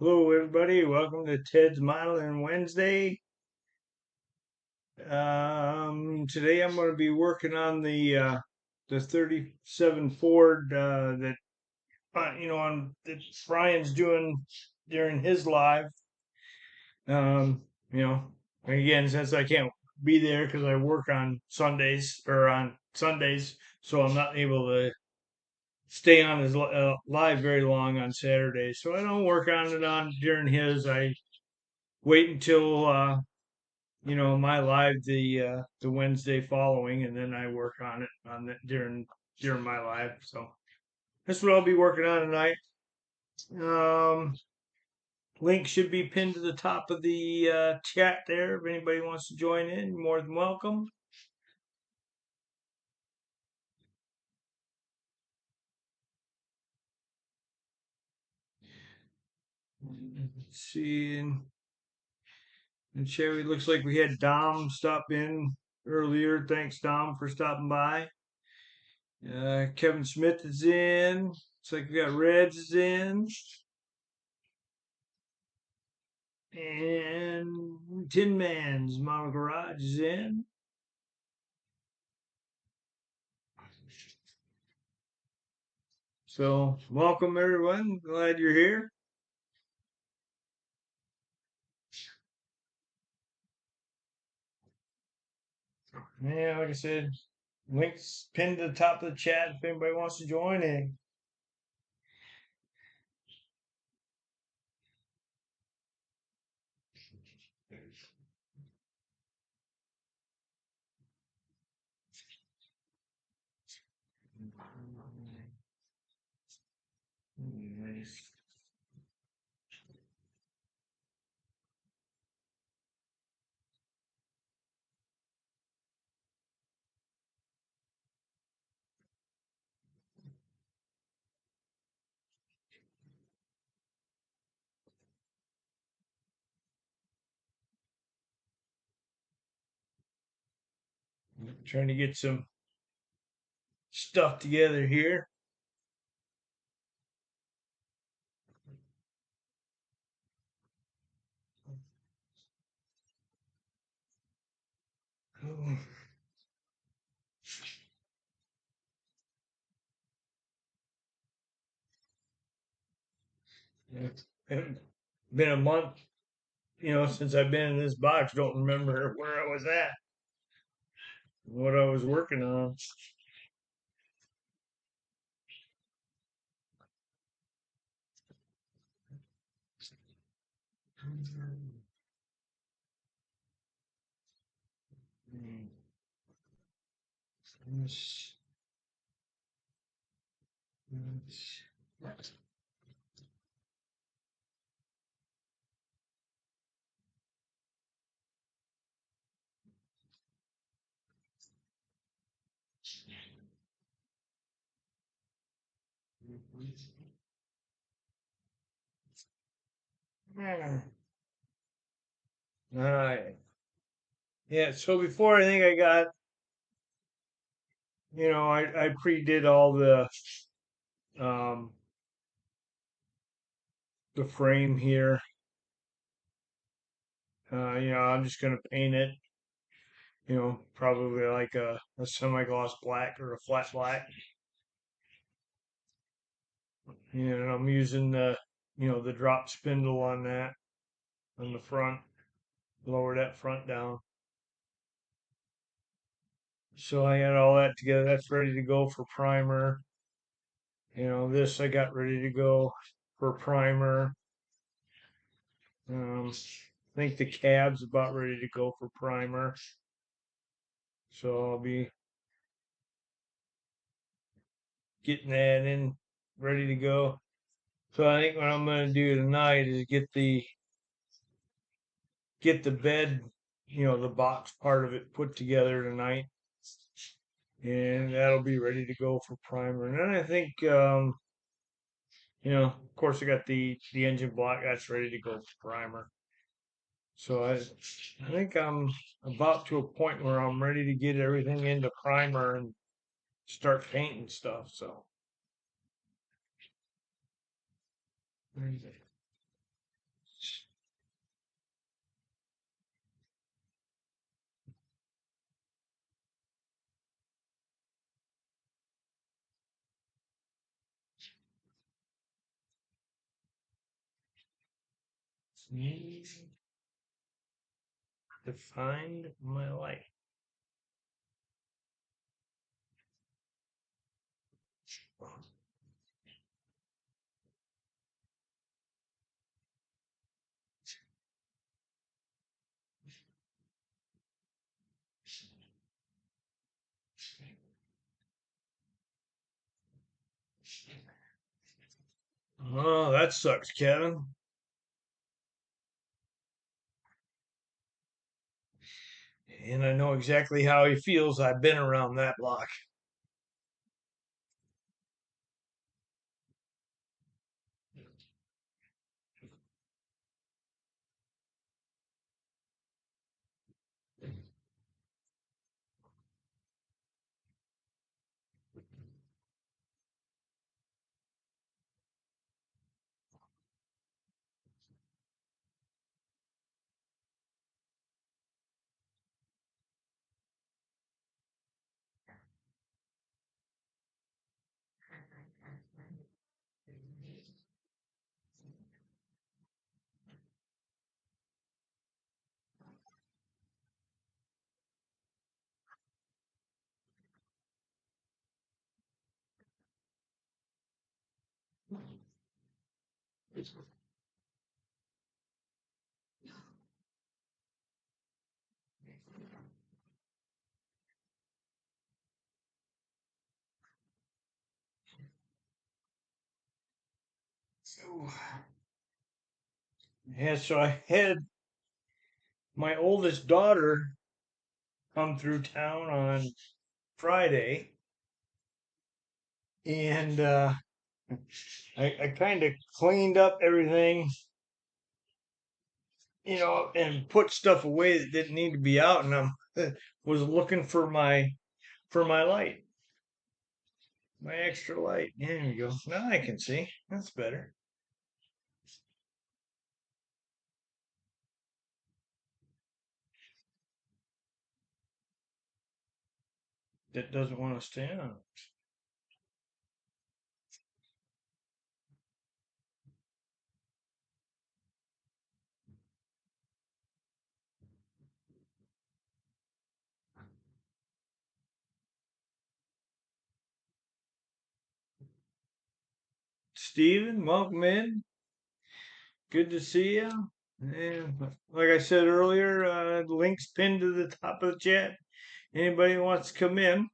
Hello, everybody. Welcome to Ted's Modeling Wednesday. Today I'm going to be working on the 37 Ford that that Brian's doing during his live. Um, you know, Again, since I can't be there because I work on Sundays, so I'm not able to stay on his live very long on Saturdays. So I don't work on it on during his. I wait until my live the Wednesday following, and then I work on it during my live. So that's what I'll be working on tonight. Um, Link should be pinned to the top of the chat there. If anybody wants to join in, you're more than welcome. Let's see, and Sherry, looks like we had Dom stop in earlier. Thanks, Dom, for stopping by. Kevin Smith is in. Looks like we got Reds is in. And Tin Man's Model Garage is in. So, welcome everyone. Glad you're here. Yeah, like I said, links pinned to the top of the chat if anybody wants to join in. Trying to get some stuff together here. It's been a month, since I've been in this box. Don't remember where I was at, what I was working on. All right. Yeah, so before I think I got, I pre-did all um the frame here. I'm just gonna paint it, probably like a semi-gloss black or a flat black. And I'm using the drop spindle on that on the front, lower that front down. So I got all that together. That's ready to go for primer. This I got ready to go for primer. I think the cab's about ready to go for primer. So I'll be getting that in ready to go. So I think what I'm going to do tonight is get the bed, the box part of it put together tonight, and that'll be ready to go for primer. And then I think, of course, I got the engine block that's ready to go for primer. So I think I'm about to a point where I'm ready to get everything into primer and start painting stuff. So To find my light. Oh, that sucks, Kevin. And I know exactly how he feels. I've been around that block. So, yeah, so I had my oldest daughter come through town on Friday, and I kind of cleaned up everything, and put stuff away that didn't need to be out, and I was looking for my light, my extra light. There you go. Now I can see. That's better. That doesn't want to stay on. Steven, welcome in. Good to see you. And like I said earlier, the link's pinned to the top of the chat. Anybody who wants to come in.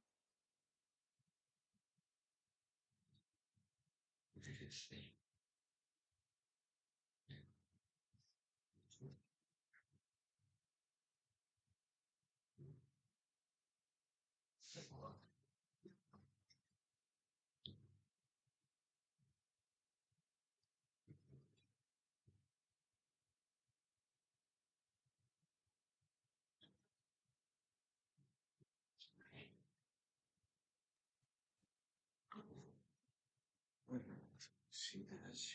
See this.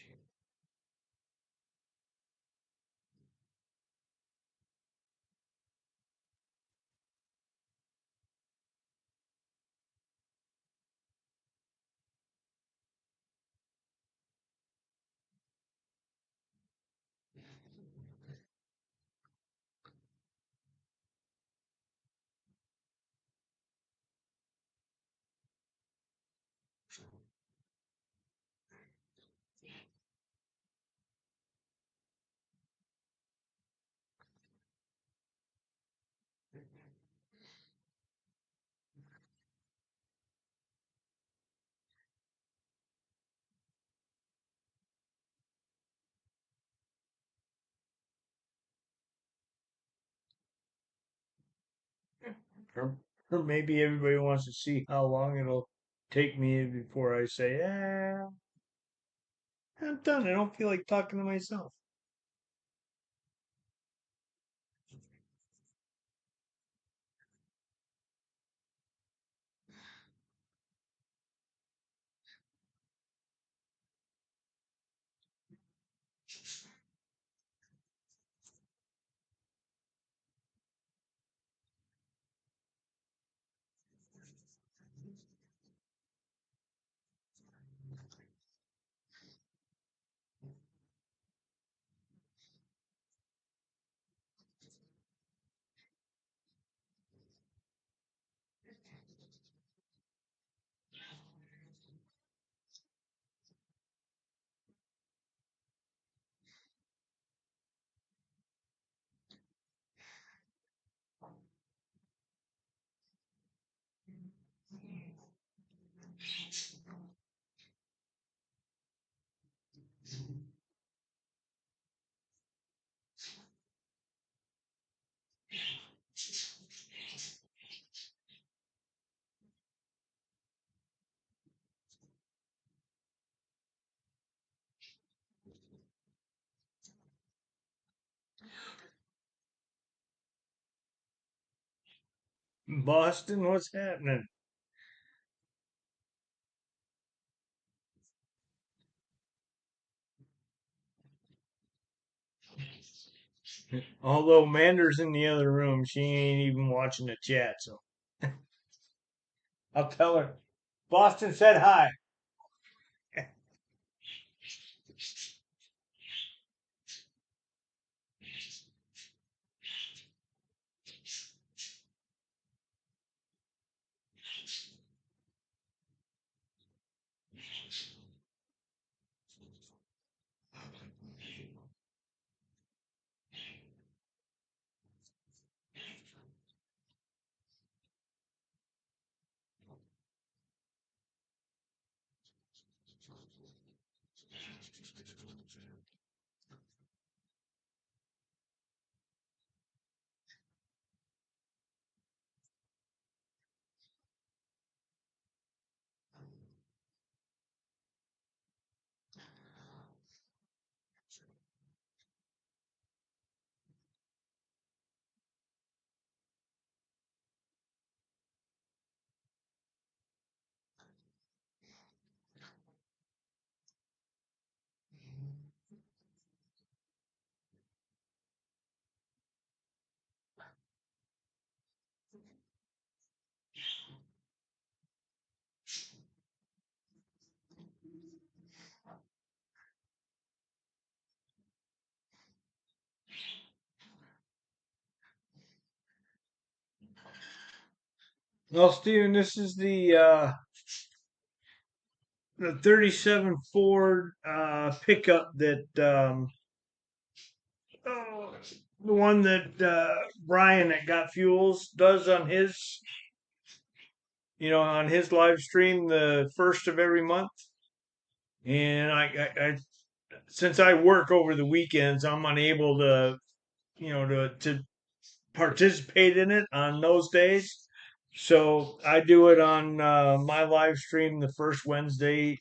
Or, or maybe everybody wants to see how long it'll take me before I say, I'm done. I don't feel like talking to myself. Boston, what's happening? Although Mander's in the other room, she ain't even watching the chat, so I'll tell her. Boston said hi. Well, Steven, this is the 37 Ford pickup that oh, the one that Brian that got fuels does on his on his live stream the first of every month. And I since I work over the weekends, I'm unable to to participate in it on those days. So I do it on my live stream the first Wednesday,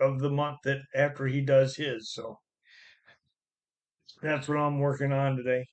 of the month that after he does his. So that's what I'm working on today.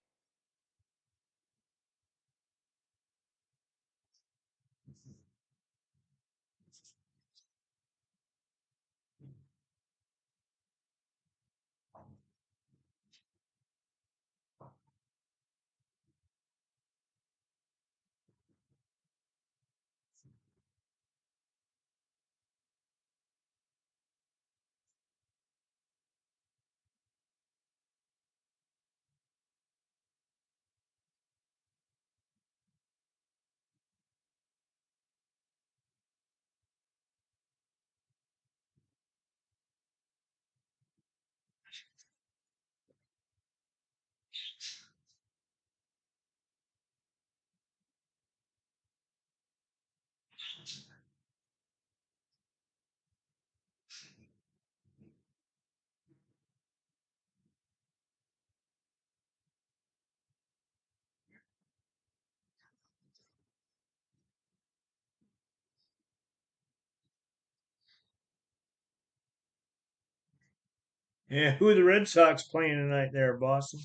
Yeah, who are the Red Sox playing tonight there, Boston?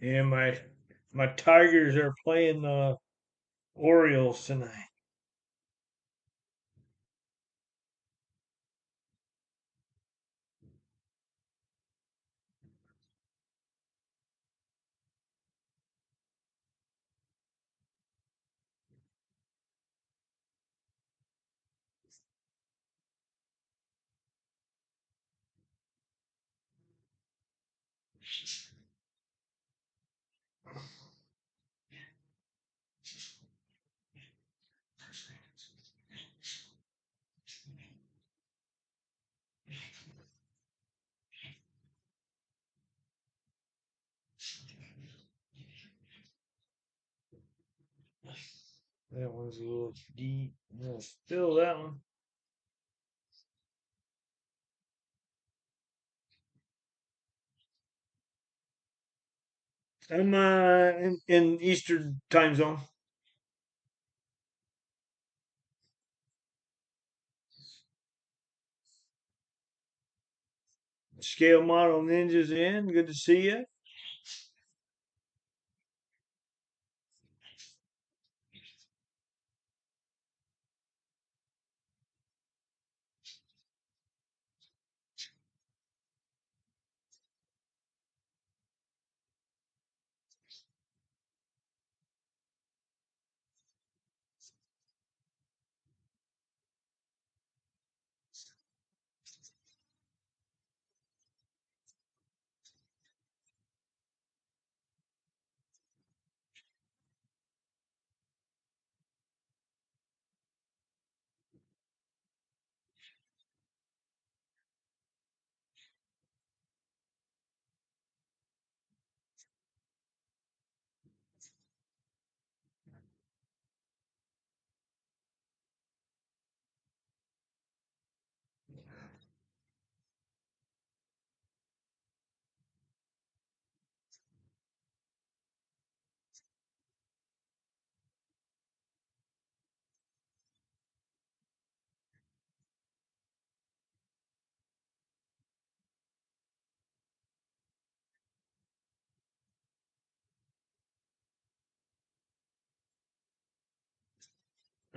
Yeah, my Tigers are playing the Orioles tonight. That one's a little deep. Yeah, still that one. I'm in Eastern time zone. Scale model ninjas in. Good to see you.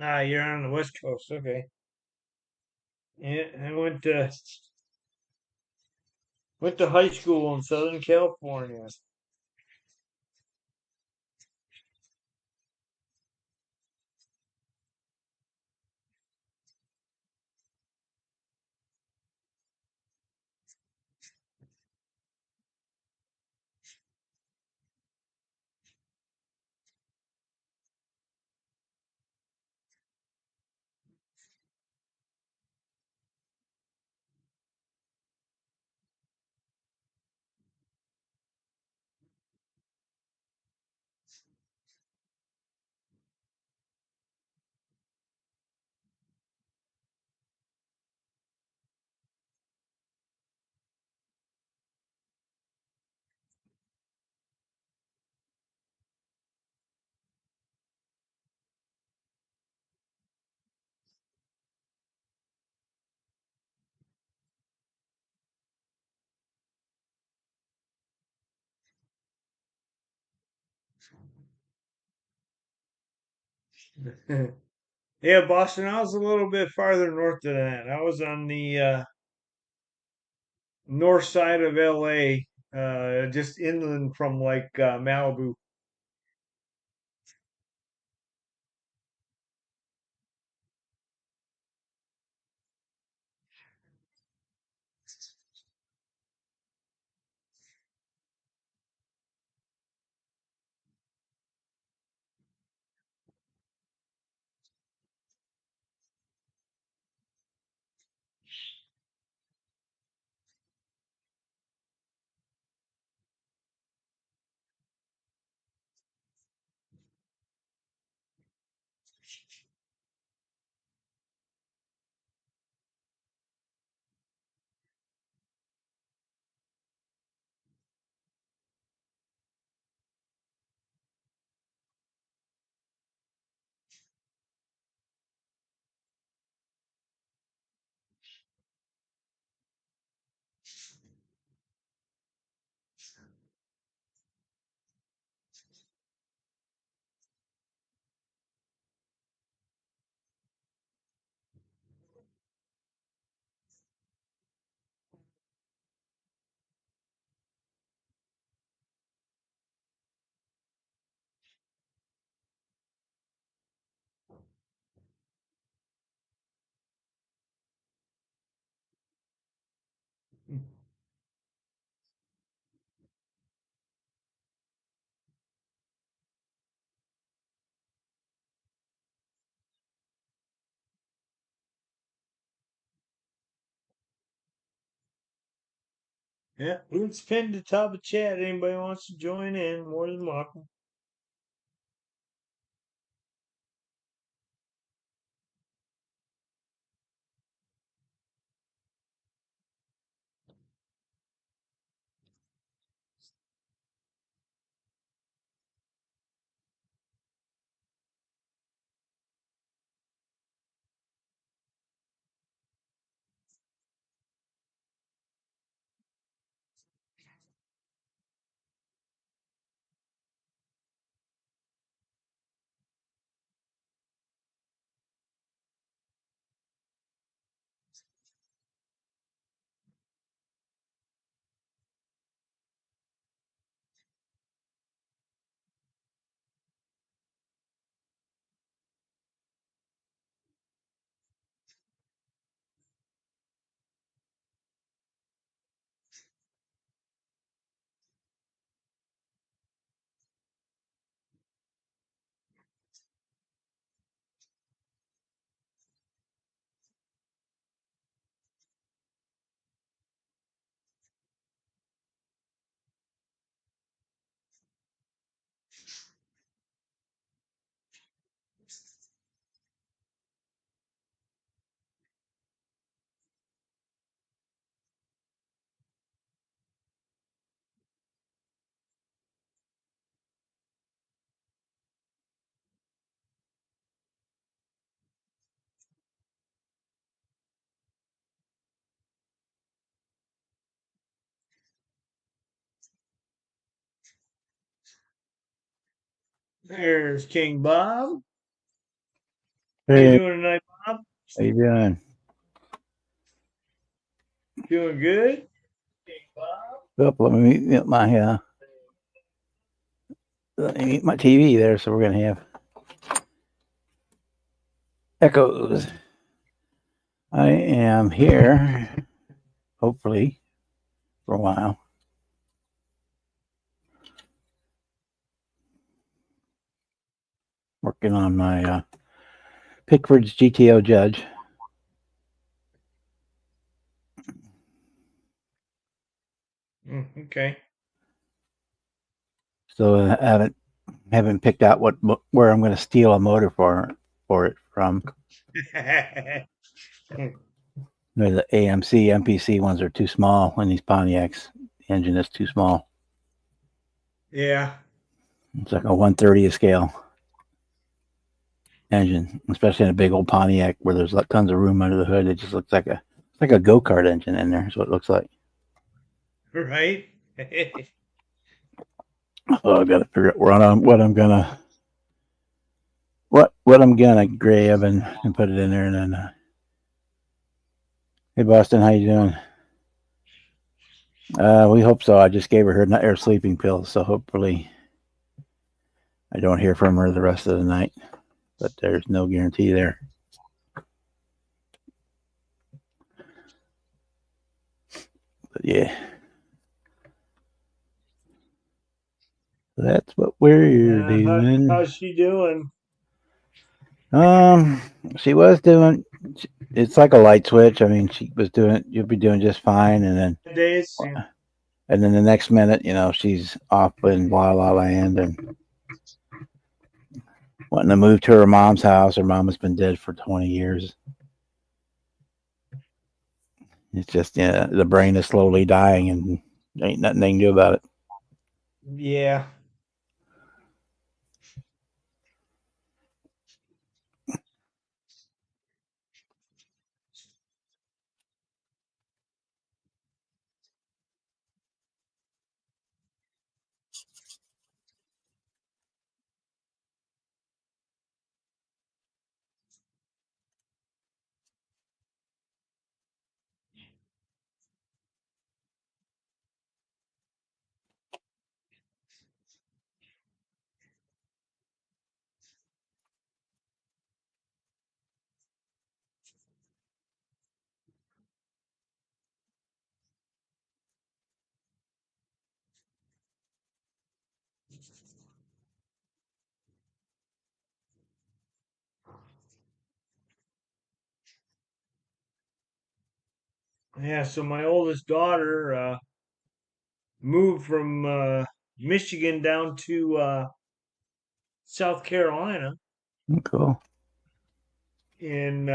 Ah, you're on the West Coast. Okay. Yeah, I went to high school in Southern California. Yeah, Boston. I was a little bit farther north than that. I was on the north side of LA, just inland from like Malibu. Yeah, it's pinned to the top of chat. Anybody wants to join in, more than welcome. There's King Bob. How you Hey, doing tonight, Bob? how you doing? Doing good? Oh, let me mute my TV there, so we're gonna have echoes. I am here, hopefully, for a while. Working on my Pickford's GTO Judge. Okay. So I haven't picked out where I'm going to steal a motor for it from. The AMC MPC ones are too small, and these Pontiacs, the engine is too small. Yeah. It's like a 1/30 scale engine, especially in a big old Pontiac where there's like tons of room under the hood. It just looks like a go-kart engine in there. Is what it looks like. Right. So I've got to figure out what I'm gonna grab and put it in there. And then, hey Boston, how you doing? We hope so. I just gave her sleeping pills, so hopefully I don't hear from her the rest of the night. But there's no guarantee there. But yeah, that's what we're doing. How's she doing? She was doing. It's like a light switch. I mean, she was doing. You'll be doing just fine, Days? and then the next minute, she's off in La La Land and wanting to move to her mom's house. Her mom has been dead for 20 years. It's just the brain is slowly dying, and ain't nothing they can do about it. Yeah. Yeah, so my oldest daughter, moved from Michigan down to South Carolina, Cool. and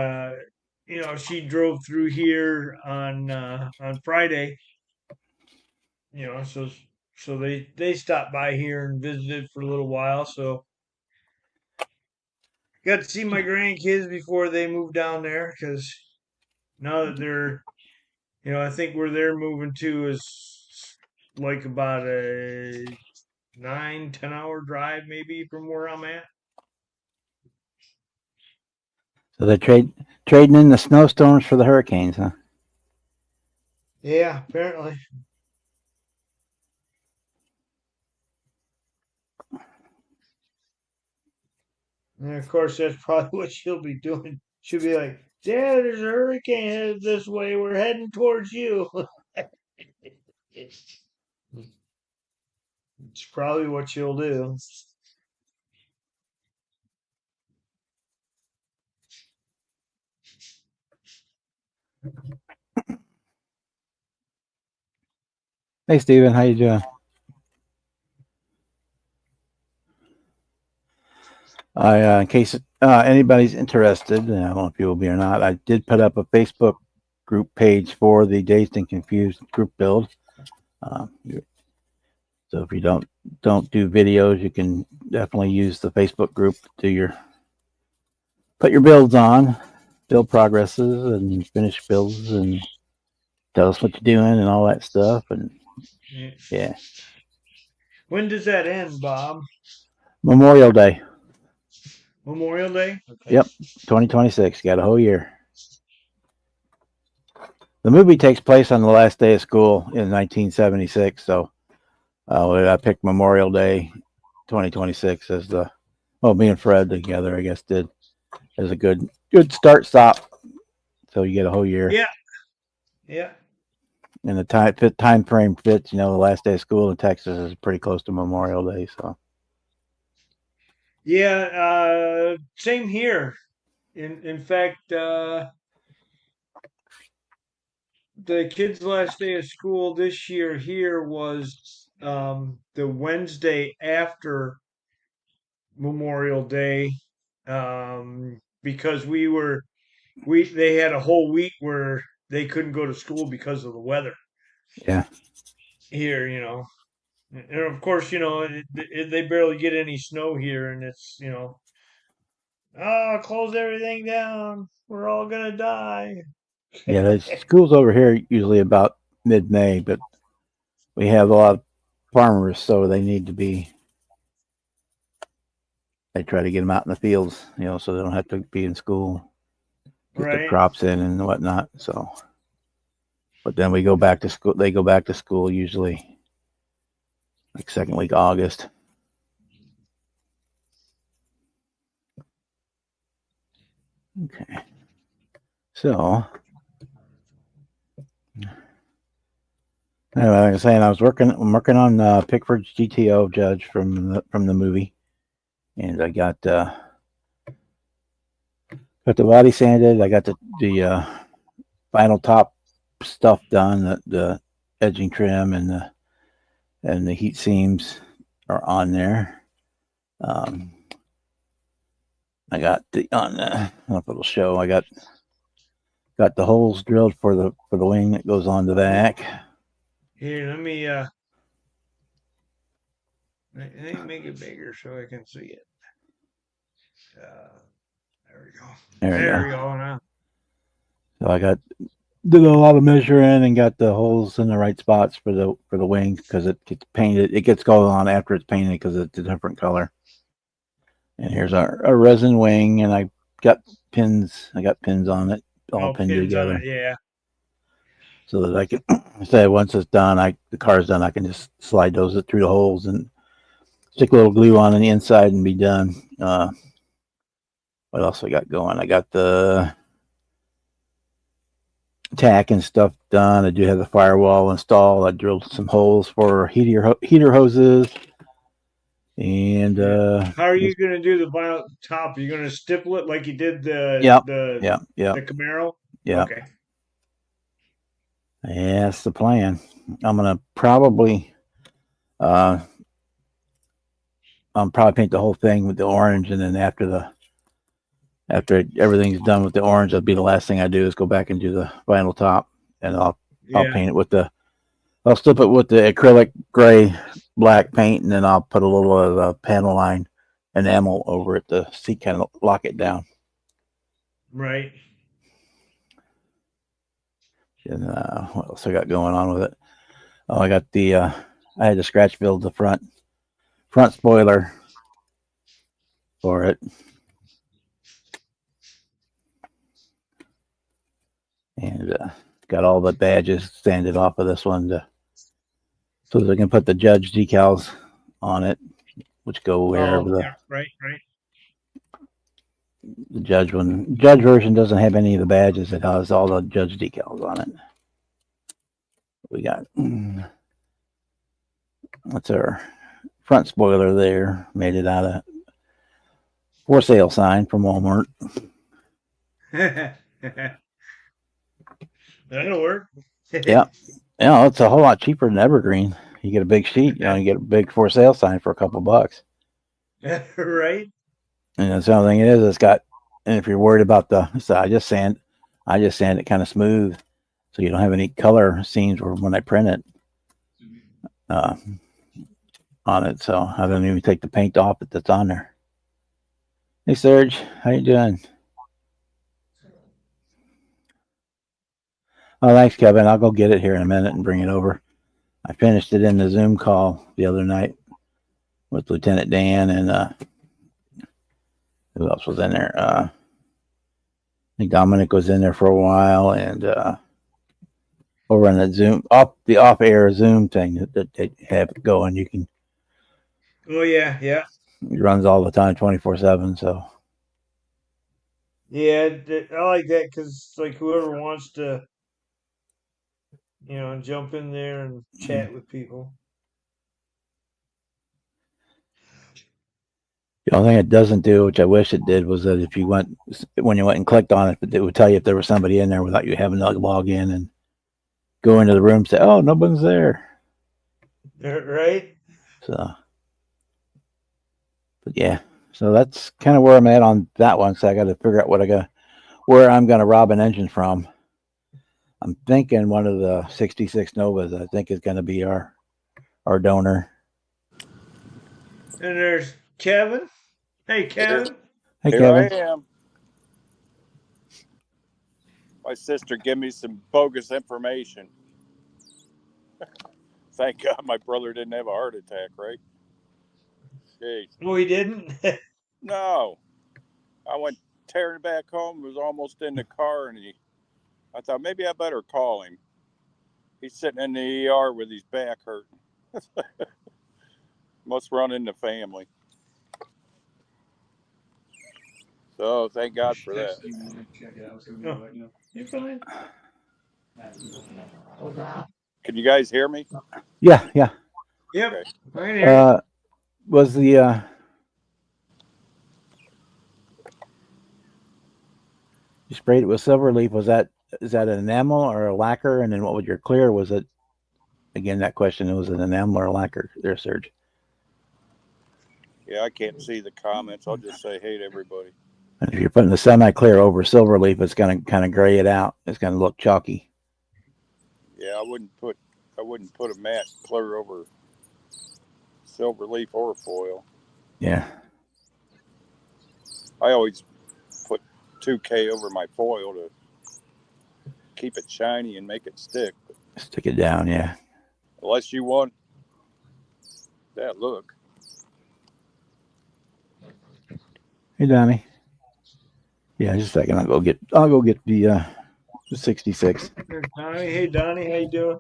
she drove through here on Friday. So they stopped by here and visited for a little while. So got to see my grandkids before they moved down there because now that they're, I think where they're moving to is like about a 9-10 hour drive maybe from where I'm at. So they're trading in the snowstorms for the hurricanes, huh? Yeah, apparently. And of course, that's probably what she'll be doing. She'll be like, "Dad, there's a hurricane headed this way. We're heading towards you." It's probably what she'll do. Hey, Steven, how you doing? In case anybody's interested, I don't know if you will be or not, I did put up a Facebook group page for the Dazed and Confused group build. So if you don't do videos, you can definitely use the Facebook group to put your builds on, build progresses and finish builds, and tell us what you're doing and all that stuff. And yeah. When does that end, Bob? Memorial Day. Memorial Day? Okay. Yep, 2026. Got a whole year. The movie takes place on the last day of school in 1976, so I picked Memorial Day 2026 as me and Fred together, I guess, did as a good start stop. So you get a whole year. Yeah. And the time frame fits. The last day of school in Texas is pretty close to Memorial Day, so. Yeah, same here. In fact, the kids' last day of school this year here was the Wednesday after Memorial Day, because they had a whole week where they couldn't go to school because of the weather. Yeah. Here, and of course, they barely get any snow here, and it's close everything down. We're all gonna die. Yeah, the school's over here usually about mid-May, but we have a lot of farmers, so they need to be. They try to get them out in the fields, so they don't have to be in school, get their crops in and whatnot. So, but then we go back to school. They go back to school usually like second week of August. Okay. So, anyway, like I was saying, I'm working on Pickford's GTO Judge from the movie, and I got the body sanded. I got the final top stuff done. The edging trim and the heat seams are on there. I got I don't know if it'll show. I got the holes drilled for the wing that goes on the back. Here, let me make it bigger so I can see it. There we go. There we go now. So I did a lot of measuring and got the holes in the right spots for the wings because it gets painted. It gets going on after it's painted because it's a different color. And here's our resin wing, and I got pins. I got pins on it, all pinned together. Yeah. So that I can say once it's done, the car's done, I can just slide those through the holes and stick a little glue on the inside and be done. What else I got going? I got the tack and stuff done. I do have the firewall installed. I drilled some holes for heater hoses. And how are you going to do the vinyl top? Are you going to stipple it like you did the Camaro? Yeah. Okay. Yeah, that's the plan. I'm gonna probably I'll probably paint the whole thing with the orange, and then after everything's done with the orange, that'll be the last thing I do is go back and do the vinyl top, and I'll Yeah. paint it with I'll slip it with the acrylic gray black paint, and then I'll put a little of the panel line enamel over it to see kind of lock it down. Right. And what else I got going on with it? Oh, I got I had to scratch build the front spoiler for it, and got all the badges sanded off of this one so that I can put the judge decals on it, which go wherever yeah, right. the judge version doesn't have any of the badges. It has all the judge decals on it. We got what's our front spoiler there? Made it out of for sale sign from Walmart. That'll work. Yeah, it's a whole lot cheaper than Evergreen. You get a big sheet, you get a big for sale sign for a couple bucks. Right. And the only thing is, it's got. And if you're worried about so I just sand it kind of smooth, so you don't have any color seams when I print it on it. So I don't even take the paint off that's on there. Hey Serge, how you doing? Oh, thanks, Kevin. I'll go get it here in a minute and bring it over. I finished it in the Zoom call the other night with Lieutenant Dan and who else was in there? I think Dominic was in there for a while, and over on the Zoom the off-air Zoom thing that they have going. You can. Oh yeah. It runs all the time, 24/7. So. Yeah, I like that because like whoever wants to, jump in there and chat with people. The only thing it doesn't do, which I wish it did, was that if you went when you went and clicked on it, it would tell you if there was somebody in there without you having to log in and go into the room and say, "Oh, nobody's there." Right. So, but yeah, so that's kind of where I'm at on that one. So I got to figure out where I'm going to rob an engine from. I'm thinking one of the 66 Novas. I think is going to be our donor. And there's Kevin. Hey, Kevin. Hey, Here Kevin. I am. My sister gave me some bogus information. Thank God my brother didn't have a heart attack, right? Jeez. Oh, he didn't? No. I went tearing back home, was almost in the car, and I thought maybe I better call him. He's sitting in the ER with his back hurting. Must run in the family. So thank God for that. You're fine. Can you guys hear me? Yeah. Yep. Okay. Right here. Was the you sprayed it with Silverleaf? Is that an enamel or a lacquer? And then what was your clear? Was it again that question? It was an enamel or a lacquer there, Serge? Yeah, I can't see the comments. I'll just say hey to everybody. And if you're putting the semi-clear over Silverleaf, it's going to kind of gray it out. It's going to look chalky. Yeah, I wouldn't put a matte clear over Silverleaf or foil. Yeah. I always put 2K over my foil to keep it shiny and make it stick. Stick it down, yeah. Unless you want that look. Hey, Donnie. Yeah, just a second. I'll go get the 66. There's Donnie. Hey, Donnie. How you doing?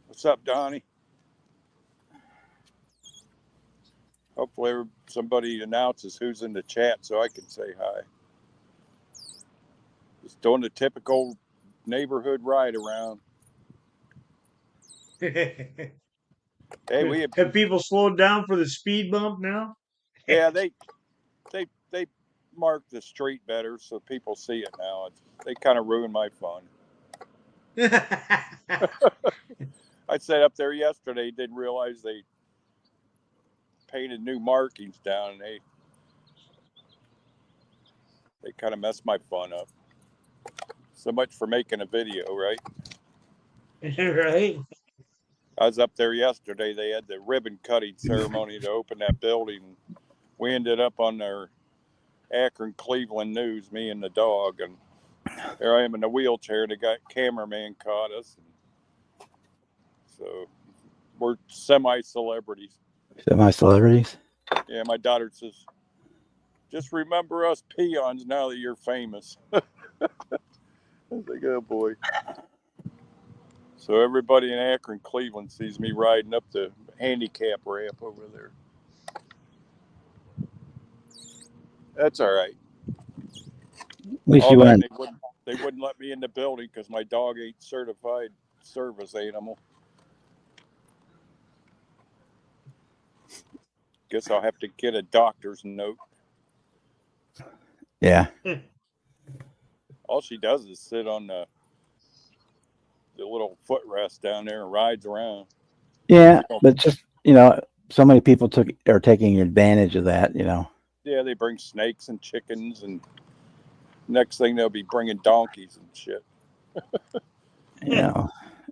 What's up, Donnie? Hopefully somebody announces who's in the chat so I can say hi. Just doing the typical neighborhood ride around. Hey, have people slowed down for the speed bump now? Yeah, they mark the street better so people see it now. They kind of ruin my fun. I sat up there yesterday, didn't realize they painted new markings down, and they kind of messed my fun up. So much for making a video, right? Right. I was up there yesterday. They had the ribbon cutting ceremony to open that building. We ended up on their Akron Cleveland News, me and the dog, and there I am in the wheelchair. The guy cameraman caught us. So we're semi-celebrities. Semi-celebrities. Yeah, my daughter says, just remember us peons now that you're famous. I was like, oh boy. So everybody in Akron, Cleveland sees me riding up the handicap ramp over there. That's all right. At least All you that, went. they wouldn't let me in the building because my dog ain't certified service animal. Guess I'll have to get a doctor's note. Yeah. All she does is sit on the little footrest down there and rides around. Yeah, but just so many people are taking advantage of that. Yeah, they bring snakes and chickens, and next thing they'll be bringing donkeys and shit.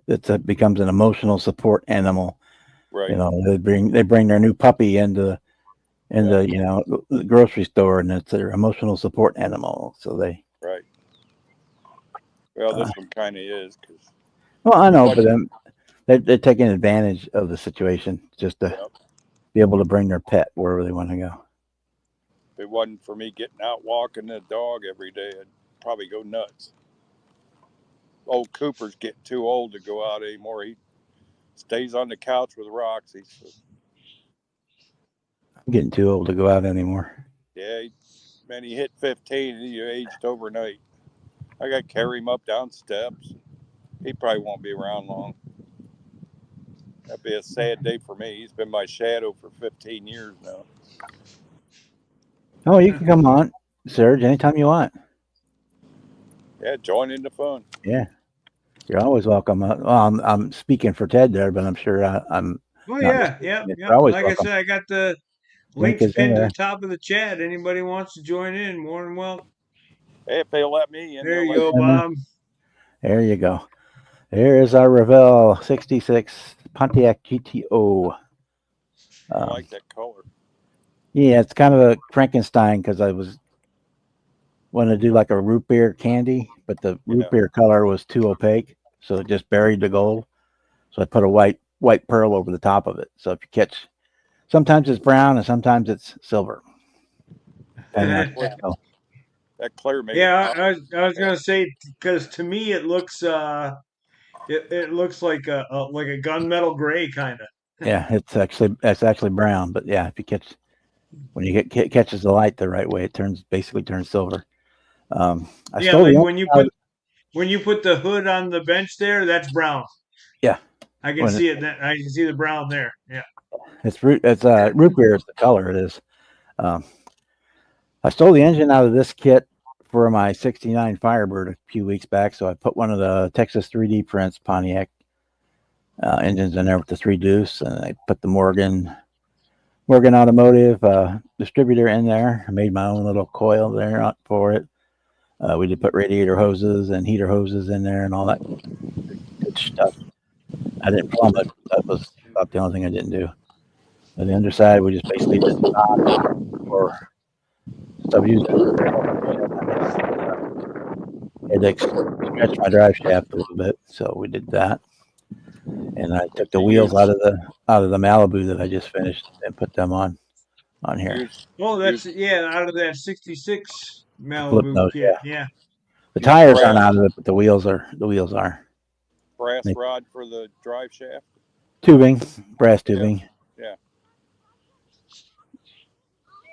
It becomes an emotional support animal. Right. They bring their new puppy into the grocery store, and it's their emotional support animal. So they. Right. Well, this one kind of is because. Well, I know, but they're taking advantage of the situation just to be able to bring their pet wherever they want to go. If it wasn't for me getting out walking the dog every day, I'd probably go nuts. Old Cooper's getting too old to go out anymore. He stays on the couch with Roxy. So. I'm getting too old to go out anymore. Yeah, he hit 15 and he aged overnight. I got to carry him up down steps. He probably won't be around long. That'd be a sad day for me. He's been my shadow for 15 years now. Oh, you can come on, Serge, anytime you want. Yeah, join in the fun. Yeah, you're always welcome. Well, I'm speaking for Ted there, but I'm sure I'm. Oh yeah. Like welcome. I said, I got the links pinned to the top of the chat. Anybody wants to join in, more than welcome. Hey, if they'll let me in. There you go, Bob. There you go. There is our Revell 66 Pontiac GTO. I like that color. Yeah, it's kind of a Frankenstein because I wanted to do like a root beer candy, but the root beer color was too opaque, so it just buried the gold. So I put a white pearl over the top of it. So if you catch, sometimes it's brown and sometimes it's silver. That clear made. Yeah, I was gonna say because to me it looks it looks like a gunmetal gray kind of. Yeah, it's actually brown, but yeah, if you catch when you catches the light the right way, it basically turns silver. When you put the hood on the bench there, that's brown. Yeah, I can see it. I can see the brown there. Yeah, it's root beer is the color it is. I stole the engine out of this kit for my 69 Firebird a few weeks back, so I put one of the Texas 3D prints Pontiac engines in there with the 3 deuce, and I put the Morgan Automotive distributor in there. I made my own little coil there for it. We did put radiator hoses and heater hoses in there and all that good stuff. I didn't plumb it. That was about the only thing I didn't do. On the underside, we just basically did stock or stuff used. It stretched my drive shaft a little bit, so we did that. And I took the wheels out of the Malibu that I just finished and put them on here. Oh, that's out of that 66 Malibu kit. Yeah. The tires aren't out of it, but the wheels are. Brass rod for the drive shaft. Tubing, brass tubing. Yeah.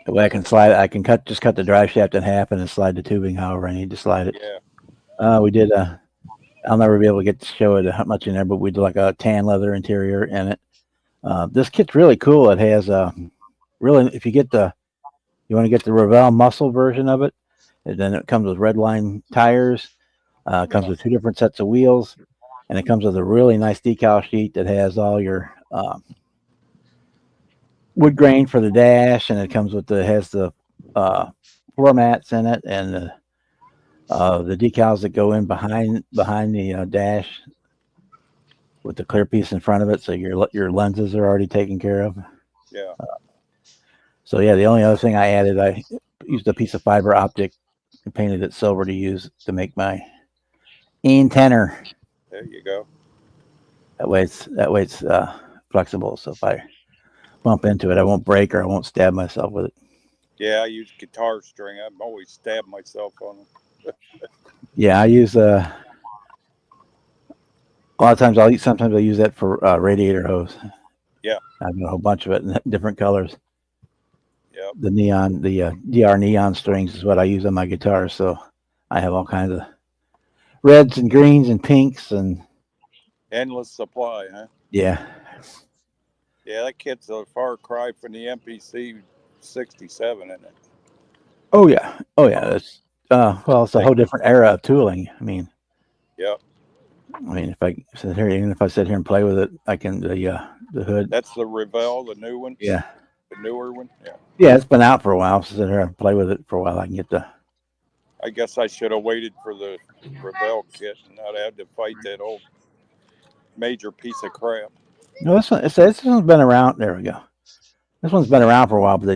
The way I can slide it, I can cut the drive shaft in half and then slide the tubing however I need to slide it. Yeah. We did I'll never be able to get to show it how much in there, but we did like a tan leather interior in it. This kit's really cool. It has if you want to get the Revell muscle version of it, and then it comes with red line tires. It comes with 2 different sets of wheels. and it comes with a really nice decal sheet that has all your wood grain for the dash, and it comes with has the floor mats in it, and the decals that go in behind the dash with the clear piece in front of it, so your lenses are already taken care of. Yeah. So yeah, the only other thing I added, I used a piece of fiber optic and painted it silver to use to make my antenna. There you go. That way it's flexible. So if I bump into it, I won't break or I won't stab myself with it. Yeah, I use guitar string. I'm always stabbing myself on them. Yeah, I use a lot of times sometimes I'll use that for radiator hose. Yeah. I've got a whole bunch of it in different colors. Yeah. The DR neon strings is what I use on my guitar. So I have all kinds of reds and greens and pinks and Endless supply, huh? yeah. Yeah, that kit's a far cry from the MPC 67, isn't it? Oh yeah. It's well, it's a whole different era of tooling. I mean, Yeah. if I sit here, even if I sit here and play with it, I can the hood. That's the Revell, the new one. Yeah. The newer one. Yeah. Yeah, it's been out for a while. So sit here and play with it for a while. I can get the. I guess I should have waited for the Revell kit and not had to fight that old major piece of crap. No, this one's been around. There we go. This one's been around for a while, but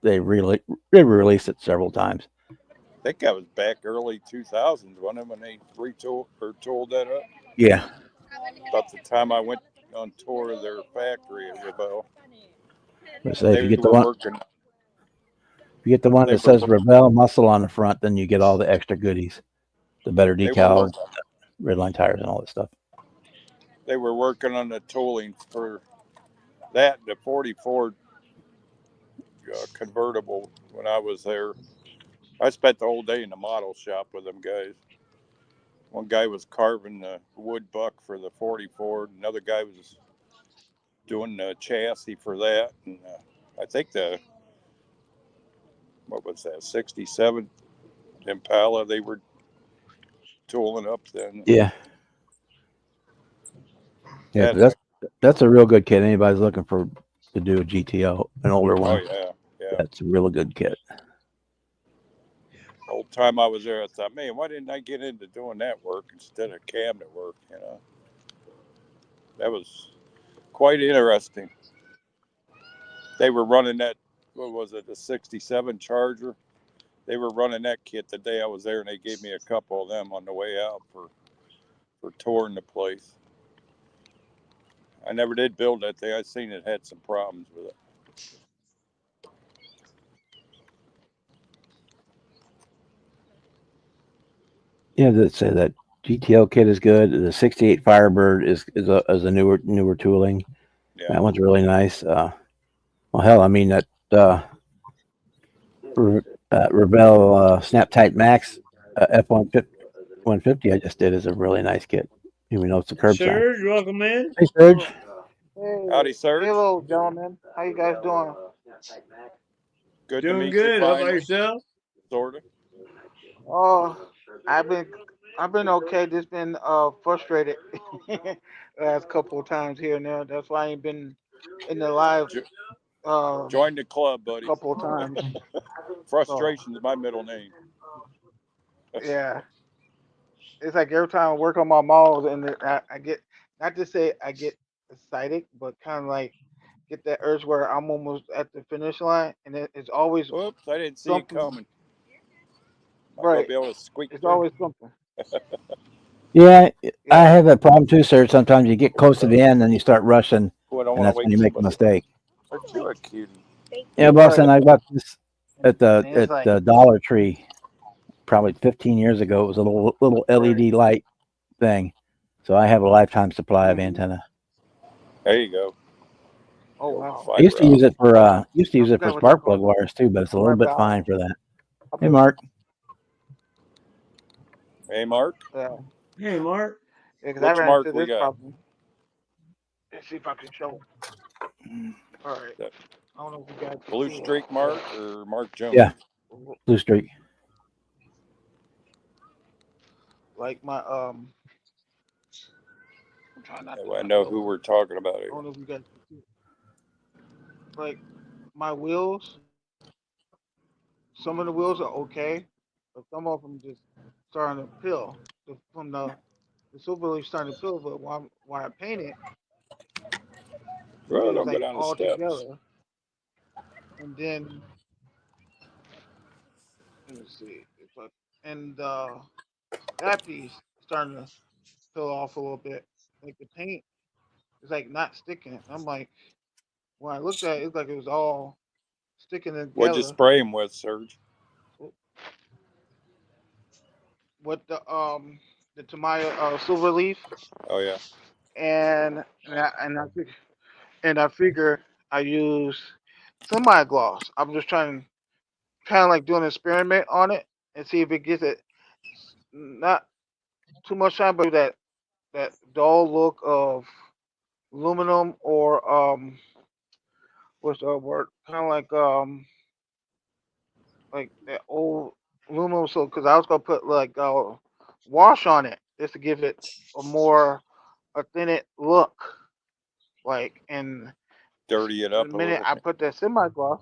they re-released it several times. I think I was back early 2000s when they retooled or tooled that up. Yeah. About the time I went on tour of their factory at Revell. So if you get the one that says Revell Muscle on the front, then you get all the extra goodies, the better decals, red line tires, and all that stuff. They were working on the tooling for that, the 44 convertible when I was there. I spent the whole day in the model shop with them guys. One guy was carving the wood buck for the 44. Another guy was doing the chassis for that. And I think what was that, 67 Impala they were tooling up then. Yeah. Yeah, that's a real good kit. Anybody's looking to do a GTO, an older one. Oh yeah. That's a really good kit. The whole time I was there, I thought, man, why didn't I get into doing that work instead of cabinet work? You know, that was quite interesting. They were running that, what was it, the 67 Charger? They were running that kit the day I was there, and they gave me a couple of them on the way out for touring the place. I never did build that thing. I seen it had some problems with it. Yeah, that GTO kit is good. The 68 Firebird is a newer tooling. Yeah. That one's really nice. Well, hell, I mean that Revell Snap Tight Max F150 I just did is a really nice kit. Even though it's a curb Serge, welcome in. Hey, Serge. Hey, Howdy, Serge. hello, gentlemen. How you guys doing? Good Doing to meet good. you. How about yourself? Sorta. Oh, I've been okay. Just been frustrated last couple of times here and there. That's why I ain't been in the live Join the club, buddy. couple of times. Frustration is my middle name. Yeah, it's like every time I work on my malls, and I get, not to say I get excited, but kind of like get that urge where I'm almost at the finish line, and it's always Whoops, I didn't see it something. coming. I'm Right, gonna be able to squeak it's through. always something. Yeah, I Yeah, have that problem too, Serge. Sometimes you get close to the end and you start rushing, Oh, I don't and want that's to when wait you make a somebody. mistake. Aren't you a cutie? Yeah, boss, and right. I bought this at And it's like, the Dollar Tree probably 15 years ago. It was a little LED light thing, so I have a lifetime supply of antenna. There you go. oh wow, I used to use it for I forgot what spark they plug call it. wires too, but it's a little Right bit about. fine for that. Hey, Mark. Hey, Mark. Yeah, Hey, Mark. because I Which ran Mark into we this got? problem. Let's see if I can show. All right. That I don't know if you guys can Blue see it. Streak Mark or Mark Jones? Yeah, Blue Streak. Like my I'm trying not to I knock know it who over. we're talking about I here. don't know if you guys can see it. Like my wheels, some of the wheels are okay, but some of them just starting to peel. From the silver leaf starting to peel, but when I paint it, Bro, it's don't go like down the all steps. together. And then let me see, if I, and that piece starting to peel off a little bit. Like the paint is like not sticking. I'm like, when I looked at it, it's like it was all sticking What'd you together. spray him with, Serge? With the Tamaya silver leaf, Oh yeah. and I figure I use semi gloss. I'm just trying kind of like doing an experiment on it and see if it gets it not too much shine, but that dull look of aluminum or what's the word? Kind of like that old aluminum. So because I was gonna put like wash on it just to give it a more authentic look. Like and Dirty it the up a minute little. I put that semi gloss,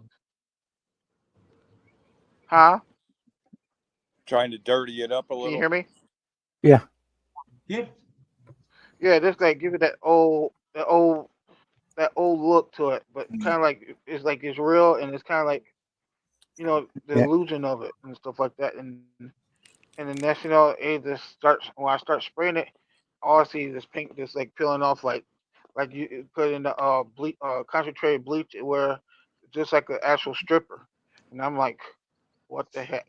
huh? Trying to dirty it up a Can you little. hear me? Yeah. Yep. Yeah, just like give it that old look to it, but kind of like it's real and it's kind of like the Yeah. illusion of it and stuff like that. And the next it just starts when I start spraying it, all I see is this pink just like peeling off like you put in the concentrated bleach where just like an actual stripper, and I'm like, what the heck?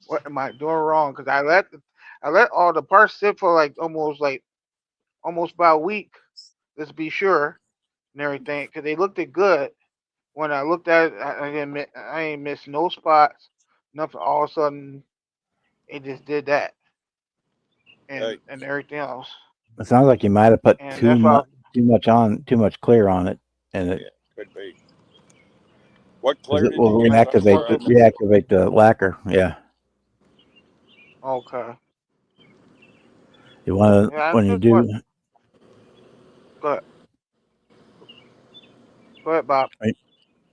What am I doing wrong? Because I let all the parts sit for almost about a week. Let's be sure and everything because they looked it good. When I looked at it, I ain't missed no spots, nothing. All of a sudden, it just did that Hey, and everything else, It sounds like you might have put and that's why. too much clear on it, and yeah, could be. What because clear it did you will use? I'm What sorry, I the missed it. reactivate the lacquer. Yeah. okay? You want to Yeah, I when you just want do go ahead, go ahead, Bob.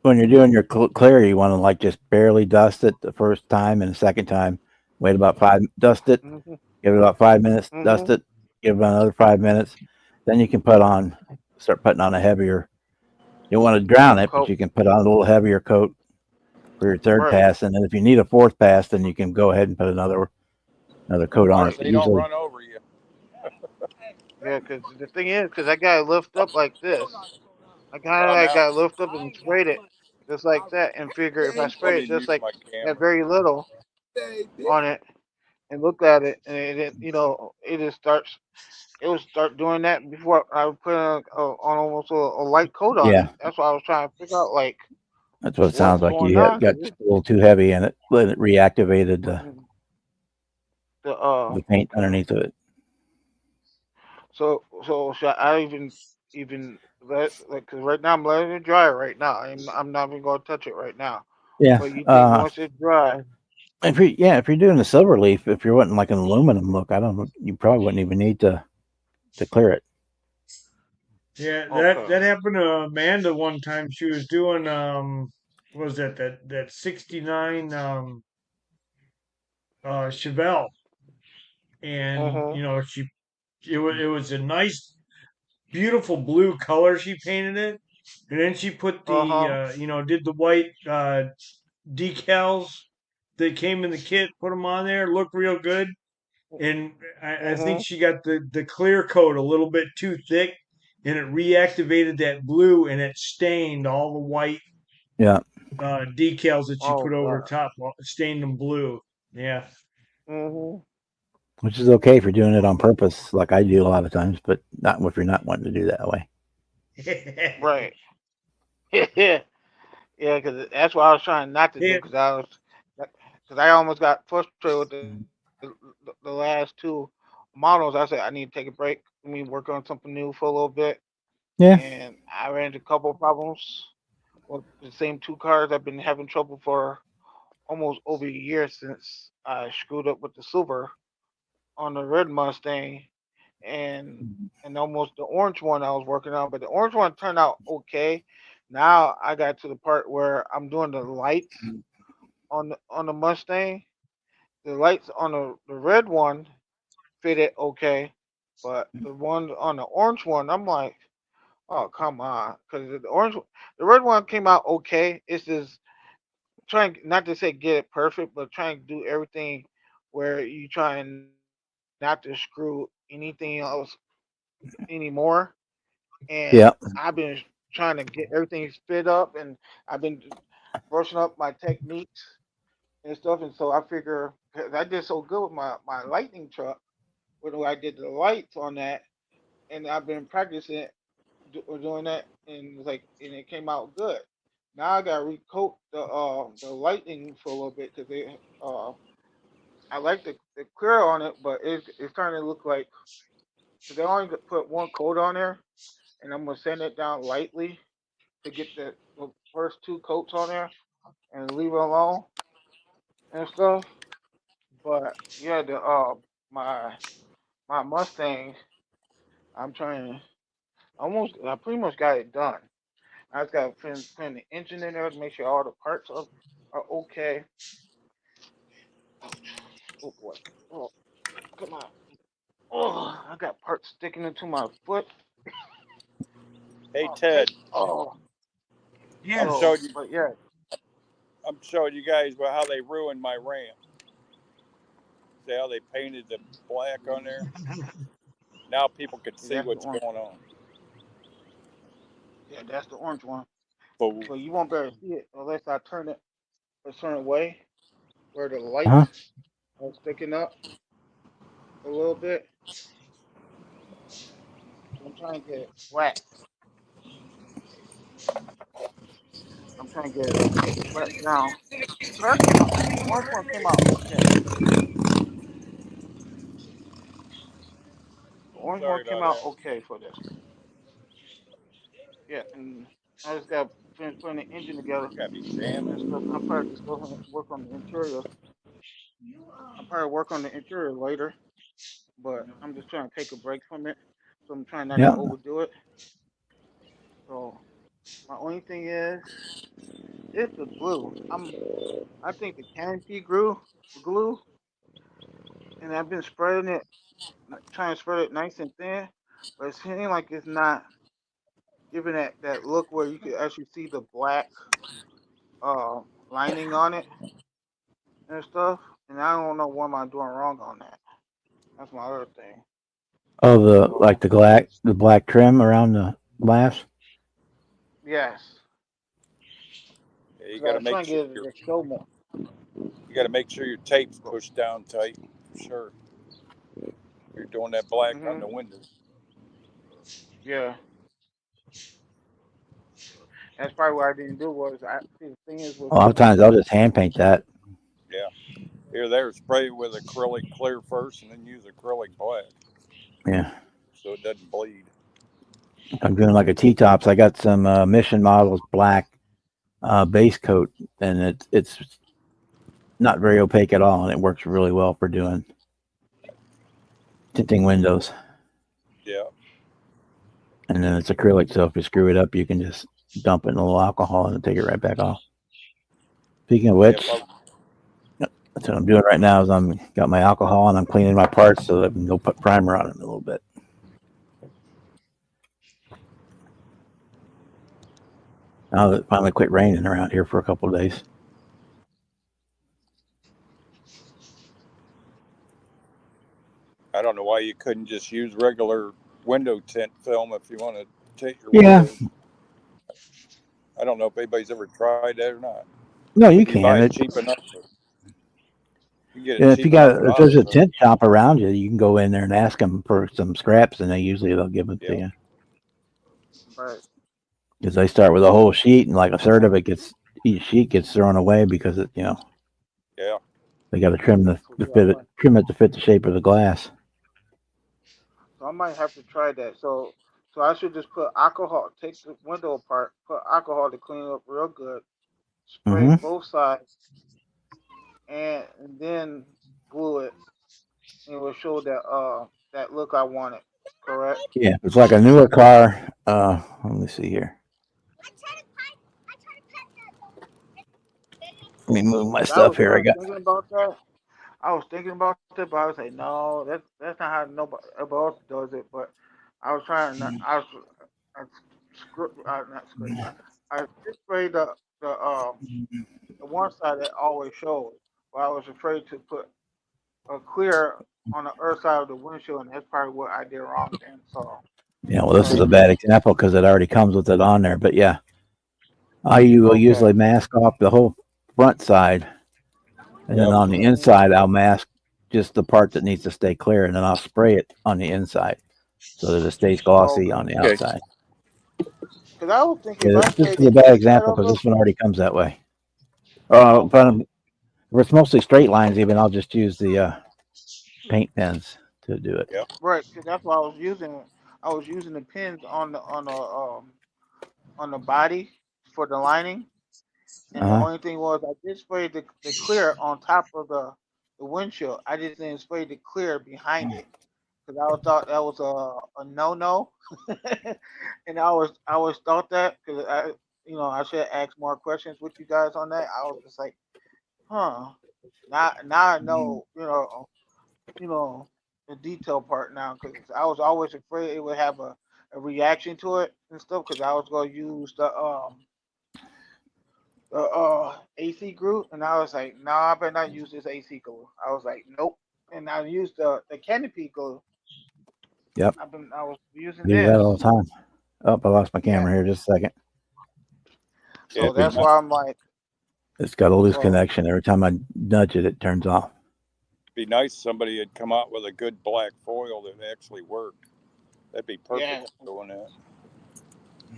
when you're doing your clear, you want to like just barely dust it the first time, and the second time, wait about dust it, Mhm, give it about 5 minutes, dust mhm. it, give it another 5 minutes, then you can start putting on a heavier. You don't want to drown it, but Coat you can put on a little heavier coat for your third right, pass, and then if you need a fourth pass, then you can go ahead and put another coat on Watch it. right. But they don't usually, run over you. Yeah, because the thing is, because I got it lift up like this. I kind of I'm like out. got lift up and sprayed it just like that, and figure if I Let spray me it just mute like my that camera. very little on it and look at it, and it just starts. It would start doing that before I would put on almost a light coat on it. yeah, That's why I was trying to figure out like that's what it sounds what's like. going You on. got 'Cause a little too heavy in it, let it reactivated the the paint okay. underneath of it. So should I even let like because right now I'm letting it dry right now. I'm not even gonna touch it right now. Yeah. But you think once it's dry, If you're doing a silver leaf, if you're wanting like an aluminum look, I don't know, you probably wouldn't even need to clear it. Yeah, that okay. that happened to Amanda one time. She was doing what was that 69 Chevelle, and Uh-huh. it was a nice beautiful blue color she painted it, and then she put the Uh-huh. did the white decals that came in the kit, put them on there, looked real good. And I think Uh-huh. she got the clear coat a little bit too thick, and it reactivated that blue, and it stained all the white Yeah, decals that she Oh put over the god. top, stained them blue. Yeah. Uh-huh. which is okay if you're doing it on purpose, like I do a lot of times, but not if you're not wanting to do that way. Right. Yeah. Yeah, because that's what I was trying not to do Yeah. because I almost got frustrated with the last two models. I said I need to take a break. Let me work on something new for a little bit. Yeah, And I ran into a couple of problems with the same two cars. I've been having trouble for almost over a year since I screwed up with the silver on the red Mustang, and almost the orange one I was working on, but the orange one turned out okay. Now I got to the part where I'm doing the lights on the Mustang. The lights on the red one fitted okay, but the one on the orange one, I'm like, oh come on, because the red one came out okay. It's just trying not to say get it perfect, but trying to do everything where you try and not to screw anything else anymore. And Yeah. I've been trying to get everything sped up, and I've been brushing up my techniques and stuff. And so I figure 'cause I did so good with my lightning truck when I did the lights on that, and I've been practicing doing that, and it's like and it came out good. Now I got to recoat the lightning for a little bit because I like the clear on it, but it's starting to look like because they only put one coat on there, and I'm gonna sand it down lightly to get the first two coats on there and leave it alone and stuff. But yeah, the my my Mustang, I'm trying almost I pretty much got it done. I just got to put the engine in there to make sure all the parts are okay. Oh boy, oh come on. Oh, I got parts sticking into my foot. Hey Oh, Ted, oh, I'm Yes. oh. showing you. But yeah, I'm showing you guys how they ruined my ramp. See how they painted the black on there? Now people can see that's the what's orange. going on. Yeah, that's the orange one. Fool. But you won't be able to see it unless I turn it a certain way where the Huh? lights are sticking up a little bit. So I'm trying to get it flat. I'm trying to get it flat down. So that came out. The orange one came out okay. The orange one Sorry came about out that. okay for this. Yeah, and I just got to finish putting the engine together Gotta be and jamming. stuff. I'm probably just going to work on the interior. I'll probably work on the interior later, but I'm just trying to take a break from it. So I'm trying not to Yeah. overdo it. So my only thing is the glue. I think the canopy glue, and I've been spreading it, trying to spread it nice and thin, but it seems like it's not giving that look where you can actually see the black uh lining on it and stuff. And I don't know what am I doing wrong on that. That's my other thing. Oh, So the black trim around the glass. yes, Yeah, you because I gotta was make trying to sure get it to show more. your tape's So, pushed down tight for sure. You're doing that black on hmm the windows. yeah, that's probably what I didn't do was I see the thing is with A lot of times I'll just hand paint that. Yeah. Here, there, spray it with acrylic clear first, and then use acrylic black Yeah. so it doesn't bleed. I'm doing like a T-tops. I got some Mission Models black base coat, and it's not very opaque at all, and it works really well for doing tinting windows. Yeah. And then it's acrylic, so if you screw it up, you can just dump it in a little alcohol and take it right back off. Speaking of Yep. which, that's what I'm doing right now. Is I'm got my alcohol and I'm cleaning my parts so that I can go put primer on it in a little bit. Now that it finally quit raining around here for a couple of days. I don't know why you couldn't just use regular window tint film if you want to tint your Yeah, windows. I don't know if anybody's ever tried that or not. no, you You buy can. it cheap enough. You get it If cheap enough at if there's Hobby a Lobby. tint shop around you, you can go in there and ask them for some scraps, and they'll give them to Yeah. you. but Because they start with a whole sheet, and like a third of it each sheet gets thrown away because Yeah. they got to trim yeah, trim it to fit the shape of the glass. so I might have to try that. So I should just put alcohol, take the window apart, put alcohol to clean it up real good, spray Mm-hmm. both sides, and then glue it, and it will show that that look I wanted. correct? Yeah, it's like a newer car. Let me see here. Let me move my 'Cause I stuff was here. I kind of got. thinking about that. I was thinking about it, but I was like, no, that's not how nobody else does it. But I was trying. I not script. I did spray the one side that always showed, but I was afraid to put a clear on the earth side of the windshield, and that's probably what I did wrong then. So, Yeah, well, this is but a bad example because it already comes with it on there. But yeah, I will okay. usually mask off the whole front side, and then Yep. on the inside, I'll mask just the part that needs to stay clear, and then I'll spray it on the inside so that it stays glossy on Okay. the Okay. outside. Because I was thinking if Yeah, I this sprayed is a the bad inside example of because it, this one already comes that way. But okay. if it's mostly straight lines, even I'll just use the paint pens to do it. Yep. Right, because that's what I was using. I was using the pins on the body for the lining, and the Uh huh. only thing was I did spray the clear on top of the windshield. I just didn't spray the clear behind it because I thought that was a no no, and I always thought that because I should ask more questions with you guys on that. I was just like, huh. Now I know you know the detail part now because I was always afraid it would have a reaction to it and stuff because I was going to use the AC glue and I was like, no, I better not use this AC glue. I was like, nope, and I used the canopy glue. Yep. I was using Use that this, all the time. Oh, I lost my yeah. camera here. Just a second. Yeah, So it'd be that's nice. why I'm like, It's got a loose so connection. Every time I nudge it, it turns off. Be nice somebody had come out with a good black foil that actually worked. That'd be perfect yeah. for doing that.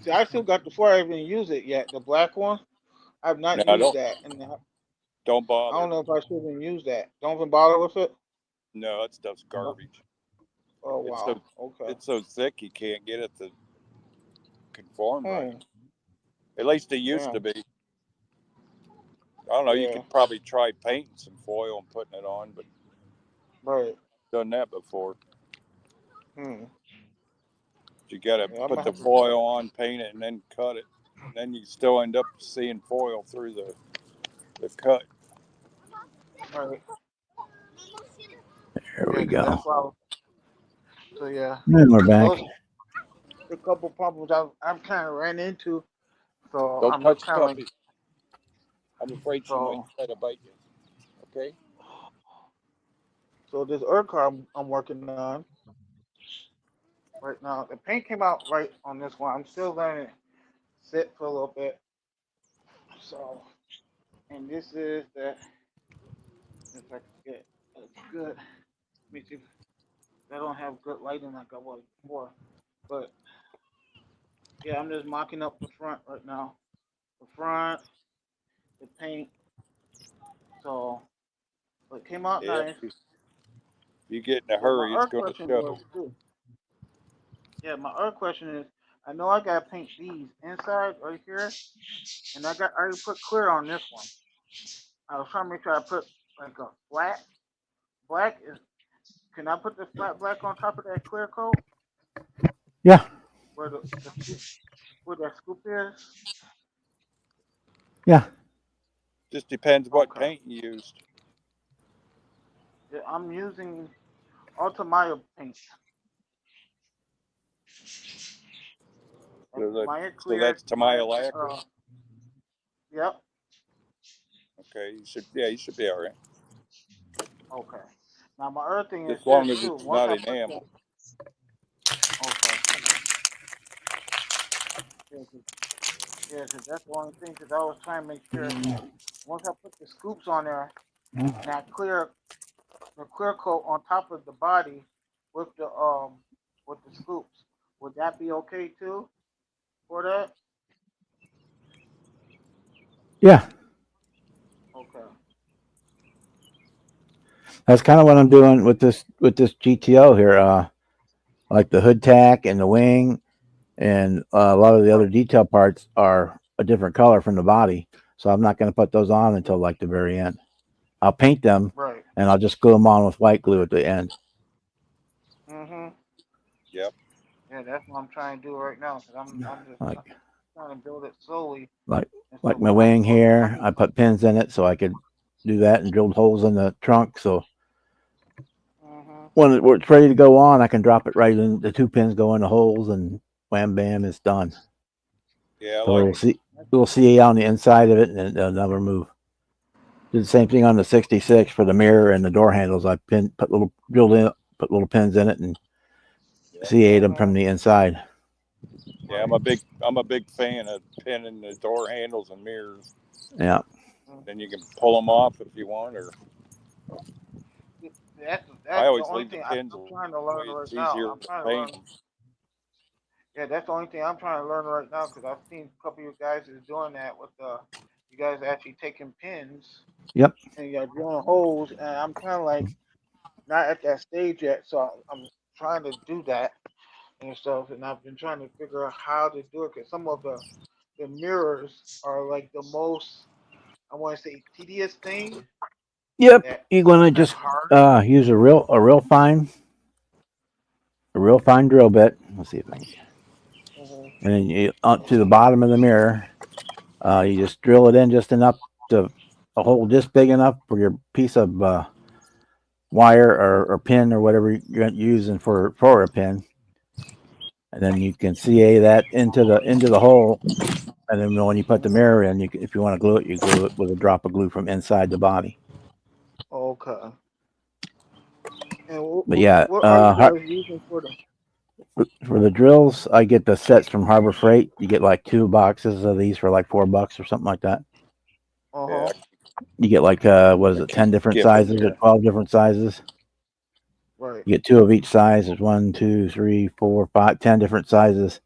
See, I still got before I even use it yet. The black one, I've not No, I used don't. that, and Don't I bother. don't know if I should even use that. Don't even bother with it. No, that stuff's Oh, garbage. oh It's so wow. Okay. it's so thick you can't get it to conform right. Hmm. At least it used Yeah. to be. I don't know. You Yeah. could probably try painting some foil and putting it on, but Right. done that before. Hmm. You got to Yeah, I'm put gonna the have to try. foil on, paint it, and then cut it. And then you still end up seeing foil through the cut. Right. There Yeah, we because go. that's why. So yeah, And we're back. those are a couple problems I've kind of ran into. So Don't I'm just touch kind of like Tuffy. I'm afraid she might so. try to bite you. Okay? So this Earth car I'm working on right now. The paint came out right on this one. I'm still letting it sit for a little bit. So and this is the if I can get a good. Let me see. I don't have good lighting like I was before, but yeah, I'm just mocking up the front right now. The front, the paint. So it came out Yeah. nice. If you get in a But my hurry, it's other going to question was show. too. Yeah, my other question is, I know I gotta paint these inside right here, and I already put clear on this one. I was trying to make sure I put like a flat black. Can I put the flat black on top of that clear coat Yeah. where the scoop where that scoop is? Yeah. Just depends what Okay. paint you used. Yeah, I'm using Ultimaya paint. That's So, Maya so clear. that's Maya. Tamiya lacquer. Yep. Okay, you should be all right. Okay. Now my other thing is As this long as too. it's Once not I put that. enamel. Okay. Yeah, 'cause yeah, 'cause that's the only thing. Cause I was trying to make sure once I put the scoops on there and I clear the clear coat on top of the body with the scoops, would that be okay too for that? Yeah. Okay. That's kind of what I'm doing with this GTO here. Like the hood tack and the wing, and a lot of the other Right. detail parts are a different color from the body. So I'm not going to put those on until like the very end. I'll paint them Right. and I'll just glue them on with white glue at the end. Mhm. Yep. Yeah, that's what I'm trying to do right now. Cause I'm just Like trying to build it slowly. like And so like my when I wing go, here, I put pins in it so I could do that and drilled holes in the trunk. So hmm when it's ready to go on, I can drop it right in. The 2 pins go in the holes, and wham bam, it's done. Yeah, I So like we'll see. We'll see on the inside of it, and it'll never move. Did the same thing on the 66 for the mirror and the door handles. I put little pins in it, and CA'd them from the inside. Yeah, I'm a big fan of pinning the door handles and mirrors. Yeah, Then you can pull them off if you want, or I That's the always only leave the thing pins I'm away. trying to learn right It's now. easier I'm to trying to learn. paint them. Yeah, that's the only thing I'm trying to learn right now because I've seen a couple of you guys is doing that with you guys actually taking pins yep. and you're drilling holes, and I'm kind of like not at that stage yet, so I'm trying to do that and stuff, and I've been trying to figure out how to do it because some of the mirrors are like the most I want to say tedious thing Yep. that You're gonna kind just of hard. use a real fine drill bit. Let's see if I can. Mhm. And then you up to the bottom of the mirror. You just drill it in just enough to a hole just big enough for your piece of wire or pin or whatever you're using for a pin, and then you can CA that into the hole. And then when you put the Mhm. mirror in, if you want to glue it, you glue it with a drop of glue from inside the body. Okay. And But yeah, what are you guys using for the? for the drills, I get the sets from Harbor Freight. You get like 2 boxes of these for like $4 or something like that. Uh Yeah, huh. You get like what is it, 10 different get one. sizes or 12 different sizes. Right. You get 2 of each size. There's 1, 2, 3, 4, 5, 10 different sizes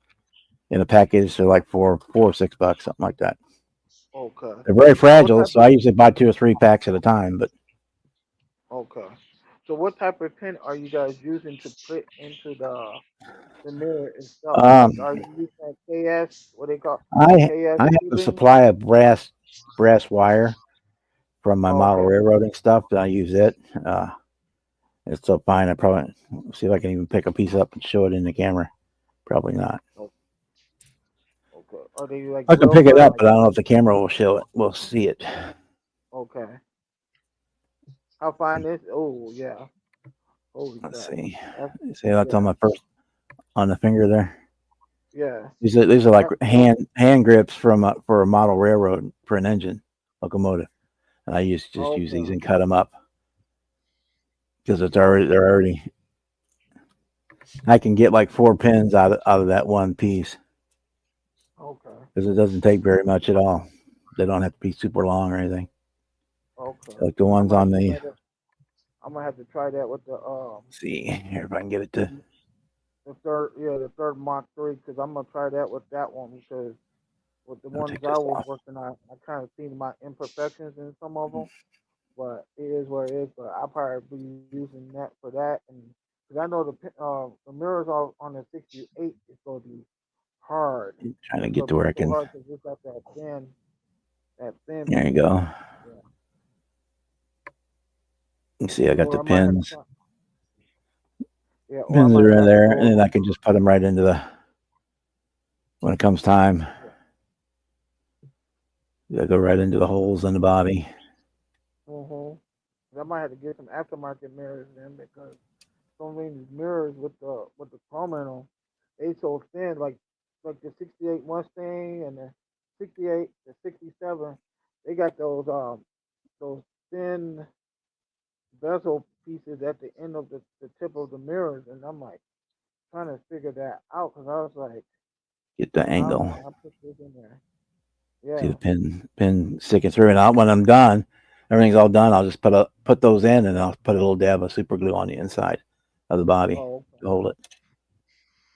in a package. So like $4 or $6, something like that. Okay. They're very So what fragile, type so I usually buy 2 or 3 packs at a time. But Okay. So what type of pin are you guys using to put into the mirror itself? um, Like, are you using that KS? What they call I KS I have a tubing? supply of brass wire from my model Okay. railroading stuff. And I use it. Uh, it's so fine. I probably see if I can even pick a piece up and show it in the camera. Probably not. o- Okay. Are they like I can real pick it good? up, Like but I don't know if the camera will show it. We'll see it. okay. How fine is? Oh yeah. Holy Let's crap. see. That's See, that's on yeah. my first on the finger there. Yeah. These are like That hand grips for a model railroad for an engine locomotive, and I just use these okay. and cut them up because Okay. they're already. I can get like 4 pins out of that one piece Okay. because it doesn't take very much at all. They don't have to be super long or anything. Okay. Like the I'm ones gonna have on to the. try that. I'm gonna have to try that with Let's see here if I can get it to. the the third Mach 3 because I'm gonna try that with that one because with the I'll ones take I this was off. working on, I kind of seen my imperfections in some of them, but it is what it is. But I'll probably be using that for that, and because I know the mirrors on the 68 is gonna be hard. Trying to It's get gonna to be where I so can. hard because it's got that thin There you piece. go. Yeah. You see, I got Or the I might have to pins. try. Yeah. Or I Pins that might are in have to there, and go. then I can just put them right into the. When it comes time, Yeah. they go right into the holes in the body. I might have to get some aftermarket mirrors then because some of these mirrors with the chrome in them, they so thin. Like the '68 Mustang and the '68, the '67, they got those thin bezel pieces at the end of the tip of the mirrors, and I'm like trying to figure that out because I was like, Get the how angle. can I put this in there? See Yeah. the pin sticking through. And when I'm done, everything's all done. I'll just put those in, and I'll put a little dab of super glue on the inside of the body Oh, to hold it.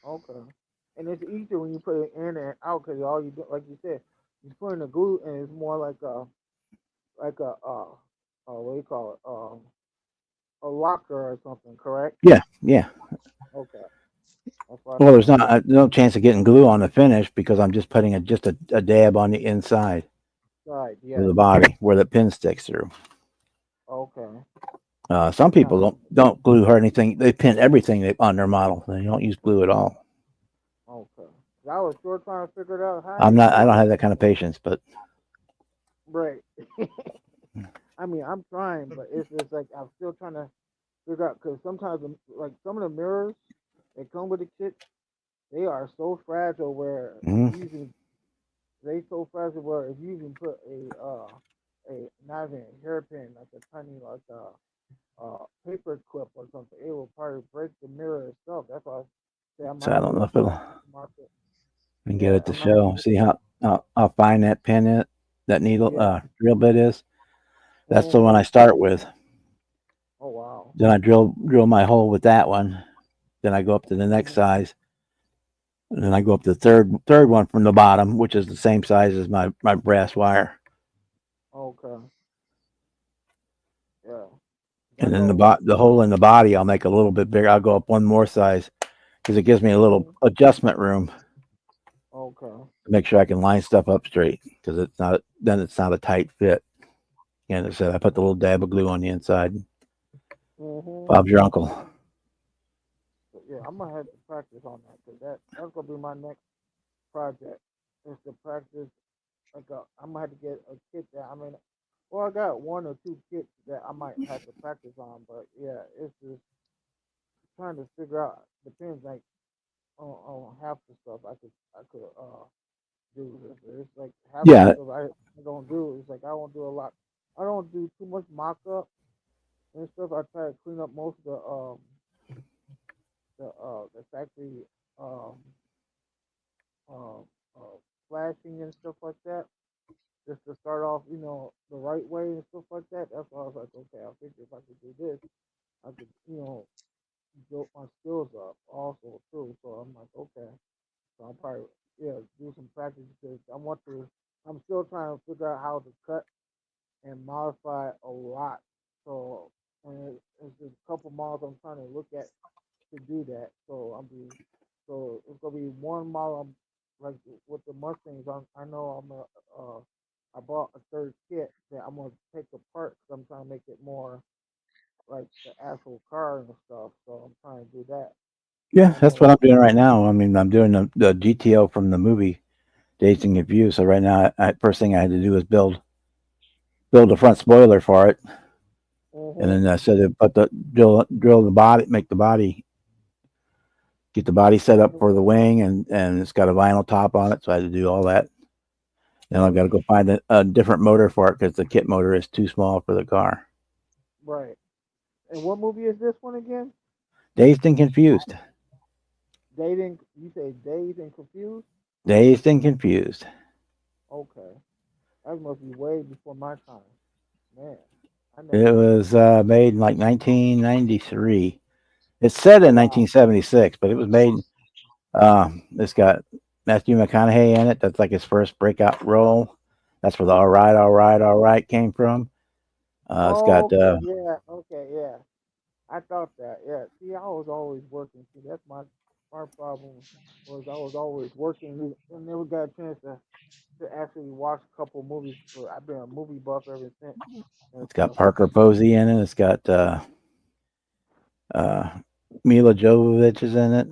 okay. And it's easier when you put it in and out because all you do, like you said, you put in the glue and it's more like a what do you call it? A locker or something, correct? Yeah, yeah. Okay, that's what I Well, there's thought. not no chance of getting glue on the finish because I'm just putting just a dab on the inside Right, of yes. the body where the pin sticks through. Okay. Some people don't glue or anything. They pin everything on their model. They don't use glue at all. Okay. I was still trying to figure it out how I'm you not. do I don't it. have that kind of patience. But Right. I mean, I'm trying, but it's just like I'm still trying to figure out because sometimes, like some of the mirrors that come with the kit, they are so fragile where if mhm. you even they so fragile where if you even put a not even a hairpin like a tiny like paper clip or something, it will probably break the mirror itself. That's why I say I So might I have don't know to if it'll market. and get Yeah, it I to might have show. to. See how fine that pin is, that needle Yeah. drill bit is. That's the one Mm-hmm. I start with. Oh wow. Then I drill my hole with that one. Then I go up to the next Mm-hmm. size. And then I go up to the third one from the bottom, which is the same size as my brass wire. Okay. Yeah. I And then go. the hole in the body, I'll make a little bit bigger. I'll go up one more size because it gives me a little Mm-hmm. adjustment room Okay. to make sure I can line stuff up straight because it's not a tight fit. And I said I put the little dab of glue on the inside. Mm-hmm. Bob's your uncle. But yeah, I'm gonna have to practice on that because that's gonna be my next project. Is to practice I'm gonna have to get a kit that I mean, well, I got one or two kits that I might have to practice on, but yeah, it's just trying to figure out. Depends like on half the stuff I could do. It's like half the Yeah, stuff I don't do. It's like I don't do a lot. I don't do too much mock up and stuff. I try to clean up most of the factory um um uh, flashing and stuff like that. Just to start off, the right way and stuff like that. That's why I was like, okay, I think if I could do this, I could, build my skills up also too. So I'm like, okay, so I'll probably do some practice because I'm still trying to figure out how to cut and modify a lot. So and it's just a couple models I'm trying to look at to do that. So it's gonna be one model. Like with the Mustangs, I know I bought a third kit that I'm gonna take apart because I'm trying to make it more like the actual car and stuff. So I'm trying to do that. yeah, So I'm that's gonna what I'm doing right now. I mean, I'm doing the GTO from the movie Dazed and Confused. So right now, first thing I had to do was build the front spoiler for it, and Mhm. then I said put the drill the body, make the body, get the body set up for the wing, and it's got a vinyl top on it, so I had to do all that. Then I've got to go find a different motor for it because the kit motor is too small for the car. Right. And what movie is this one again? Dazed and Confused. Dating. You say Dazed and Confused. Dazed and Confused. Okay. That must be way before my time. Man, I never It even. was made in like 1993. It's set Oh in wow. 1976, but it was made. It's got Matthew McConaughey in it. That's like his first breakout role. That's where the all right came from. It's Oh, got okay. Yeah. Okay. Yeah. I thought that. Yeah. See, I was always working. See, that's my problem was I was always working and never got a chance to actually watch a couple movies. For I've been a movie buff ever since and it's got stuff. Parker Posey in it. It's got uh, Mila Jovovich is in it.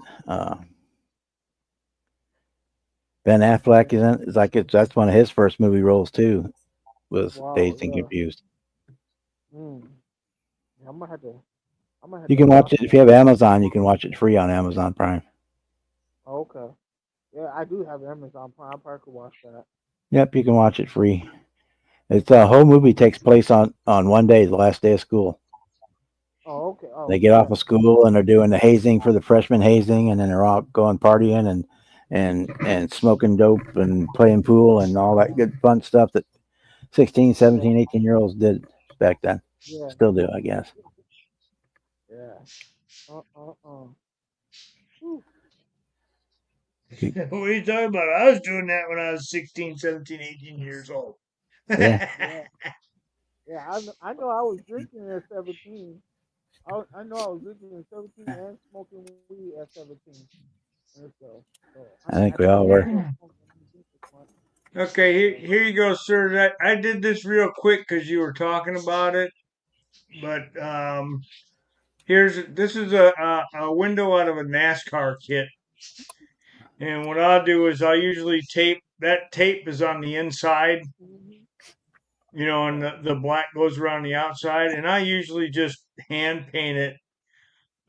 Ben Affleck is in it. It's like that's one of his first movie roles too. Was Wow. Dazed and Yeah. Confused. Mm. Yeah, I'm gonna have You to can watch watch it if that. you have Amazon. You can watch it free on Amazon Prime. Oh, okay. Yeah, I do have Amazon Prime. I probably could watch that. Yep, you can watch it free. It's the whole movie takes place on one day, the last day of school. Oh, okay. They Oh, get off yeah. of school and they're doing the hazing for the freshman hazing, and then they're all going partying and smoking dope and playing pool and all that good fun stuff that 16, Yeah. 17, 18-year-olds did back then. Yeah. Still do, I guess. Yeah. Uh. Whew. What are you talking about? I was doing that when I was 16, 17, 18 years old. Yeah. Yeah. Yeah. I know I was drinking at 17. I know I was drinking at 17 and smoking weed at 17 and stuff. So I think I we know all I was were. still smoking. I didn't drink as much. Okay, So here you go, sir. I did this real quick because you were talking about it. but this is a window out of a NASCAR kit, and what I'll do is I'll usually tape that tape is on the inside, and Okay. the black goes around the outside, and I usually just hand paint it.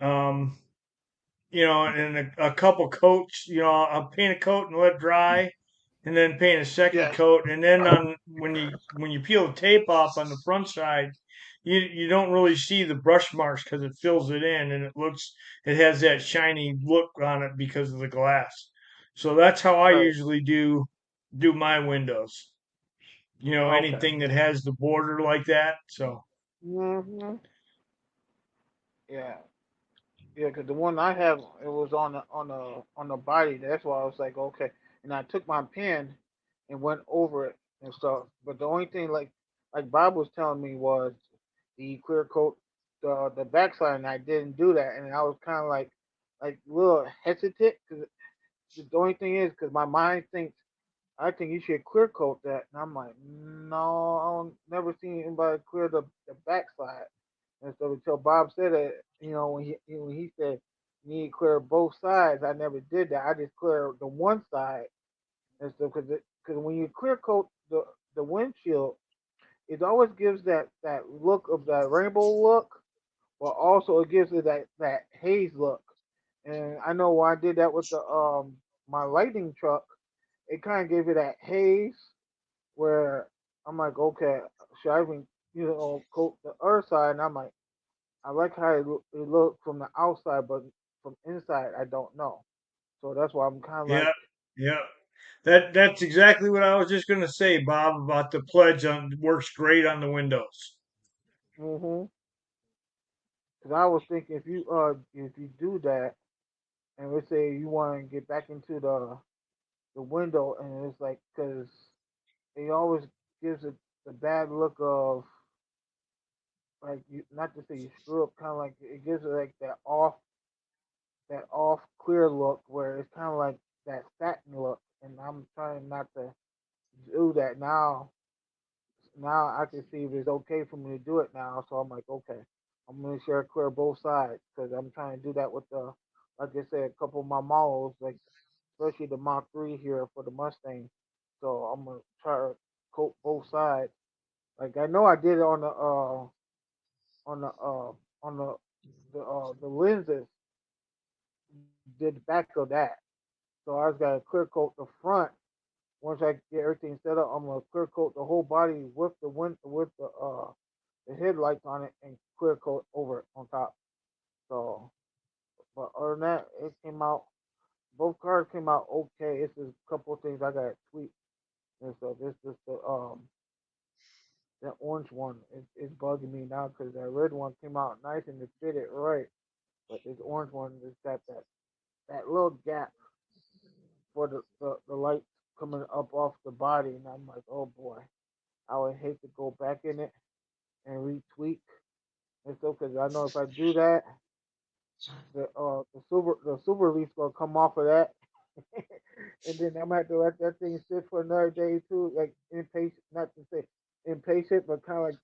Um, and a couple coats. I'll paint a coat and let it dry, and then paint a second Yes. coat, and then on when you peel the tape off on the front side, you don't really see the brush marks because it fills it in, and it has that shiny look on it because of the glass. So that's how I Right. usually do my windows. Okay. Anything that has the border like that. So Hmm. Yeah. Yeah. Cause the one I have, it was on the body. That's why I was like, okay. And I took my pen and went over it and stuff. But the only thing, like Bob was telling me, was the clear coat the backside, and I didn't do that, and I was kind of like a little hesitant because the only thing is because my mind thinks I think you should clear coat that, and I'm like, no, I don't never seen anybody clear the backside. And so until Bob said it, when he said you need to clear both sides, I never did that. I just clear the one side, and so because when you clear coat the windshield, it always gives that look of that rainbow look, but also it gives it that haze look. And I know when I did that with the my lightning truck, it kind of gave it that haze where I'm like, okay, should I even coat the other side? And I'm like, I like how it looked from the outside, but from inside I don't know. So that's why I'm kind of like, yeah, yeah. That's exactly what I was just gonna say, Bob, about the pledge on works great on the windows. mm-hmm. Because I was thinking if you do that, and let's say you want to get back into the window, and it's like because it always gives it the bad look of like you, not to say you screw up, kind of like it gives it like that off clear look where it's kind of like that satin look, and I'm trying not to do that now. Now I can see if it's okay for me to do it now, so I'm like, okay, I'm gonna sure clear both sides because I'm trying to do that with like I said, a couple of my models, like especially the Mach 3 here for the Mustang. So I'm gonna try to coat both sides. Like I know I did it on the on the lenses, did the back of that. So I just gotta clear coat the front. Once I get everything set up, I'm gonna clear coat the whole body with the headlights on it and clear coat over it on top. So, but other than that, it came out. Both cars came out okay. It's just a couple of things I got to tweak. And so this is the orange one is bugging me now because that red one came out nice and it fit it right, but this orange one just got that little gap for the light coming up off the body, and I'm like, oh boy, I would hate to go back in it and retweak and stuff because I know if I do that, the silver leaf's gonna come off of that, and then I'm gonna have to let that thing sit for another day too, like impatient, not to say impatient, but kind of like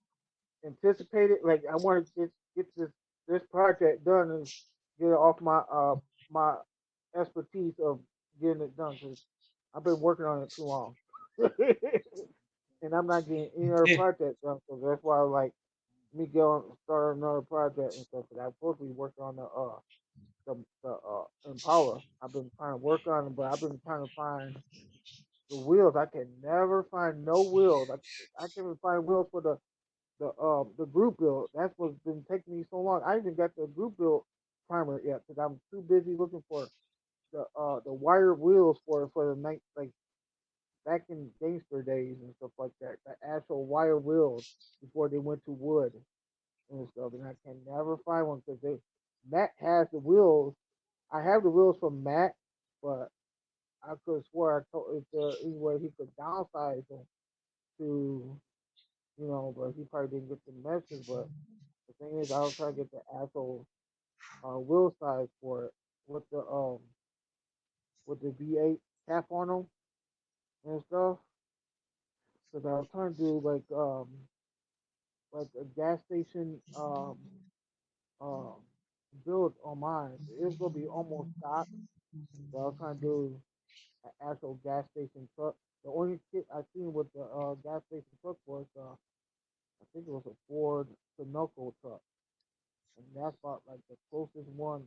anticipate it. Like I want to get this project done and get it off my expertise of getting it done because I've been working on it too long, and I'm not getting any other project done. So that's why I like me go and start another project and stuff. Cause I'm supposed to be working on the Impala. I've been trying to work on it, but I've been trying to find the wheels. I can never find no wheels. I can't even find wheels for the group build. That's what's been taking me so long. I even got the group build primer yet because I'm too busy looking for the wire wheels for the night like back in gangster days and stuff like that. The actual wire wheels before they went to wood and stuff, and I can never find one because they Matt has the wheels. I have the wheels from Matt, but I could have swore I told if there any way he could downsize them to but he probably didn't get the message. But the thing is, I was trying to get the actual wheel size for it with the V8 cap on them and stuff. Because I was trying to do like a gas station um build on mine. It was gonna be almost stock. So I was trying to do an actual gas station truck. The only kit I seen with the gas station truck was I think it was a Ford Sunoco truck, and that's about like the closest one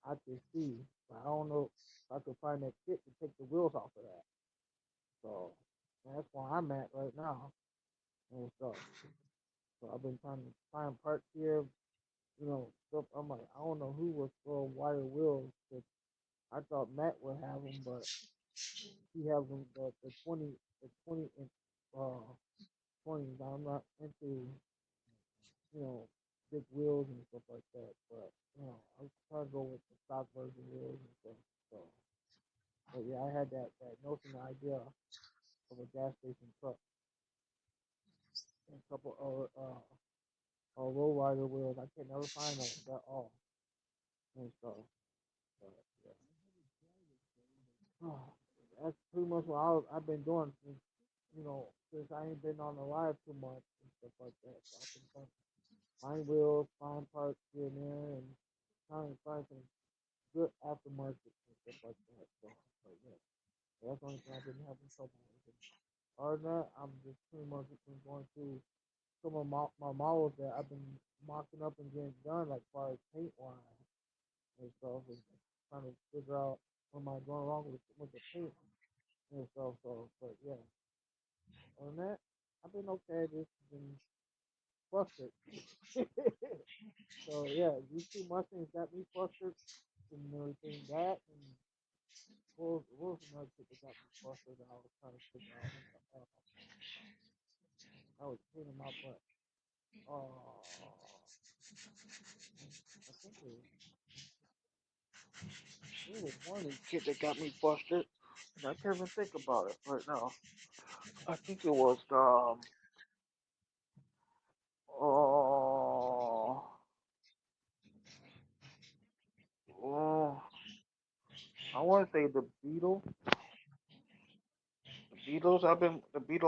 I could see. But I don't know if I could find that kit to take the wheels off of that. So that's where I'm at right now and stuff. So I've been trying to find parts here, stuff. I'm like, I don't know who was for wire wheels. 'Cause I thought Matt would have them, but he has them the 20 inch uh 20s. I'm not into big wheels and stuff like that, but I'm trying to go with the stock version wheels and stuff. So, but yeah, I had that notion, idea of a gas station truck and a couple of low rider wheels. I can never find those at all and stuff. But yeah, that's pretty much what I've been doing since I ain't been on the live too much and stuff like that. So I've been trying to find wheels, find parts here and there, and trying to find some good aftermarket and stuff like that. So, but yeah, that's the only thing I've been having trouble with. Other than that, I'm just pretty much been going through some of my models that I've been mocking up and getting done, like far as paint wise and stuff, and trying to figure out what am I going wrong with the paint and stuff. So, but yeah, other than that, I've been okay. Just been flustered. So yeah, these two Mustangs got me flustered and everything that and what was another shit that got me flustered that I was trying to figure out. I was cleaning my butt. I think it was one of these kids that got me flustered. And I can't even think about it right now. I think it was oh oh I want to say the Beetle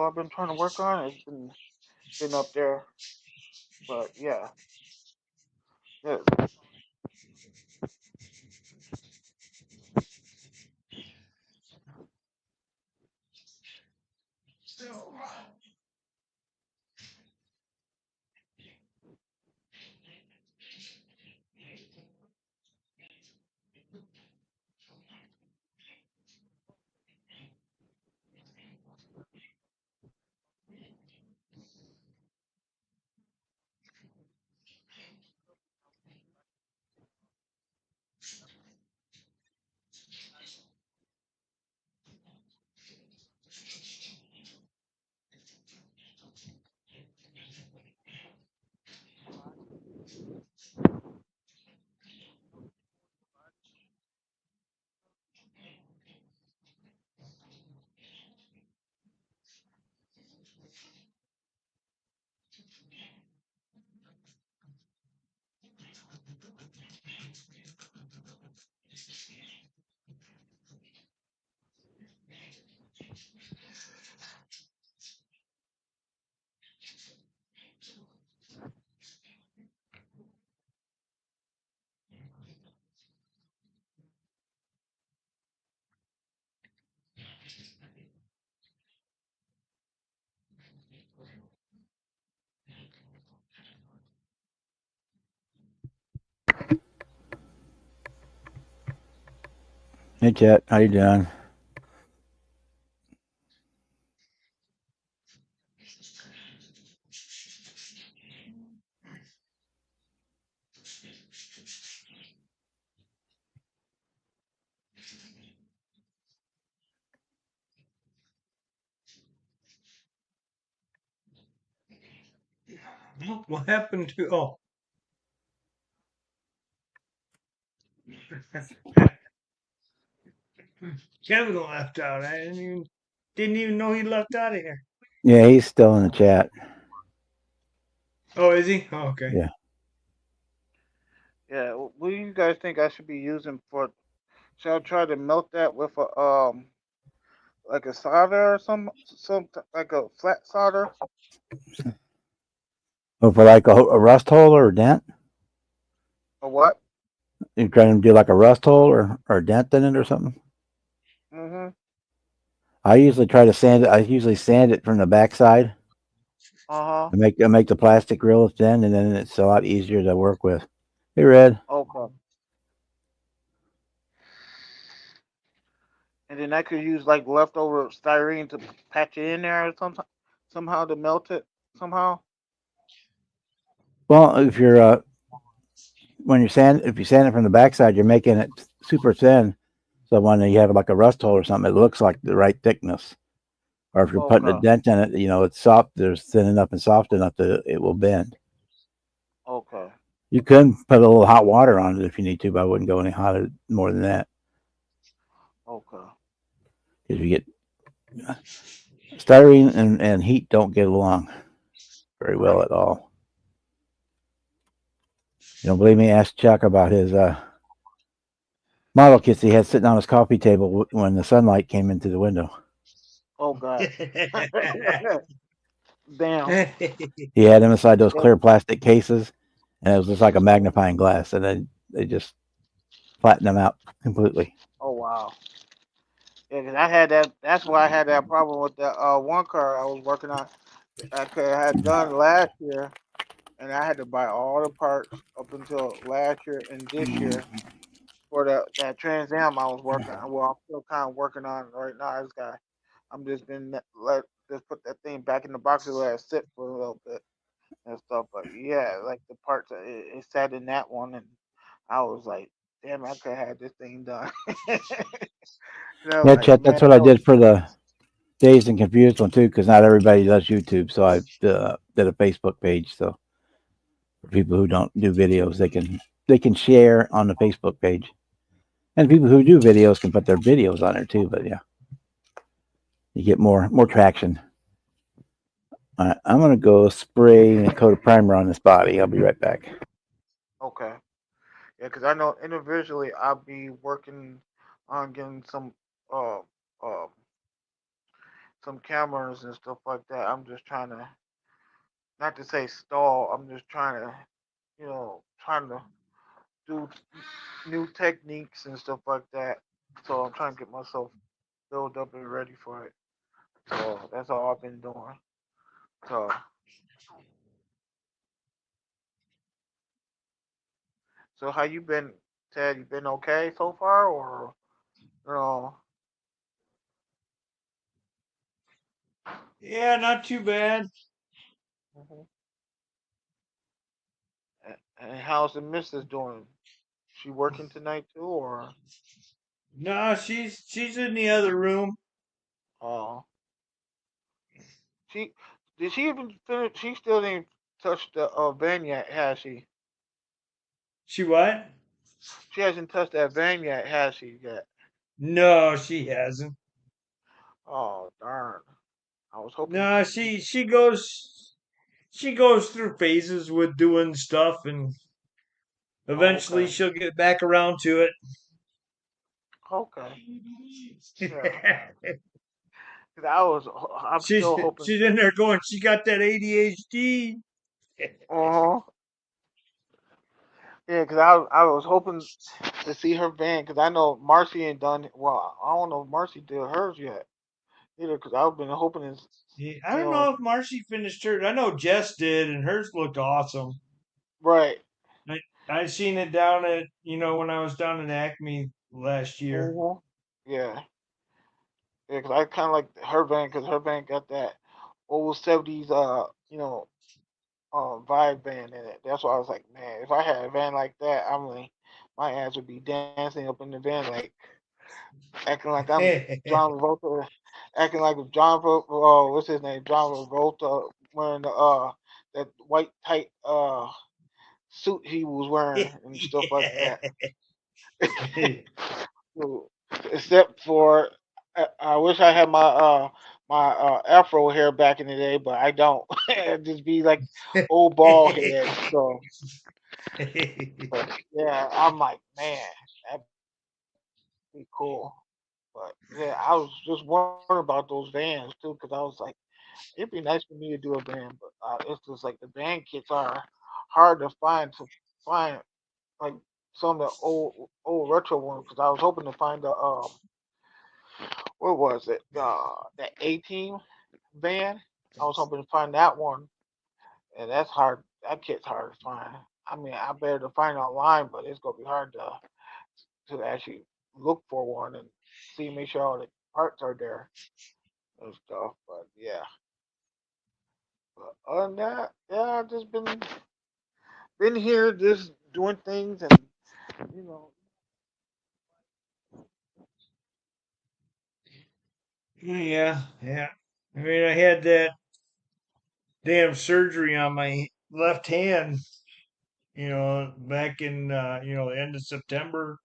I've been trying to work on has been up there. But yeah, yeah. Hey, Chet, how you doing? What happened to? Oh, Kevin left out. I didn't even know he left out of here. Yeah, he's still in the chat. Oh, is he? Oh, okay. Yeah. Yeah, what do you guys think I should be using for? Should I try to melt that with a like a solder or some like a flat solder? Or for like a rust hole or a dent? Or what? You trying to do like a rust hole or a dent in it or something? Mhm. I usually try to sand it. I usually sand it from the backside Uh huh. and make the plastic real thin, and then it's a lot easier to work with. Hey, Red. Okay. And then I could use like leftover styrene to patch it in there or something, somehow to melt it somehow. Well, if you're if you sand it from the backside, you're making it super thin. So when you have like a rust hole or something, it looks like the right thickness. Or if you're putting a Okay. dent in it, it's soft. There's thin enough and soft enough that it will bend. Okay. You can put a little hot water on it if you need to, but I wouldn't go any hotter more than that Okay. because you get styrene and heat don't get along very well Right. at all. You don't believe me? Ask Chuck about his model kits he had sitting on his coffee table when the sunlight came into the window. Oh God. Damn. He had them inside those Yeah. clear plastic cases, and it was just like a magnifying glass, and then they just flattened them out completely. Oh wow. Yeah, 'cause I had that. That's why I had that problem with the one car I was working on. Had done last year, and I had to buy all the parts up until last year and this year for that Trans Am I was working on. Well, I'm still kind of working on right now. I'm just been let just put that thing back in the box and let it sit for a little bit and stuff. But yeah, like the parts it sat in that one, and I was like, damn, I could have had this thing done. And I was Yeah, like, Chet, man, that's what I did for the Dazed and Confused one too, because not everybody does YouTube. So I did a Facebook page. So for people who don't do videos, they can share on the Facebook page, and people who do videos can put their videos on there too. But yeah, you get more traction. All right, I'm gonna go spray a coat of primer on this body. I'll be right back. okay, yeah, because I know individually I'll be working on getting uh uh some cameras and stuff like that. I'm just trying to not to say stall. I'm just trying to trying to do new techniques and stuff like that. So I'm trying to get myself built up and ready for it. So that's all I've been doing. So so how you been, Ted? You been okay so far, or you know? Yeah, not too bad. Mhm. And how's the missus doing? She working tonight too, or No, she's in the other room. uh she did she even finish? She still didn't touch the van yet, has she? She what? She hasn't touched that van yet, has she? Yet? No, she hasn't. Oh darn! I was hoping No, she. she goes through phases with doing stuff, and Oh, eventually okay, she'll get back around to it. okay, yeah. Cause I'm she's still hoping. she's in there going. She got that ADHD. Uh huh. Yeah, cause I was hoping to see her van, cause I know Marcy ain't done. Well, I don't know if Marcy did hers yet either, cause I've been hoping to, Yeah, I you don't know know, if Marcy finished hers. I know Jess did, and hers looked awesome. right. I I seen it down at when I was down at Acme last year. Uh-huh. Yeah, yeah, cause I kind of like her van, cause her van got that old '70s, vibe van in it. That's why I was like, man, if I had a van like that, I'm like, my ass would be dancing up in the van, like acting like I'm John Travolta, acting like what's his name, John Travolta, wearing the that white tight suit he was wearing and stuff like that. So, except for, I wish I had my afro hair back in the day, but I don't. It'd just be like old bald head. So, but yeah, I'm like, man, that'd be cool. But yeah, I was just wondering about those vans too, because I was like, It'd be nice for me to do a band, but it's just like the band kits are hard to find. Like some of the old retro ones because I was hoping to find the what was it the A Team van. I was hoping to find that one, and that's hard. That kit's hard to find. I mean, I better to find it online, but it's gonna be hard to actually look for one and see, make sure all the parts are there and stuff. But yeah, but other than that, yeah, I've just been here just doing things and you know. Yeah, yeah. I mean, I had that damn surgery on my left hand, back in the end of September,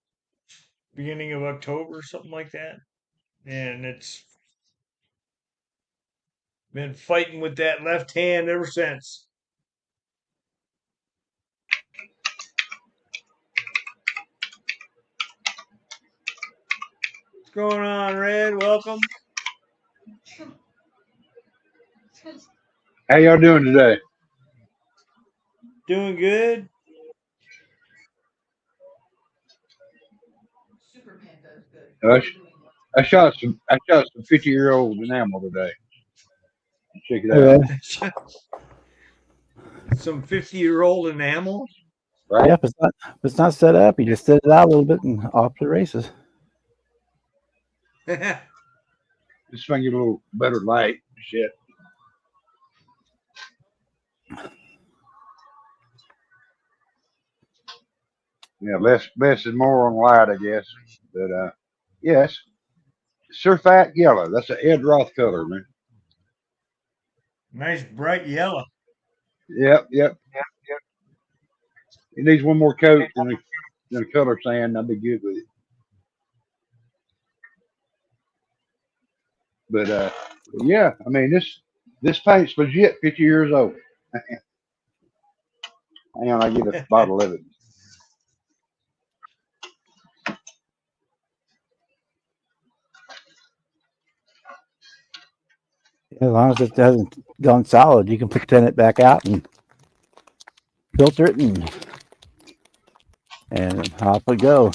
beginning of October, something like that. And it's been fighting with that left hand ever since. What's going on, Red? Welcome. How y'all doing today? Doing good. I, sh- I shot some 50-year-old enamel today. Check it Okay. out. Some 50-year-old enamel. Right? Yeah, if it's not set up, you just set it out a little bit and off to the races. This thing get a little better light. Shit. Yeah, less is more on light, I guess. But yes, Surfat yellow. That's an Ed Roth color, man. Nice bright yellow. Yep. It needs one more coat than a color sand. I'd be good with it. But yeah, I mean this paint's legit 50 years old. Hang on, I get a bottle of it. As long as it hasn't gone solid, you can thin it back out and filter it and off we go.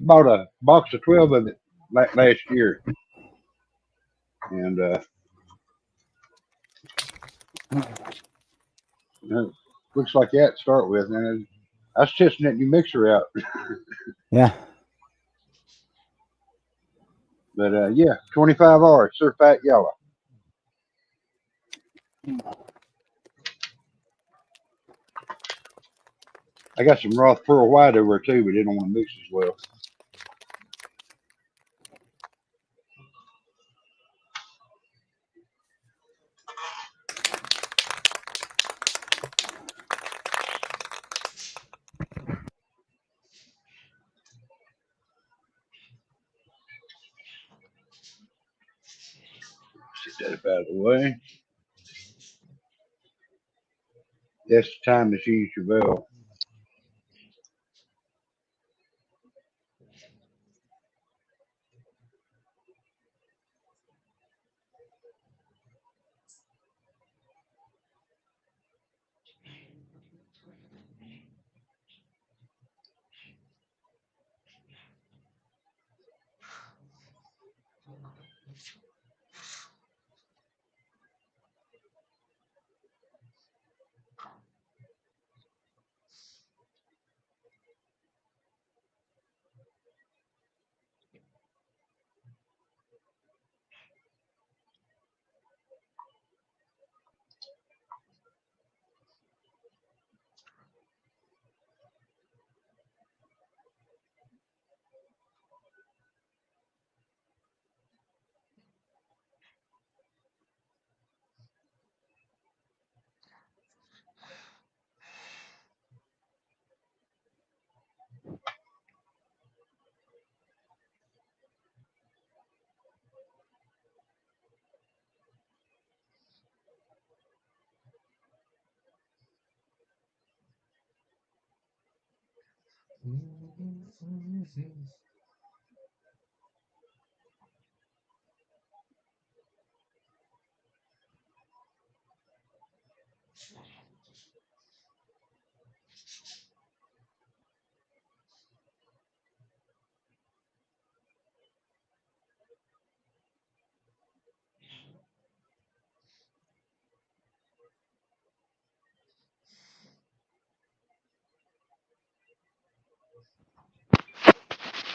Bought a box of 12 of it last year, and looks like that to start with. And I was testing that new mixer out, Yeah. but yeah, 25R Surfat yellow. I got some Roth Pearl White over too, but they don't want to mix as well. Get that out of the way. That's the time to use your bell.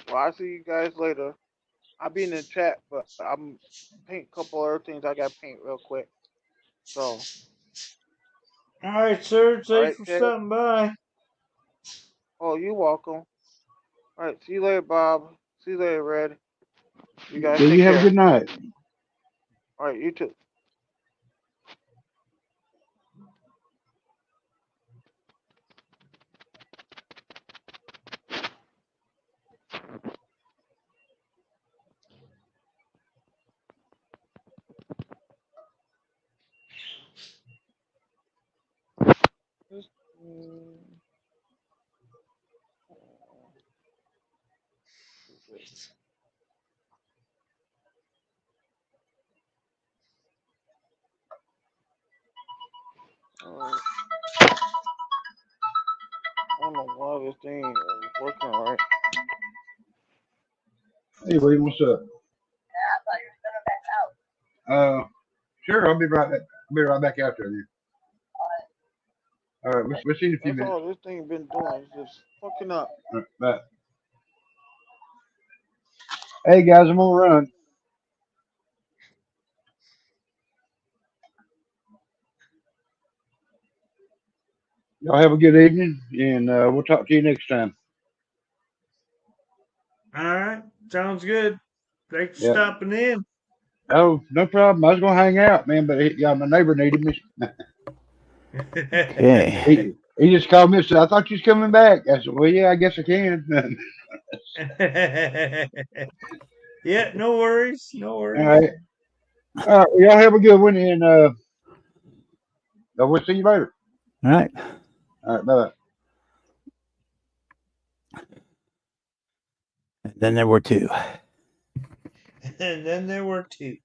Well, I'll see you guys later. I'll be in the chat, but I'm paint a couple other things I got to paint real quick. So, All right, sir. all Thanks right, for Ted. stopping by. Oh, you're welcome. All right, see you later, Bob. See you later, Red. You guys Yeah, take you have a care. good night. All right, you too. Alright. I don't know why this thing is working right. Hey, William, what's up? Sure, I'll be right back. I'll be right back after you. All right, we'll see you in a few That's minutes. all this thing been doing. It's just fucking up. All right, bye. Hey guys, I'm gonna run. Y'all have a good evening, and we'll talk to you next time. All right. Sounds good. Thanks for Yeah. stopping in. Oh, no problem. I was gonna hang out, man, but yeah, my neighbor needed me. Okay. He just called me and said, "I thought you was coming back." I said, "Well, yeah, I guess I can." Yeah, no worries. No All worries. right. All right. Well, y'all have a good one, and we'll see you later. All right. All right. Bye. And then there were two. And then there were two.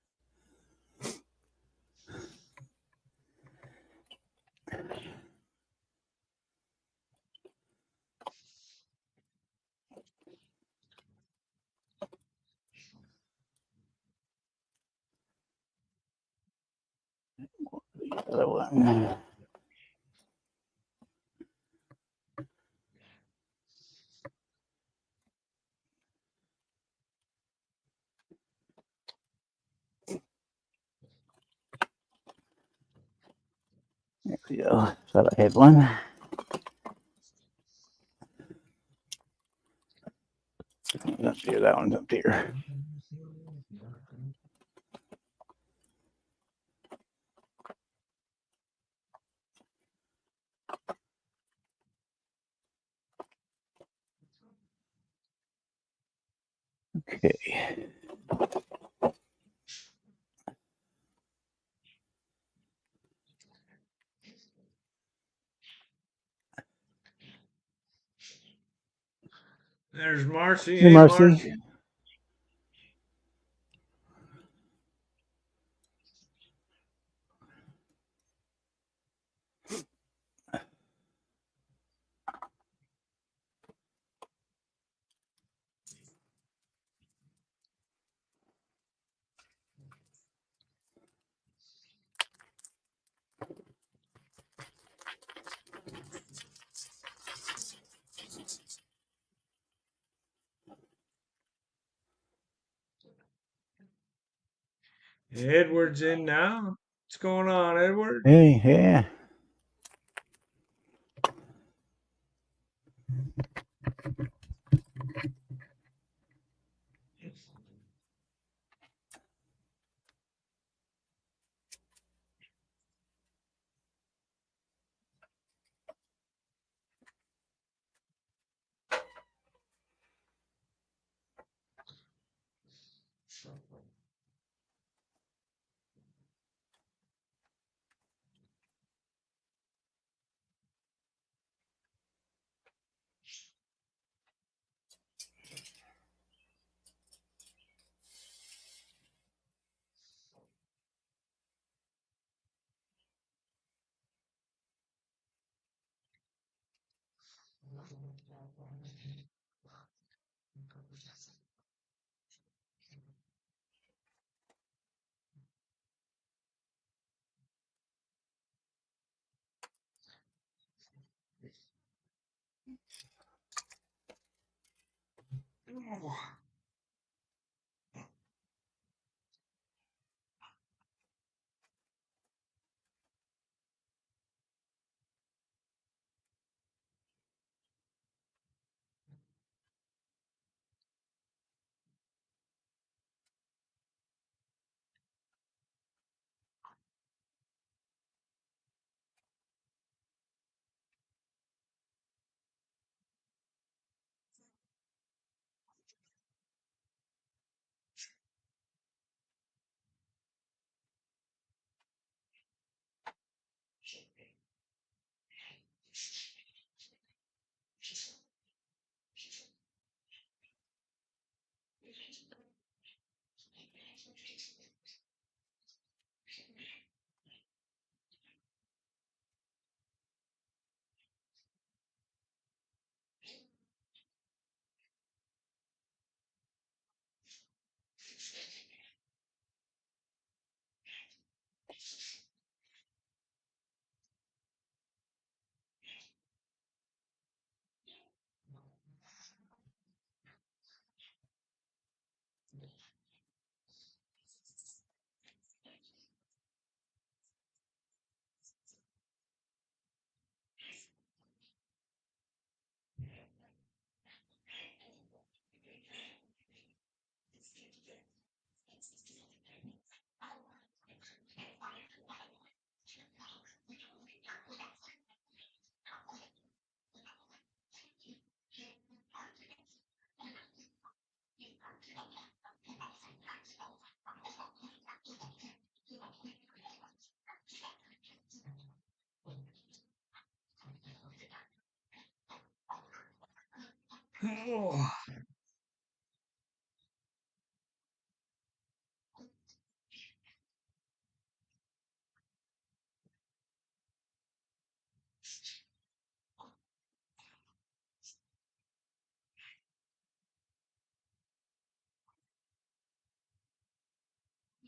The other one. There we go. Thought I had one. Let's see, that one's up here. Okay. There's Marcy. Hey, Hey, Marcy. Marcy. Edward's in now. What's going on, Edward? Hey, yeah. Oh.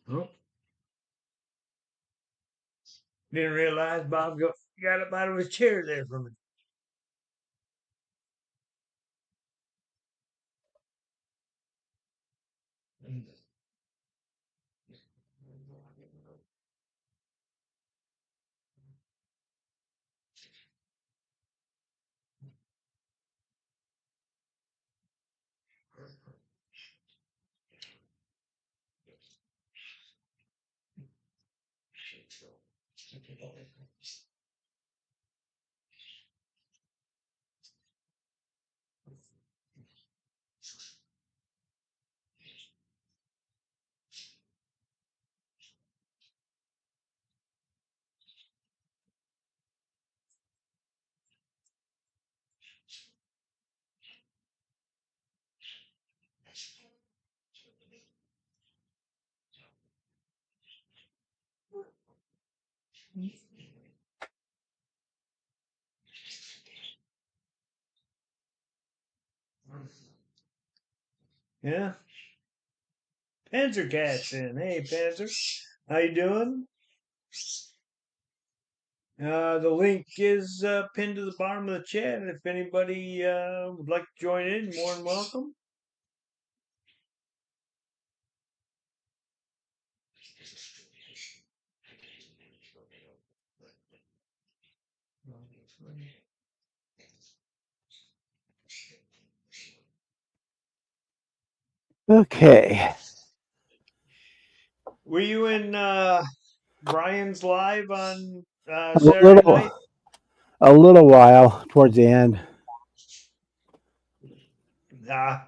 Oh, didn't realize Bob got up out of his chair there for me. Yeah, Panzer Cat's in. Hey, Panzer, how you doing? The link is pinned to the bottom of the chat. If anybody would like to join in, more than welcome. Okay. Were you in Brian's live on A Saturday little, night? a little while towards the end. Ah,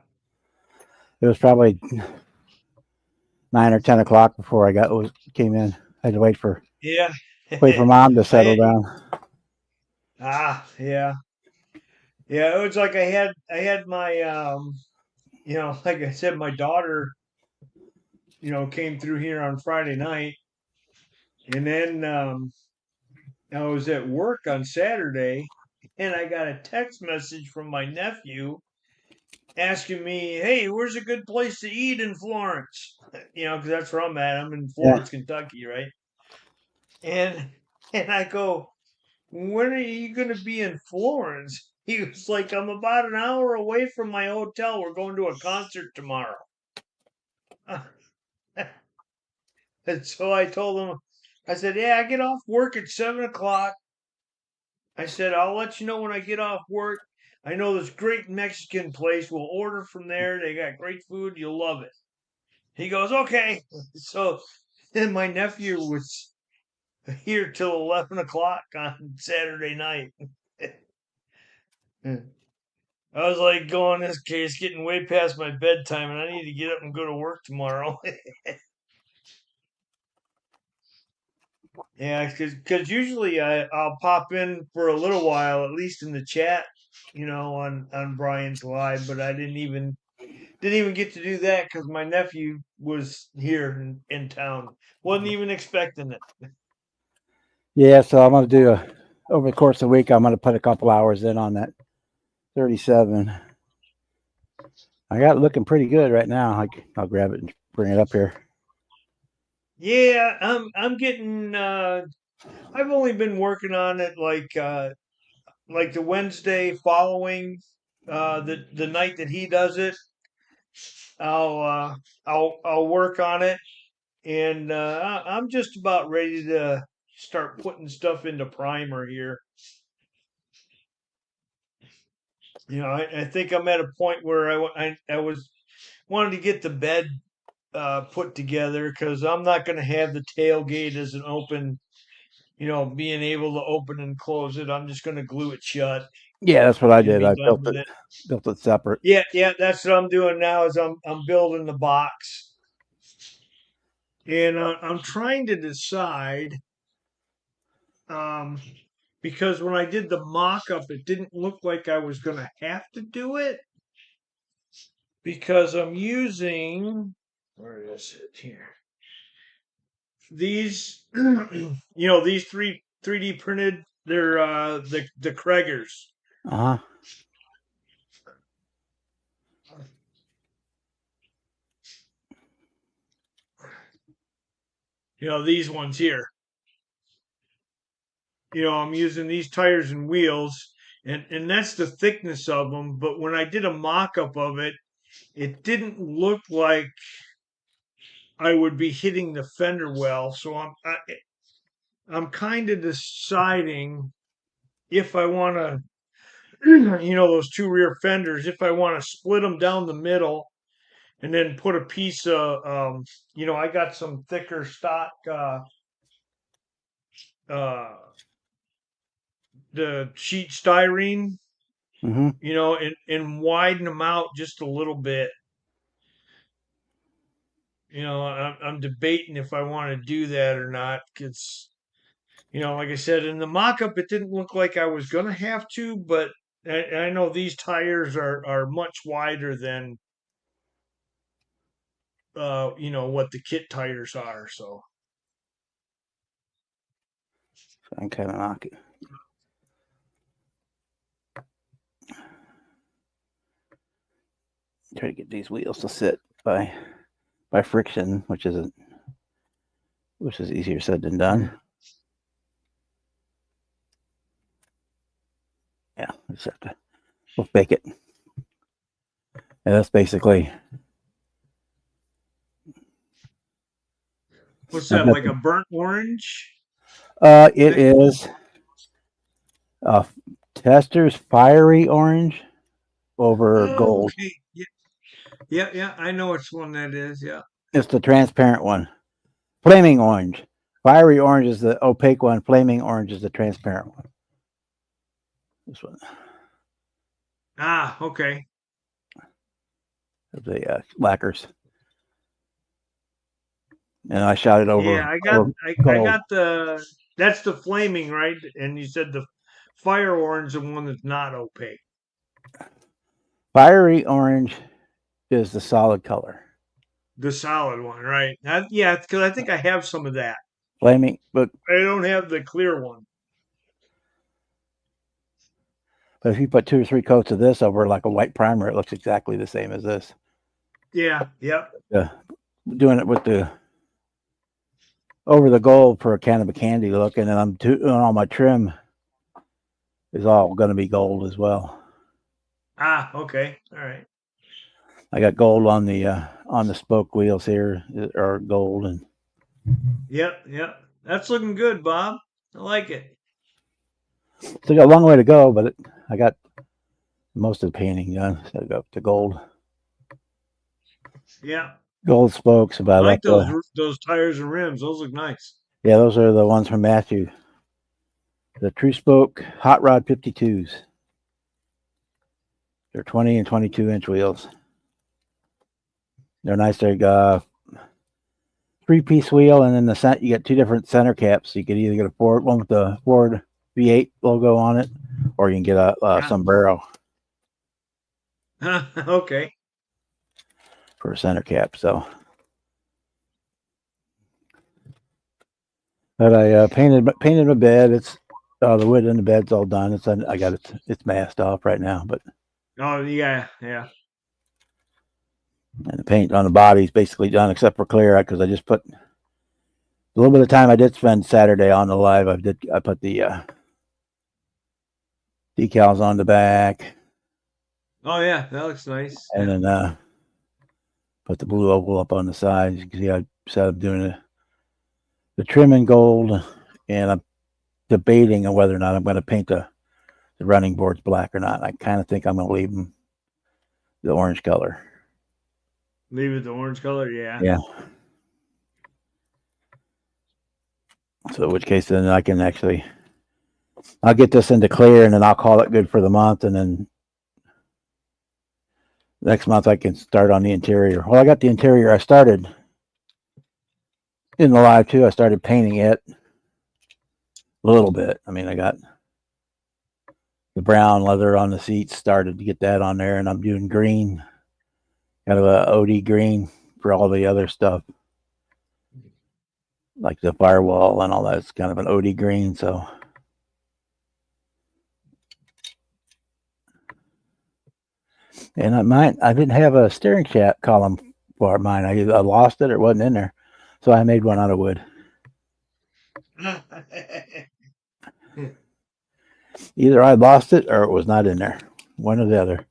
It was probably 9 or 10 o'clock before came in. I had to wait for yeah. mom to settle I down. yeah. Yeah, it was like I had my like I said, my daughter, came through here on Friday night, and then I was at work on Saturday, and I got a text message from my nephew asking me, "Hey, where's a good place to eat in Florence?" Because that's where I'm at. I'm in Yeah. Florence, Kentucky, right? And I go, "When are you going to be in Florence?" He was like, "I'm about an hour away from my hotel. We're going to a concert tomorrow." And so I told him, I said, "Yeah, I get off work at 7 o'clock. I said, I'll let you know when I get off work. I know this great Mexican place. We'll order from there. They got great food. You'll love it." He goes, "Okay." So then my nephew was here till 11 o'clock on Saturday night. I was like, going, this case getting way past my bedtime, and I need to get up and go to work tomorrow. Yeah, because usually I'll pop in for a little while, at least in the chat, on Brian's live, but I didn't even get to do that because my nephew was here in town. Wasn't even expecting it. Yeah, so I'm gonna do over the course of the week. I'm gonna put a couple hours in on that 37. I got it looking pretty good right now. I'll grab it and bring it up here. Yeah, I'm getting. I've only been working on it like the Wednesday following the night that he does it. I'll work on it, and I'm just about ready to start putting stuff into primer here. I think I'm at a point where I was wanted to get the bed put together because I'm not going to have the tailgate as an open, being able to open and close it. I'm just going to glue it shut Yeah, that's what I and did. be I done with it. built it separate. Yeah, that's what I'm doing now. Is I'm building the box, and I'm trying to decide. Um, because when I did the mock-up, it didn't look like I was going to have to do it because I'm using, where is it here? These, these 3D printed. They're the Kregers. Uh huh. These ones here. I'm using these tires and wheels, and that's the thickness of them. But when I did a mock-up of it, it didn't look like I would be hitting the fender well. So I'm kind of deciding if I want to, those two rear fenders, if I want to split them down the middle and then put a piece of, I got some thicker stock, uh, the sheet styrene, Mm-hmm. and widen them out just a little bit. I'm debating if I want to do that or not because, like I said, in the mock-up, it didn't look like I was going to have to, but I know these tires are much wider than, what the kit tires are. So I can kind of knock it. Try to get these wheels to sit by friction, which is easier said than done. Yeah, we'll fake it. And that's basically. what's that, like a burnt orange? It is Tester's fiery orange over gold. Okay. Yeah. I know which one that is. Yeah. It's the transparent one. Flaming orange. Fiery orange is the opaque one. Flaming orange is the transparent one. This one. Ah, okay. The lacquers. And I shot it over. Yeah, I got that's the flaming, right? And you said the fire orange, the one that's not opaque. Fiery orange is the solid color. The solid one, right? Yeah, because I think I have some of that. Flaming, but I don't have the clear one. But if you put 2 or 3 coats of this over like a white primer, it looks exactly the same as this. Yeah. Yep. Doing it with the over the gold for a kind of a candy look, and then I'm doing all my trim is all going to be gold as well. Ah. Okay. All right. I got gold on the spoke wheels here, are gold, and Yep. Yep. That's looking good, Bob. I like it. still got a long way to go, but I got most of the painting done. So I go to gold. Yeah. Gold spokes I about like up those tires and rims. Those look nice. Yeah, those are the ones from Matthew. The True Spoke Hot Rod 52s. They're 20 and 22-inch wheels. They're nice. They're 3-piece wheel, and then you get 2 different center caps. You could either get one with the Ford V8 logo on it, or you can get a sombrero Okay. for a center cap. So, but I painted my bed. It's the wood in the bed's all done. I got it's masked off right now, but Oh yeah. Yeah. and the paint on the body is basically done except for clear because I just put a little bit of time I did spend Saturday on the live. I put the decals on the back. Oh yeah. That looks nice. And then put the blue oval up on the side. You can see I said I'm doing the trim in gold, and I'm debating on whether or not I'm going to paint the running boards black or not. I kind of think I'm going to leave them the orange color. Leave it the orange color. Yeah. Yeah. So in which case then I can I'll get this into clear, and then I'll call it good for the month, and then next month I can start on the interior. Well, I got the interior. I started in the live too. I started painting it a little bit. I mean, I got the brown leather on the seats, started to get that on there, and I'm doing green, kind of a OD green for all the other stuff, like the firewall and all that. It's kind of an OD green. So, and I didn't have a steering column for mine. I lost it or it wasn't in there, so I made one out of wood. Either I lost it or it was not in there. One or the other.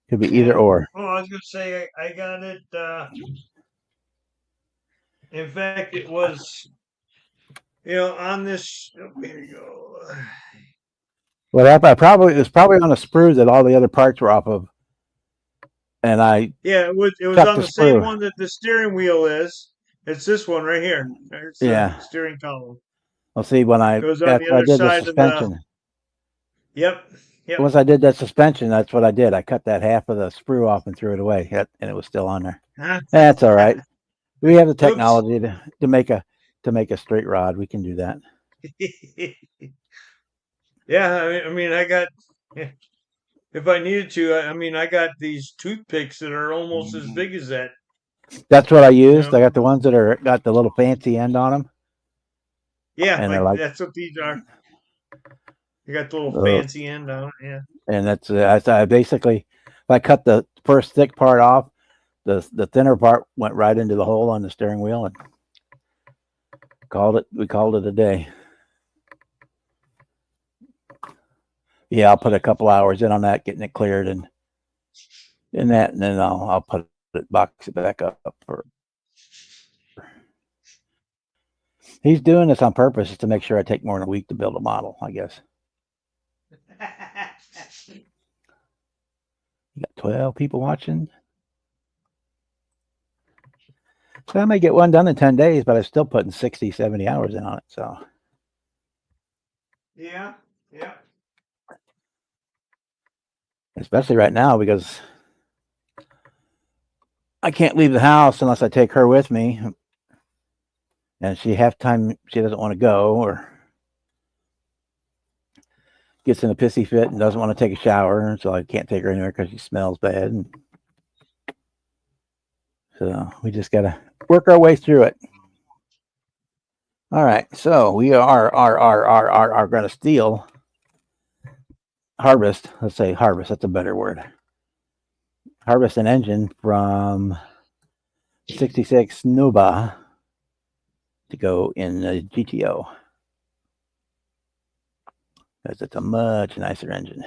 Could be either or. Oh, I was gonna say I got it. In fact, it was, on this. Oh, here you go. What happened? It was probably on a sprue that all the other parts were off of, and Yeah, it was cut on the the same sprue. one that the steering wheel is. It's this one right here. There's the steering column. I'll see when It was on that's the when I other did the side of suspension. Yep. Once I did that suspension, that's what I did. I cut that half of the sprue off and threw it away, and it was still on there. Huh? That's all right. We have the technology to make a straight rod. We can do that. Yeah, I mean, I got. If I needed to, I got these toothpicks that are almost as big as that. That's what I used. I got the ones that got the little fancy end on them. Yeah, and like, that's what these are. You got the little fancy end on it, yeah. And that's I basically, if I cut the first thick part off, the thinner part went right into the hole on the steering wheel, and we called it a day. Yeah, I'll put a couple hours in on that, getting it cleared and that, and then I'll box it back up. He's doing this on purpose just to make sure I take more than a week to build a model, I guess. You got 12 people watching. So I may get one done in 10 days, but I'm still putting 60, 70 hours in on it. So. Yeah. Especially right now because I can't leave the house unless I take her with me. And she doesn't want to go or gets in a pissy fit and doesn't want to take a shower. And so I can't take her anywhere because she smells bad. And so we just got to work our way through it. All right. So we are going to steal harvest. Let's say harvest. That's a better word. Harvest an engine from 66 Nova to go in the GTO. Because it's a much nicer engine.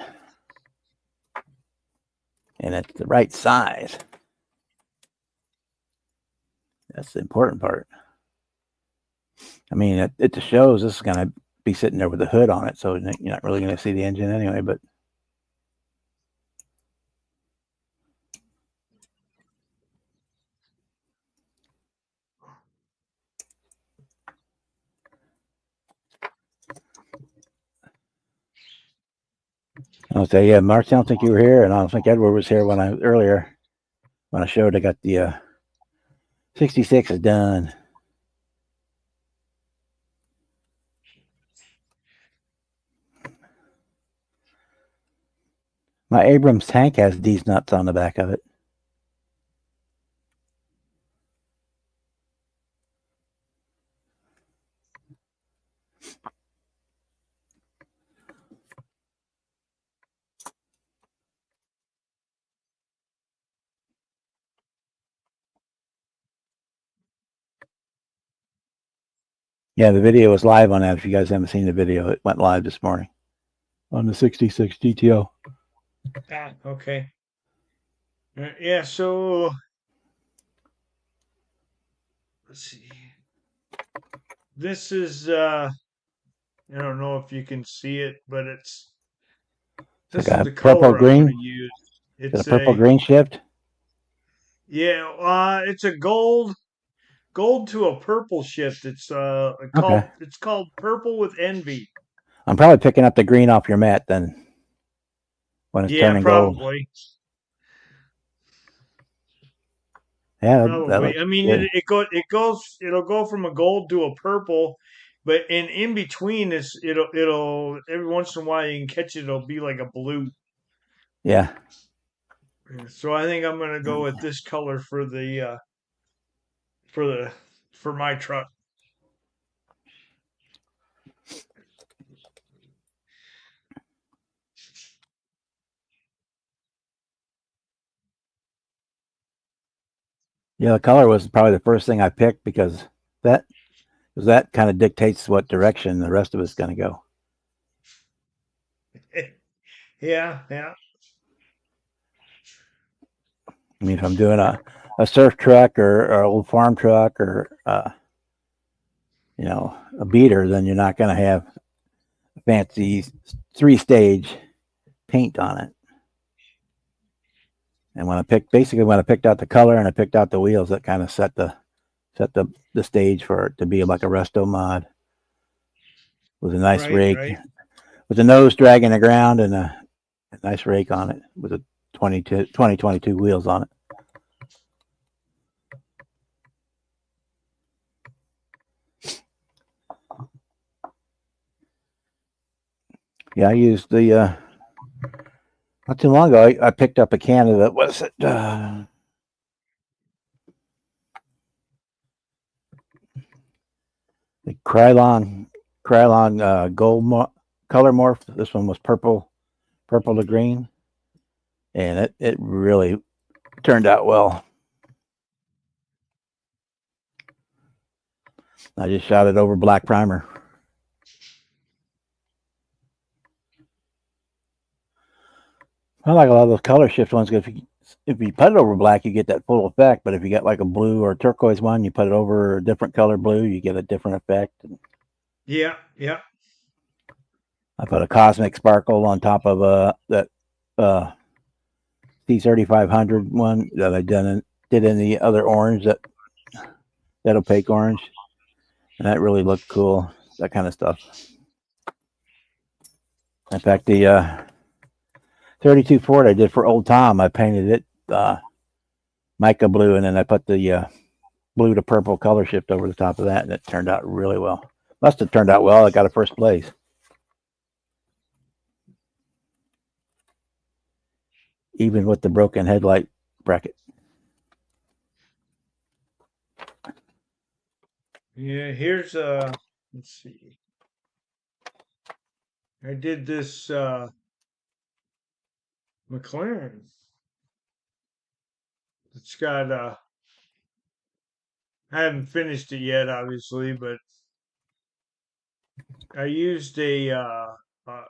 And it's the right size. That's the important part. I mean, it just shows this is going to be sitting there with the hood on it, so you're not really going to see the engine anyway, but I'll say, yeah, Mark, I don't think you were here, and I don't think Edward was here when I showed I got the 66 is done. My Abrams tank has these nuts on the back of it. Yeah, the video was live on that. If you guys haven't seen the video, it went live this morning on the 66 GTO. Ah, okay. Yeah, so let's see. This is I don't know if you can see it, but this like is a the purple color I'm going green. to use. Is it It's a purple green shift? yeah, it's a gold to a purple shift. It's Okay. called Purple with Envy. I'm probably picking up the green off your mat then when it's Yeah, turning gold. probably. Yeah, that Probably. looks I mean, good. it'll go from a gold to a purple, but in between it'll every once in a while you can catch it. It'll be like a blue. Yeah. So I think I'm gonna go with this color for for my truck. Yeah, the color was probably the first thing I picked because that kind of dictates what direction the rest of it's going to go. Yeah, yeah. I mean, if I'm doing a surf truck or an old farm truck or a beater, then you're not going to have fancy 3-stage paint on it. And when I picked out the color and I picked out the wheels, that kind of set the stage for it to be like a resto mod with a nice rake, with the nose dragging the ground and a nice rake on it with a 2022 wheels on it. Yeah, I used the not too long ago. I picked up a can of the what's it? The Krylon gold color morph. This one was purple to green, and it really turned out well. I just shot it over black primer. I like a lot of those color shift ones because if you put it over black, you get that full effect. But if you got like a blue or turquoise one, you put it over a different color blue, you get a different effect. Yeah, yeah. I put a cosmic sparkle on top of that C3500 one that I did in the other orange, that opaque orange, and that really looked cool. That kind of stuff. In fact, the 32 Ford I did for Old Tom, I painted it mica blue, and then I put the blue to purple color shift over the top of that, and it turned out really well. Must have turned out well. I got a first place. Even with the broken headlight bracket. Yeah, here's let's see. I did this McLaren. It's got I haven't finished it yet, obviously, but I used a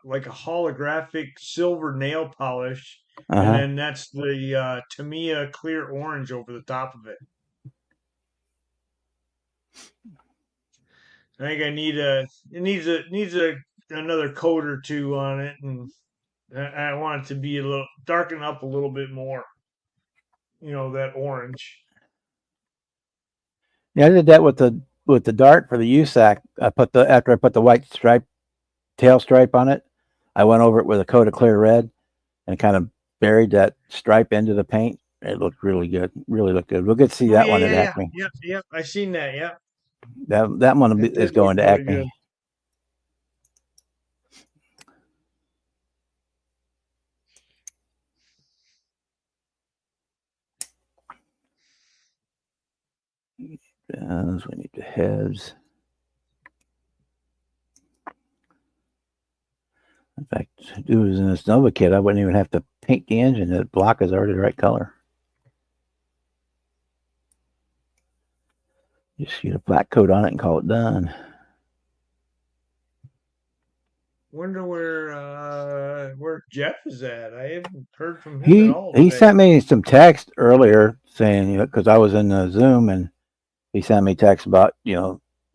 like a holographic silver nail polish, Uh and huh. then that's the Tamiya clear orange over the top of it. I think I need it needs a another coat or two on it, and I want it to be a little darken up a little bit more. That orange. Yeah, I did that with the dart for the USAC. After I put the white tail stripe on it, I went over it with a coat of clear red and kind of buried that stripe into the paint. It looked really good. Really looked good. We'll get to see Oh that yeah, one at yeah, yeah, Acme. yep, yep. I seen that. Yeah, That one it is did look going to really good. Acme. We need the heads. In fact, if it was in this Nova kit, I wouldn't even have to paint the engine. The block is already the right color. Just get a black coat on it and call it done. Wonder where Jeff is at. I haven't heard from him at He all he today. sent me some text earlier saying, because I was in the Zoom, and he sent me text about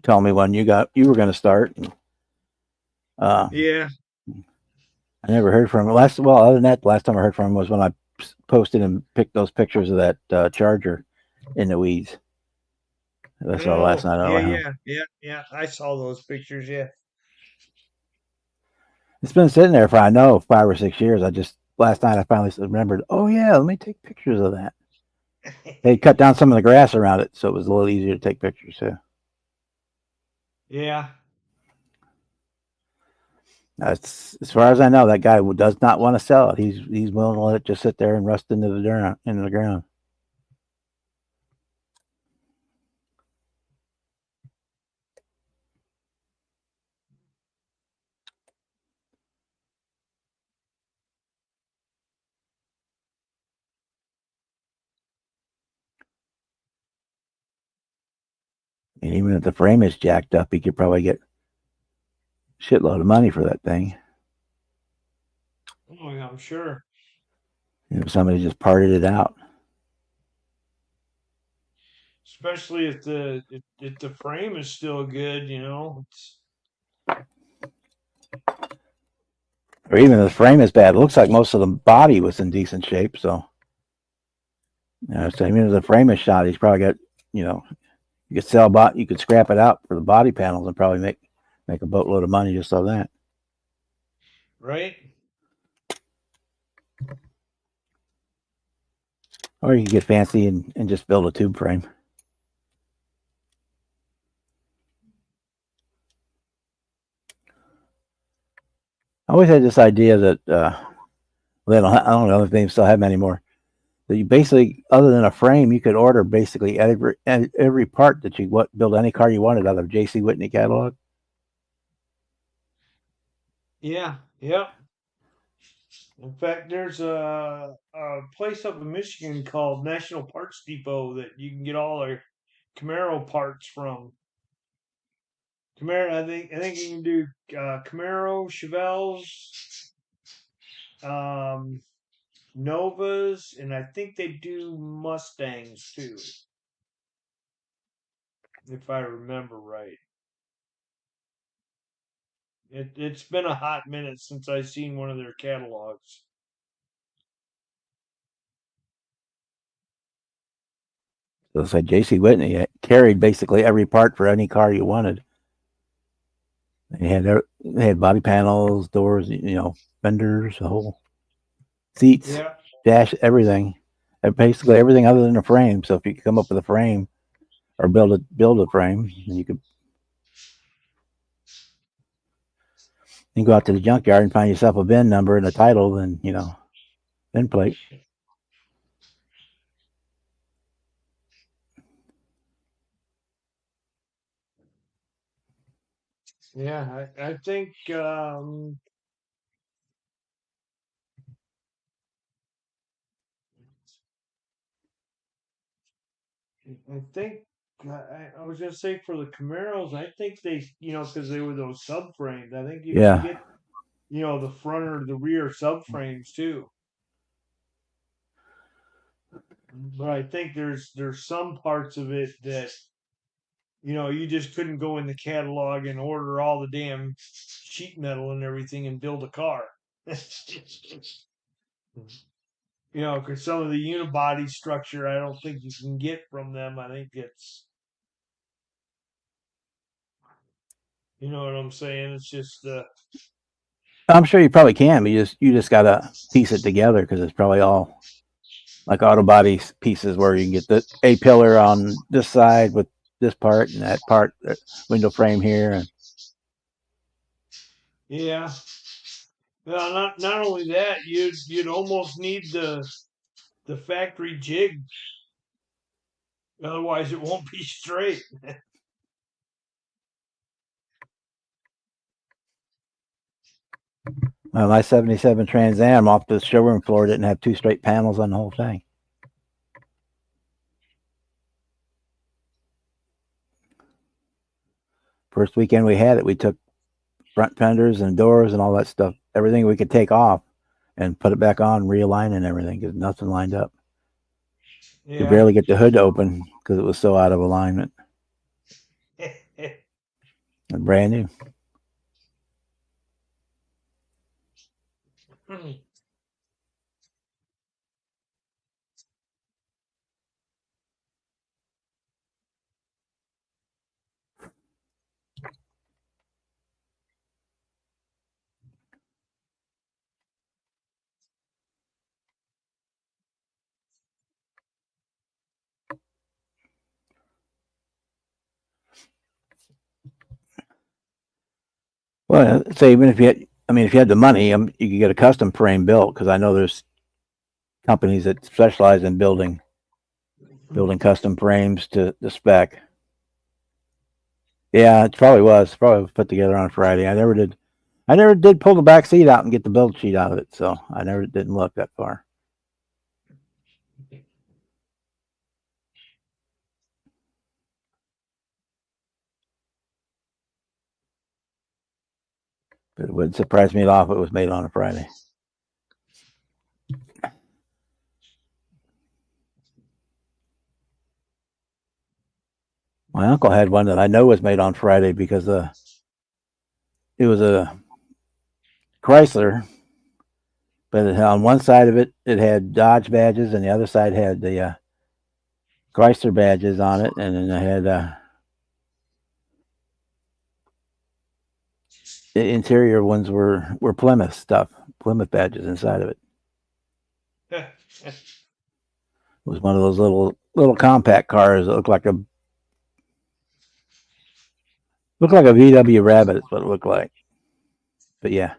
telling me when you were going to start. And, Yeah, I never heard from him. Other than that, the last time I heard from him was when I posted and picked those pictures of that Charger in the weeds. That's all last oh, night. I yeah, went home. yeah. I saw those pictures. Yeah. It's been sitting there for, I know, 5 or 6 years. Last night I finally remembered. Oh yeah, let me take pictures of that. They cut down some of the grass around it, so it was a little easier to take pictures too. Yeah. That's, as far as I know, that guy does not want to sell it. He's willing to let it just sit there and rust into the ground. And even if the frame is jacked up, he could probably get a shitload of money for that thing. Oh, yeah, I'm sure. If somebody just parted it out. Especially if the frame is still good. It's Or even if the frame is bad. It looks like most of the body was in decent shape. So, so even if the frame is shot, he's probably got, you could you could scrap it out for the body panels and probably make a boatload of money just on that. right. Or you could get fancy and just build a tube frame. I always had this idea that I don't know if they still have them anymore. That you basically, other than a frame, you could order basically every part that you build any car you wanted out of J.C. Whitney catalog. Yeah. Yep. In fact, there's a place up in Michigan called National Parts Depot that you can get all their Camaro parts from. Camaro, I think you can do Camaro, Chevelles, um, Novas, and I think they do Mustangs too, if I remember right. It's been a hot minute since I've seen one of their catalogs. So it's like J.C. Whitney carried basically every part for any car you wanted. They had body panels, doors, fenders, the whole seats, Yeah. dash, everything. Basically everything other than a frame. So if you could come up with a frame or build a frame, then you go out to the junkyard and find yourself a VIN number and a title and VIN plate. Yeah, I think I think I was gonna say for the Camaros, I think they, because they were those subframes. I think you can Yeah. get, the front or the rear subframes too. But I think there's some parts of it that you just couldn't go in the catalog and order all the damn sheet metal and everything and build a car. Because some of the unibody structure, I don't think you can get from them. I think it's, you know what I'm saying? It's just, I'm sure you probably can, but you just gotta piece it together because it's probably all like auto body pieces where you can get the A pillar on this side with this part and that part, window frame here, and yeah. Well, not only that, you'd almost need the factory jig, otherwise it won't be straight. my 77 Trans Am off the showroom floor didn't have two straight panels on the whole thing. First weekend we had it, we took front fenders and doors and all that stuff, everything we could take off, and put it back on, realign and everything because nothing lined up. You could barely get the hood open because it was so out of alignment. And brand new. Well, so even if you had the money, you could get a custom frame built because I know there's companies that specialize in building custom frames to the spec. Yeah, it probably was put together on a Friday. I never did pull the back seat out and get the build sheet out of it, so I never didn't look that far. But it wouldn't surprise me at all if it was made on a Friday. My uncle had one that I know was made on Friday because it was a Chrysler, but on one side of it had Dodge badges, and the other side had the Chrysler badges on it, and then I had the interior ones were Plymouth stuff, Plymouth badges inside of it. It was one of those little compact cars that looked like a VW Rabbit. Is what it looked like. But yeah,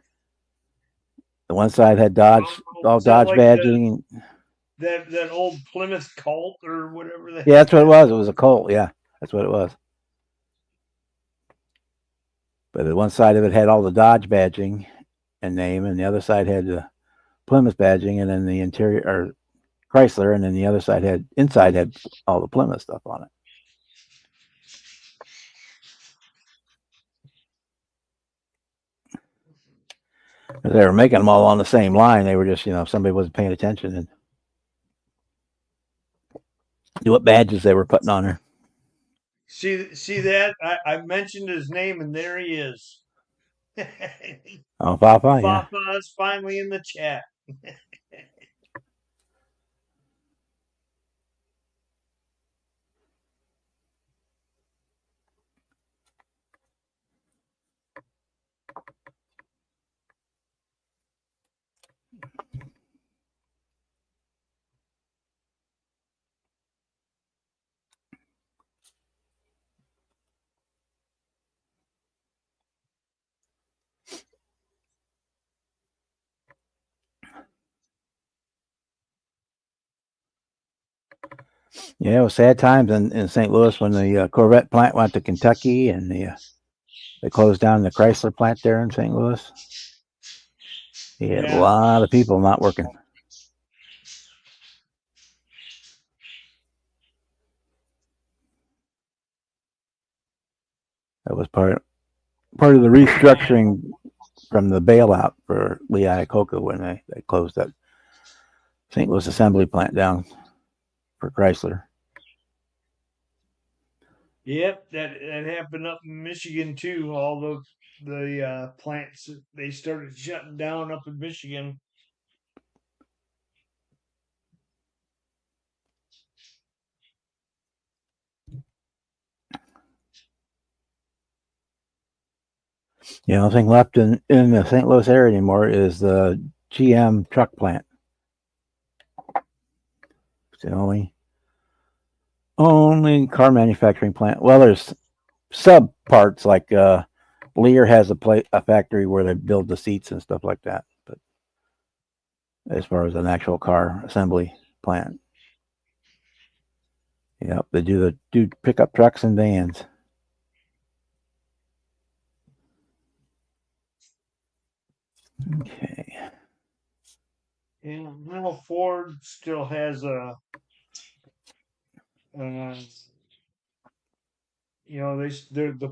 the one side had Dodge, all Dodge like badging. That old Plymouth Colt or whatever. Yeah, that's what it was. It was a Colt. Yeah, that's what it was. But the one side of it had all the Dodge badging and name, and the other side had the Plymouth badging, and then the interior or Chrysler, and then the other side had all the Plymouth stuff on it. They were making them all on the same line. They were just, if somebody wasn't paying attention and do what badges they were putting on her. See that? I mentioned his name, and there he is. Oh, Papa, yeah. Papa's finally in the chat. Yeah, it was sad times in St. Louis when the Corvette plant went to Kentucky, and they closed down the Chrysler plant there in St. Louis. Yeah, a lot of people not working. That was part of the restructuring from the bailout for Lee Iacocca when they closed that St. Louis assembly plant down for Chrysler. Yep, that happened up in Michigan too. All the plants they started shutting down up in Michigan. The only thing left in the St. Louis area anymore is the GM truck plant. It's the only car manufacturing plant. Well, there's sub parts like Lear has a factory where they build the seats and stuff like that. But as far as an actual car assembly plant, yep, they do pickup trucks and vans. Okay. And General Ford still has a, the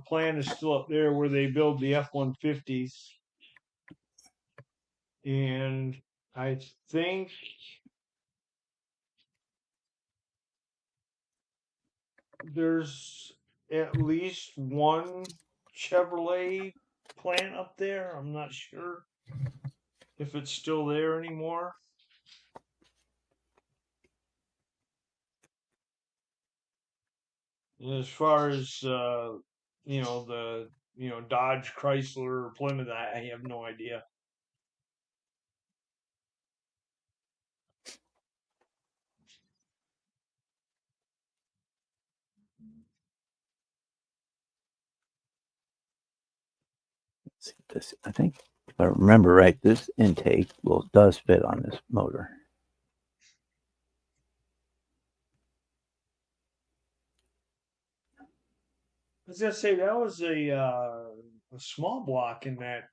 plan is still up there where they build the F-150s, and I think there's at least one Chevrolet plant up there. I'm not sure if it's still there anymore. As far as the Dodge, Chrysler, or Plymouth, I have no idea. This, I think, if I remember right, this intake does fit on this motor. I was gonna say that was a small block in that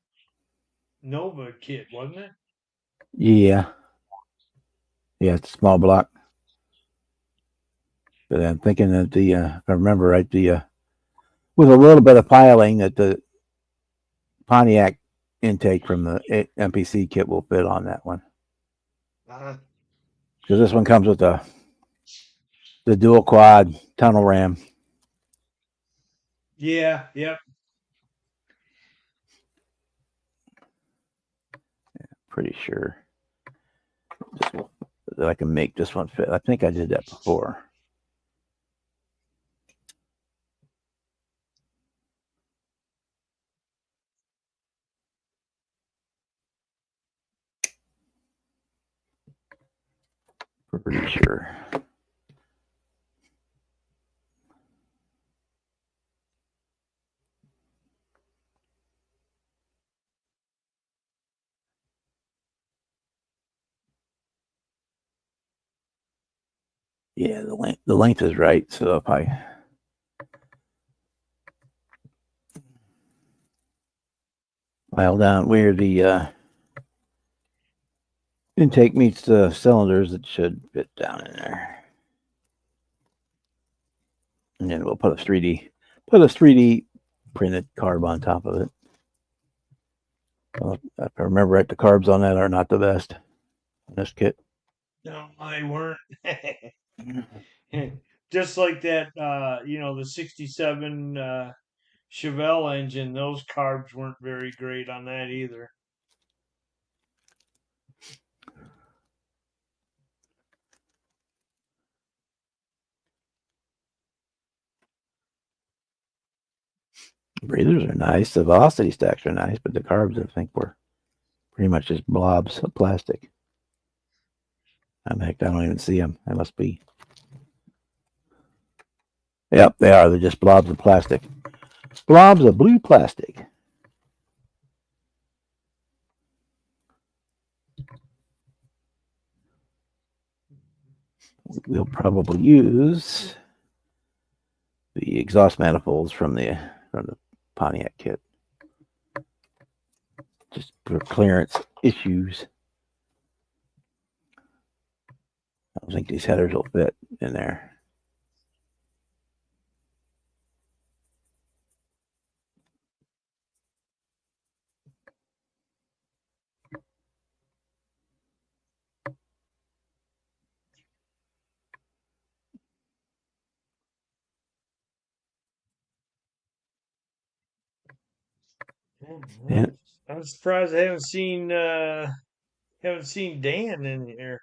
Nova kit, wasn't it? Yeah, it's a small block. But I'm thinking that if I remember right, with a little bit of piling, that the Pontiac intake from the MPC kit will fit on that one. Because this one comes with the dual quad tunnel ram. Yeah, yep. Pretty sure that I can make this one fit. I think I did that before. Pretty sure. Yeah, the length is right. So if I file down where the intake meets the cylinders, it should fit down in there. And then we'll put a 3D printed carb on top of it. Well, if I remember right, the carbs on that are not the best in this kit. No, they weren't. Just like that, the 67 Chevelle engine, those carbs weren't very great on that either. Breathers are nice. The velocity stacks are nice, but the carbs, I think, were pretty much just blobs of plastic. In fact, I don't even see them. They must be. Yep, they are. They're just blobs of plastic. Blobs of blue plastic. We'll probably use the exhaust manifolds from the Pontiac kit, just for clearance issues. I don't think these headers will fit in there. Yeah. I'm surprised I haven't seen Dan in here.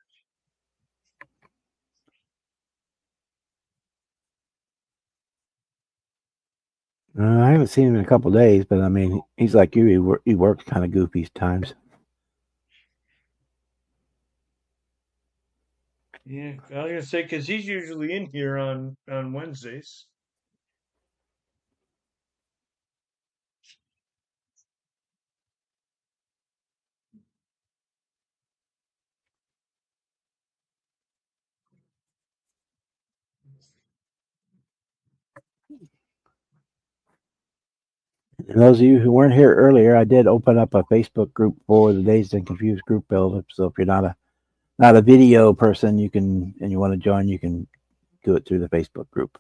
I haven't seen him in a couple of days, but I mean, he's like you. He works kind of goofy times. Yeah, I was gonna say because he's usually in here on Wednesdays. And those of you who weren't here earlier, I did open up a Facebook group for the Dazed and Confused group build. So if you're not a video person, you can and you want to join, you can do it through the Facebook group.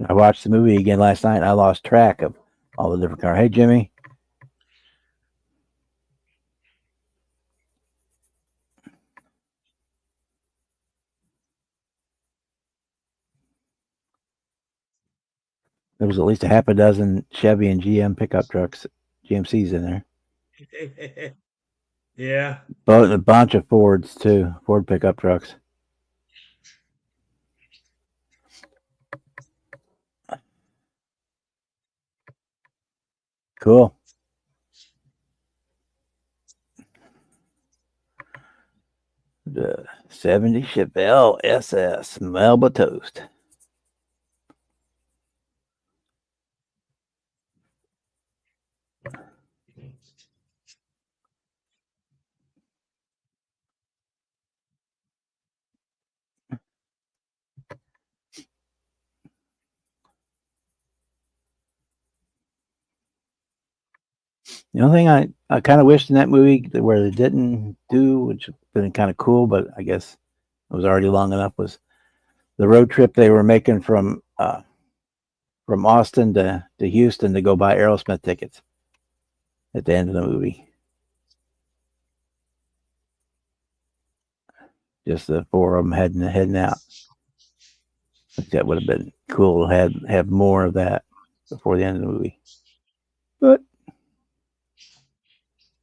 I watched the movie again last night. And I lost track of all the different cars. Hey, Jimmy. There was at least a half a dozen Chevy and GM pickup trucks, GMCs in there. Yeah. But a bunch of Fords too, Ford pickup trucks. Cool. The 70 Chevelle SS Melba Toast. The only thing I kind of wished in that movie where they didn't do, which would have been kind of cool, but I guess it was already long enough, was the road trip they were making from Austin to Houston to go buy Aerosmith tickets at the end of the movie. Just the four of them heading out. I think that would have been cool to have more of that before the end of the movie. But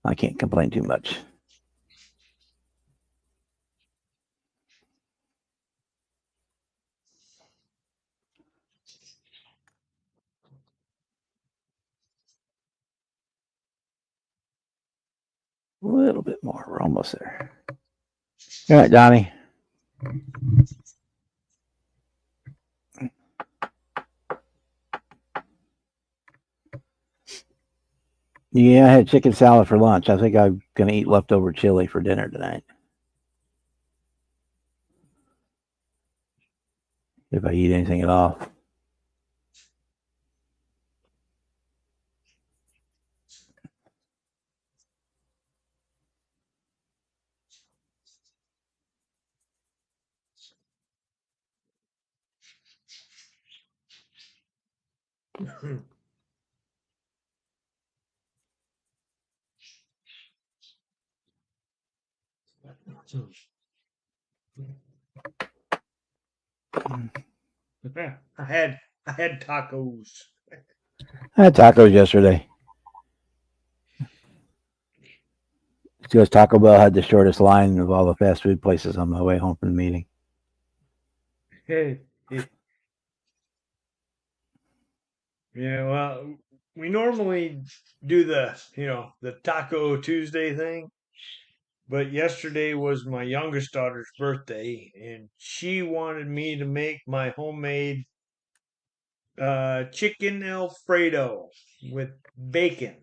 I can't complain too much. A little bit more. We're almost there. All right, Donnie. Yeah, I had chicken salad for lunch. I think I'm going to eat leftover chili for dinner tonight. If I eat anything at all. I had tacos. I had tacos yesterday. Because Taco Bell had the shortest line of all the fast food places on my way home from the meeting. Yeah, well, we normally do the Taco Tuesday thing, but yesterday was my youngest daughter's birthday, and she wanted me to make my homemade chicken Alfredo with bacon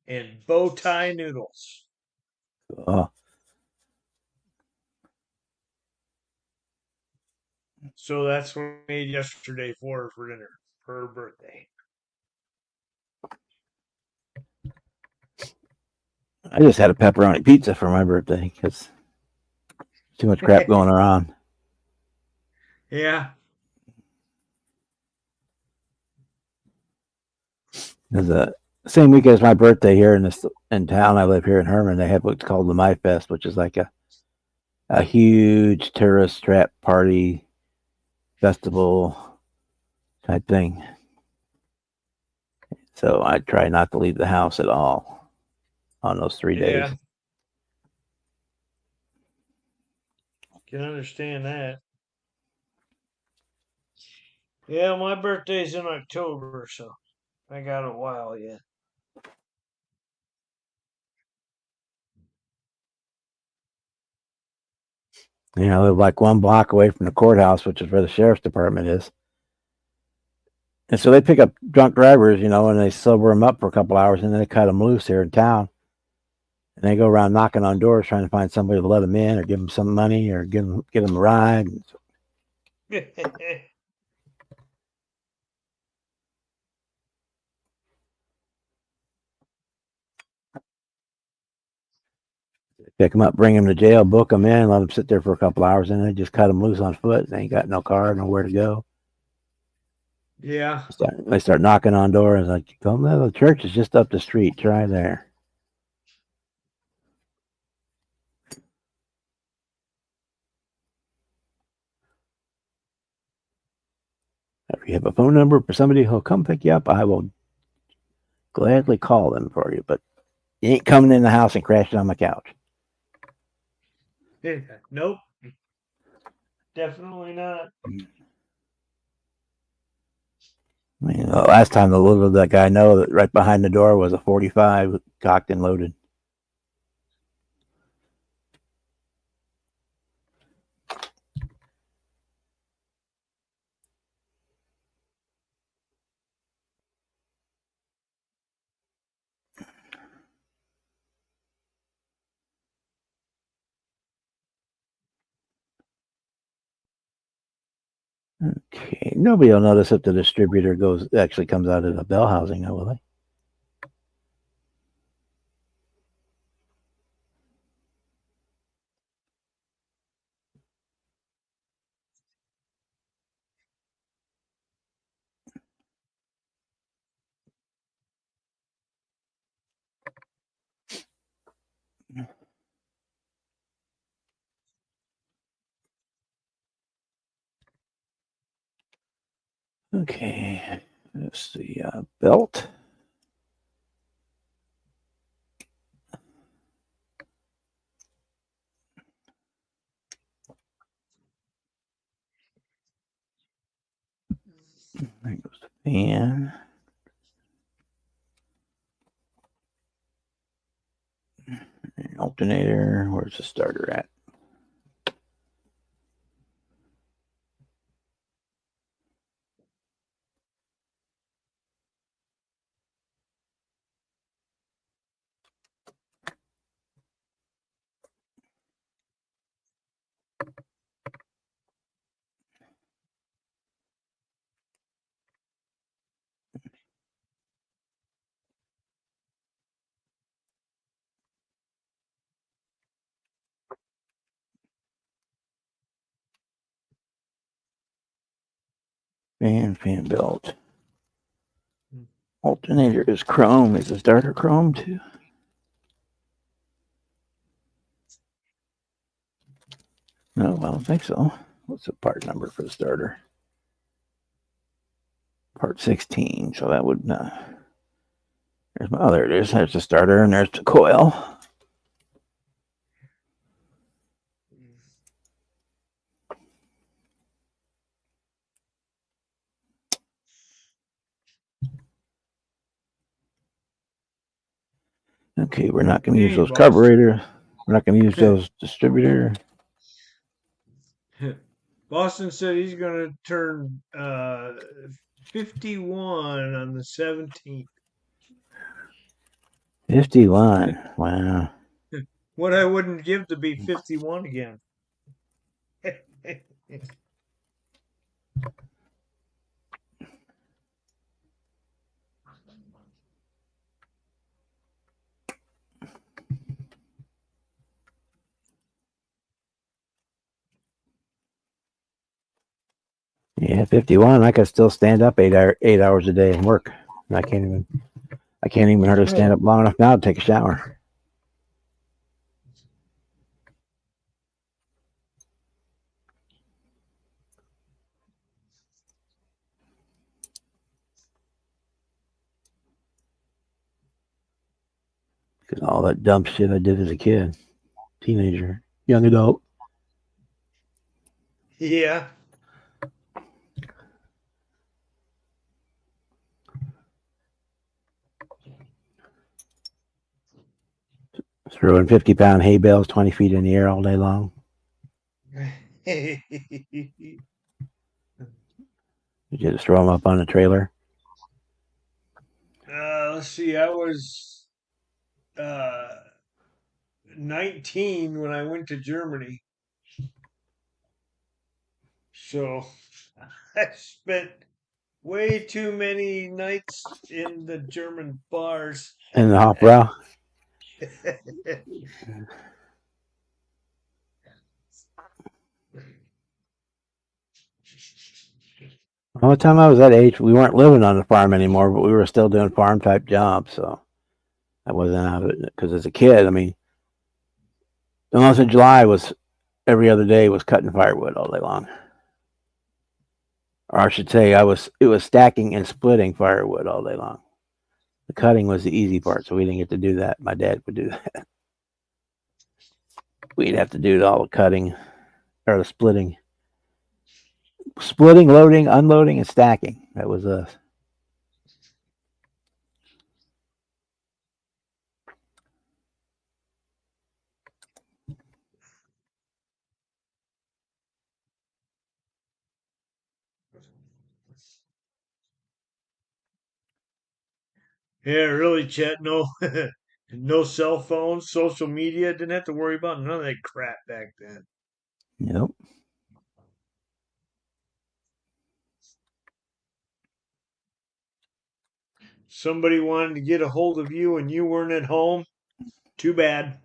and bow tie noodles. Oh, So that's what I made yesterday for her for dinner for her birthday. I just had a pepperoni pizza for my birthday because too much crap going around. Yeah. It was the same week as my birthday here in town. I live here in Herman. They had what's called the My Fest, which is like a a huge tourist trap party festival type thing. So I try not to leave the house at all on those 3 days. Yeah. Can understand that. Yeah, my birthday's in October, so I got a while yet. You know, I live like 1 block away from the courthouse, which is where the sheriff's department is. And so they pick up drunk drivers, you know, and they sober them up for a couple hours, and then they cut them loose here in town. And they go around knocking on doors trying to find somebody to let them in or give them some money or get them a ride. And so, pick them up, bring them to jail, book them in, let them sit there for a couple hours, and they just cut them loose on foot. They ain't got no car, nowhere to go. Yeah. They start knocking on doors like, come to the church is just up the street. Try there. If you have a phone number for somebody who'll come pick you up, I will gladly call them for you. But you ain't coming in the house and crashing on my couch. Nope. Definitely not. I mean, the last time the little did that guy know that right behind the door was a 45 cocked and loaded. Okay, nobody will notice if the distributor actually comes out of the bell housing, will they? Okay, that's the belt. There goes the fan. Alternator. Where's the starter at? Fan belt. Alternator is chrome. Is the starter chrome too? No, I don't think so. What's the part number for the starter? Part 16. So that would. There's there it is. There's the starter, and there's the coil. Okay, we're not going to use those carburetor. We're not going to use those distributor. Boston said he's going to turn 51 on the 17th. 51. Wow. What I wouldn't give to be 51 again. Yeah, 51. I could still stand up 8 hours a day and work. And I can't even hardly stand up long enough now to take a shower. Because all that dumb shit I did as a kid, teenager, young adult. Yeah. Throwing 50-pound hay bales 20 feet in the air all day long. You just throw them up on the trailer. Let's see. I was 19 when I went to Germany. So I spent way too many nights in the German bars. In the Hofbrau. By the time I was that age, we weren't living on the farm anymore, but we were still doing farm type jobs. So I wasn't out of it. Because as a kid, I mean, the month of July was every other day was cutting firewood all day long. Or I should say, it was stacking and splitting firewood all day long. The cutting was the easy part, so we didn't get to do that. My dad would do that. We'd have to do all the cutting or the splitting. Splitting, loading, unloading, and stacking. That was us. Yeah, really, Chet. No, no cell phones, social media. Didn't have to worry about none of that crap back then. Yep. Somebody wanted to get a hold of you and you weren't at home. Too bad.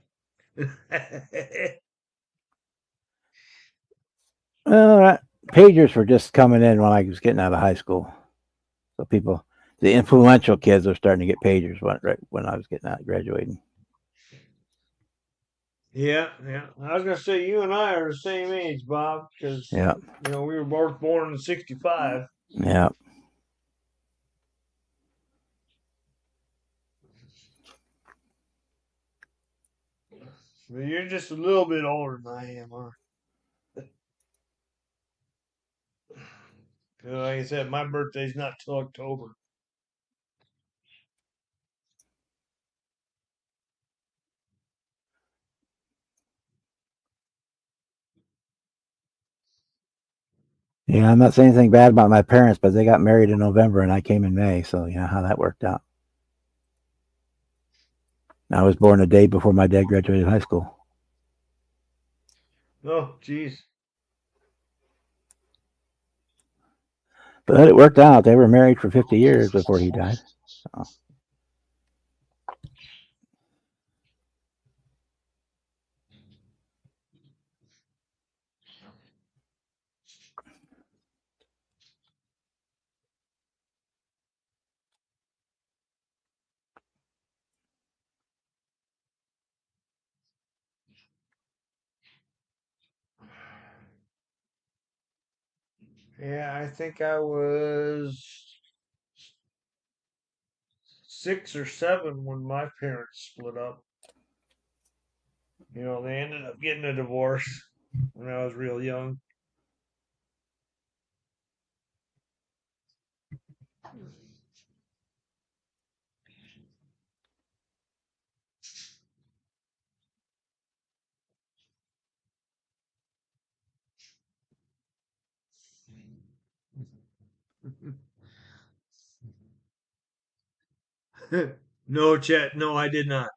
Well, pagers were just coming in when I was getting out of high school. So the influential kids were starting to get pagers right when I was getting out, graduating. Yeah, yeah. I was gonna say you and I are the same age, Bob, because Yeah, we were both born in '65. yeah. But you're just a little bit older than I am, huh? 'Cause like I said, my birthday's not till October. Yeah, I'm not saying anything bad about my parents, but they got married in November and I came in May, so you know how that worked out. I was born a day before my dad graduated high school. Oh, jeez. But it worked out. They were married for 50 years before he died. So. Yeah, I think I was 6 or 7 when my parents split up. They ended up getting a divorce when I was real young. No, Chet. No, I did not.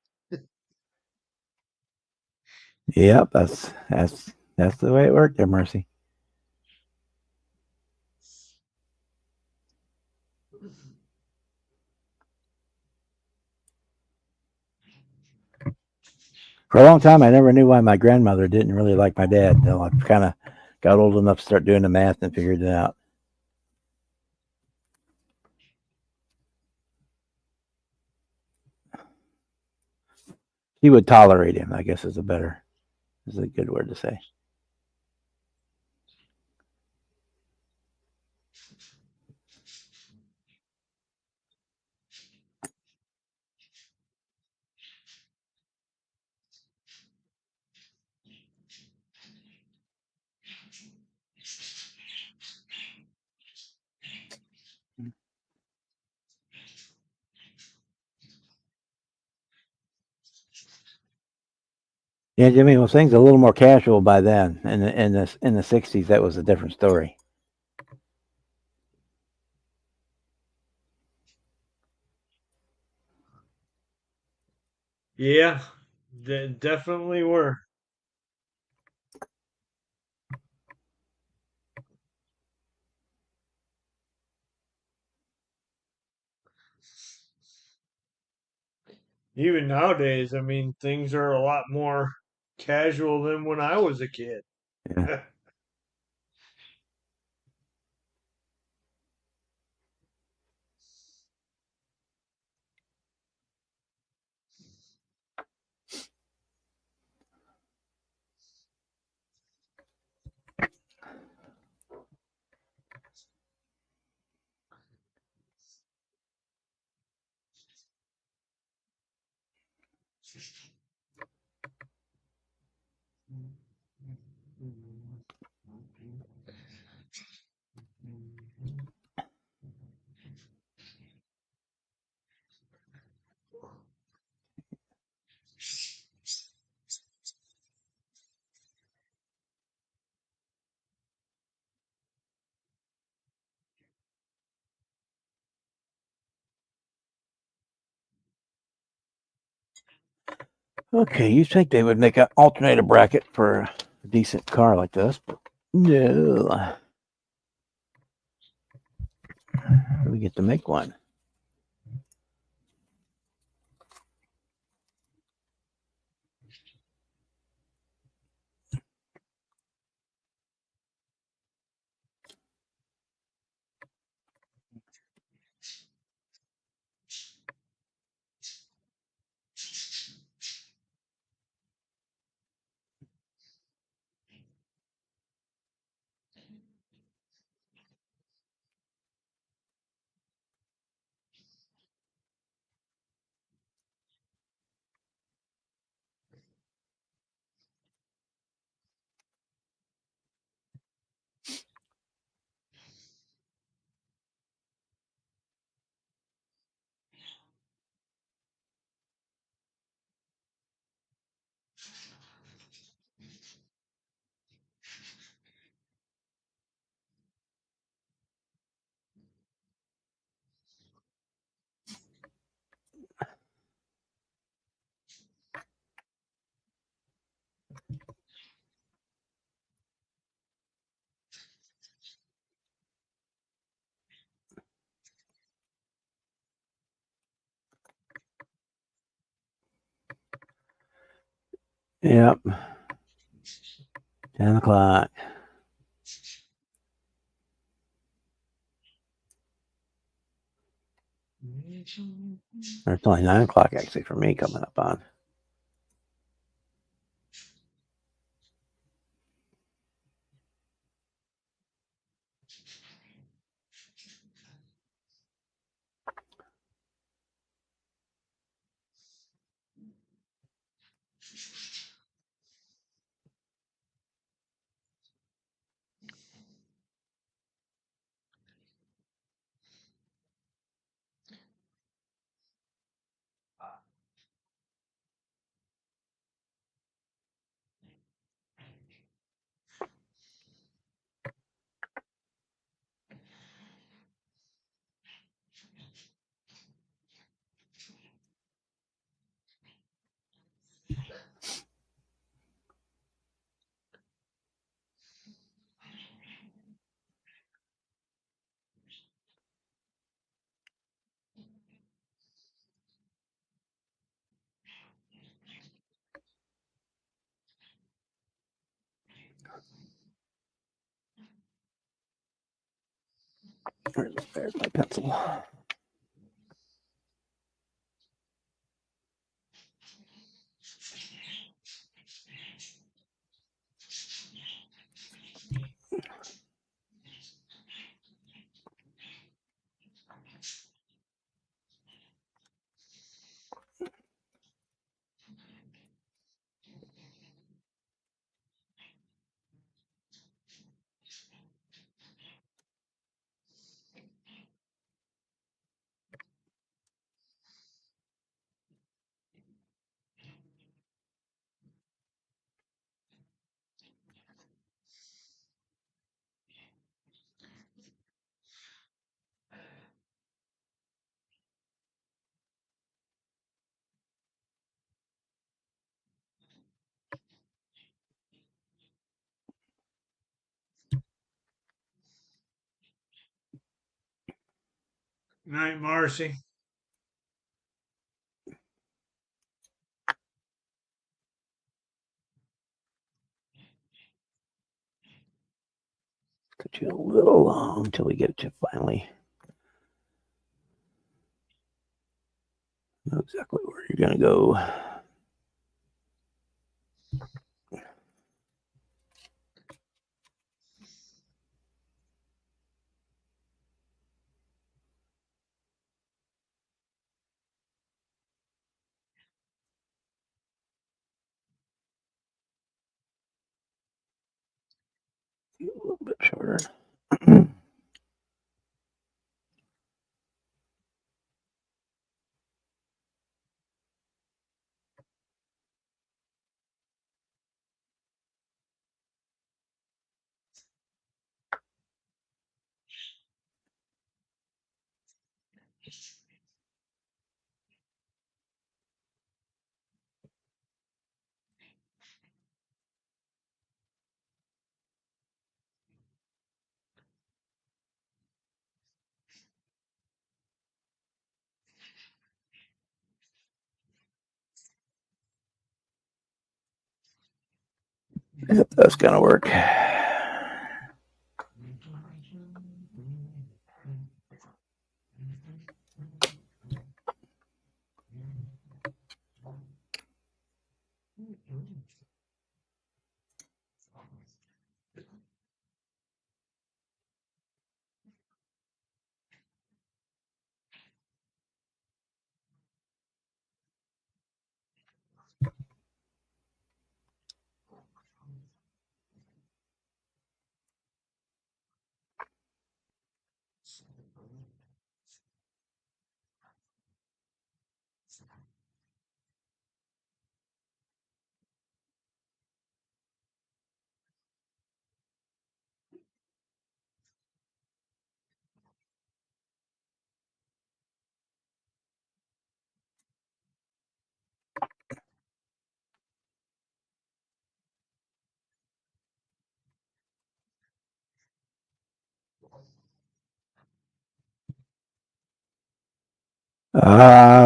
Yep, that's the way it worked there, Mercy. For a long time, I never knew why my grandmother didn't really like my dad until I kind of got old enough to start doing the math and figured it out. She would tolerate him, I guess is a good word to say. Yeah, Jimmy, well, things a little more casual by then. In the '60s, that was a different story. Yeah, they definitely were. Even nowadays, I mean, things are a lot more casual than when I was a kid. Yeah. Okay, you think they would make an alternator bracket for a decent car like this, but no. We get to make one. Yep. 10 o'clock. Or it's only 9 o'clock actually for me coming up on. There's my pencil. Night, Marcy. Took you a little long until we get to finally know exactly where you're going to go. A little bit shorter. Yep, that's going to work.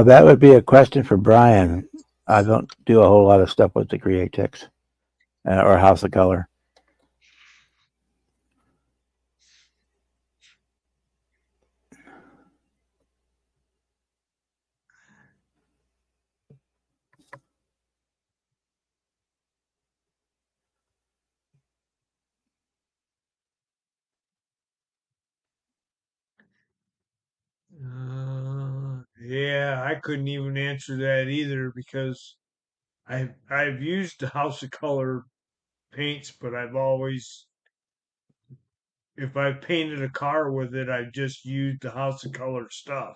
That would be a question for Brian. I don't do a whole lot of stuff with the Createx or House of Color. Yeah, I couldn't even answer that either because I've used the House of Color paints, but I've always, if I've painted a car with it, I've just used the House of Color stuff.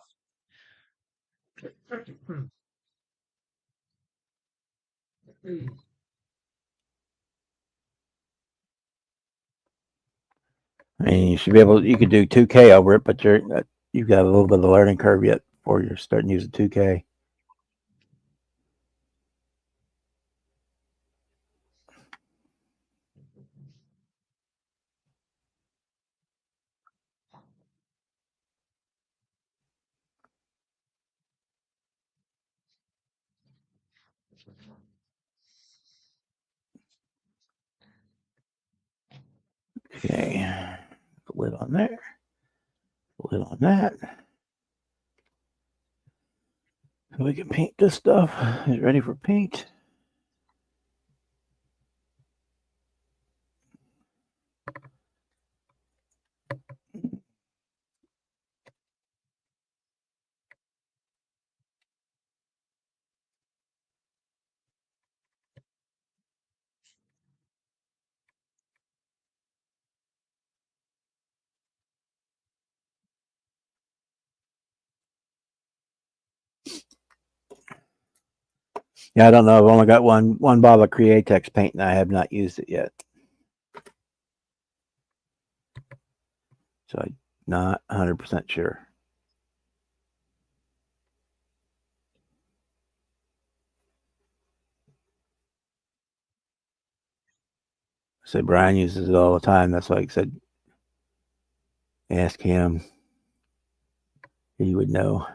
I mean, you should be able. You could do 2K over it, but you've got a little bit of a learning curve yet before you're starting using 2K. Okay, put lid on there. Lid on that. So we can paint this stuff. Is it ready for paint? Yeah, I don't know. I've only got one bottle of Createx paint, and I have not used it yet. So I'm not 100% sure. So Brian uses it all the time. That's why I said, ask him. He would know.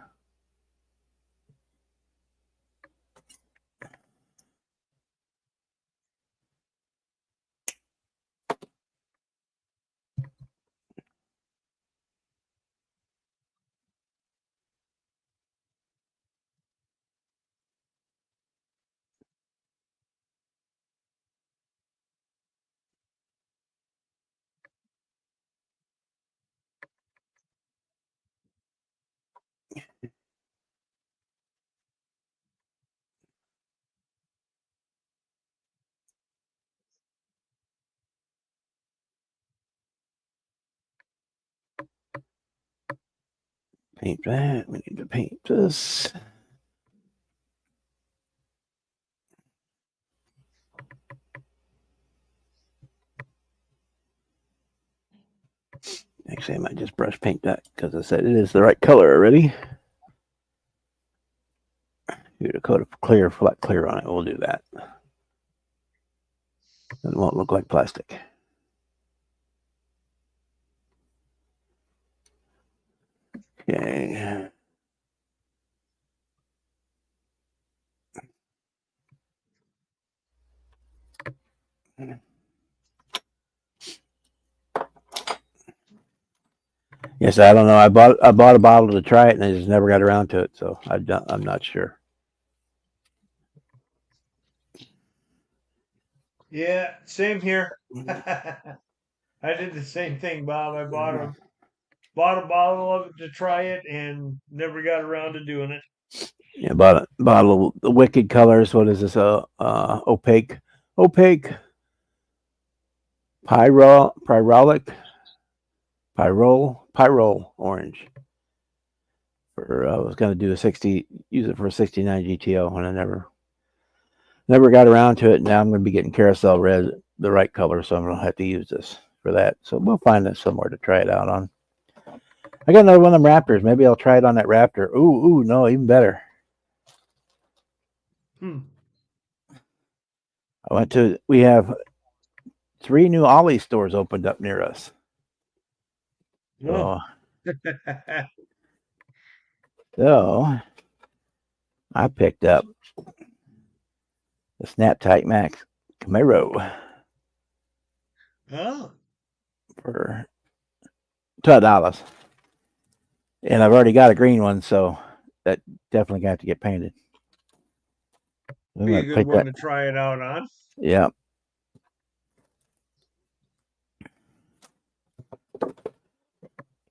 Paint that. We need to paint this. Actually, I might just brush paint that because I said it is the right color already. Get a coat of clear, flat clear on it. We'll do that. It won't look like plastic. Okay. Yes, I don't know. I bought a bottle to try it, and I just never got around to it. So I'm not sure. Yeah, same here. I did the same thing, Bob. I bought a bottle of it to try it and never got around to doing it. Yeah, bought a bottle of the Wicked Colors. What is this? Opaque Pyrrole orange. I was going to do use it for a 69 GTO, and I never got around to it. Now I'm going to be getting Carousel Red, the right color, so I'm going to have to use this for that. So we'll find this somewhere to try it out on. I got another one of them Raptors. Maybe I'll try it on that Raptor. Ooh, no, even better. We have 3 new Ollie stores opened up near us. Oh. So I picked up the Snap Tight Max Camaro for $12. And I've already got a green one, so that definitely got to get painted. Be a good one to try it out on. Yeah.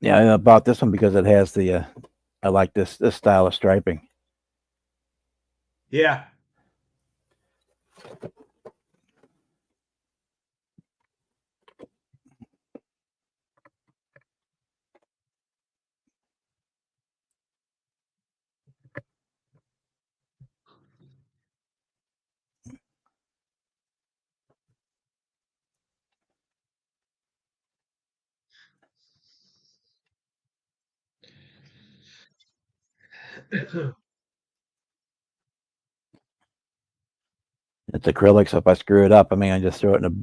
Yeah, I bought this one because it has the I like this style of striping. Yeah. It's acrylic, so if I screw it up, I mean, I just throw it in a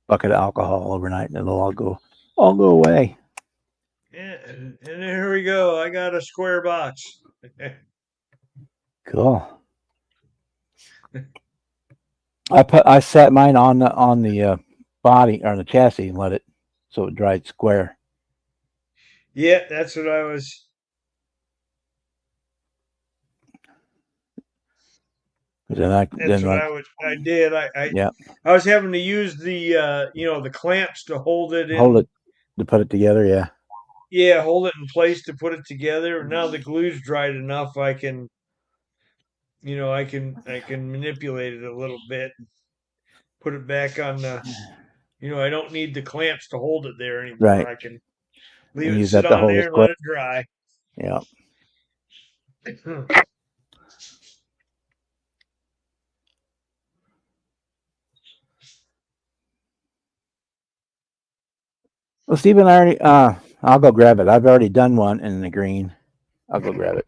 bucket of alcohol overnight, and it'll all go away. Yeah, and here we go. I got a square box. Cool. I set mine on the body or the chassis and let it so it dried square. Yeah, that's what I was. I did. Yeah. I was having to use the the clamps to hold it to put it together. Yeah. Yeah, hold it in place to put it together. Now the glue's dried enough. I can manipulate it a little bit, put it back on the. I don't need the clamps to hold it there anymore. Right. I can leave And it use sit that to on hold there the and let it dry. Yeah. Well, Stephen, I'll go grab it. I've already done one in the green. I'll go grab it.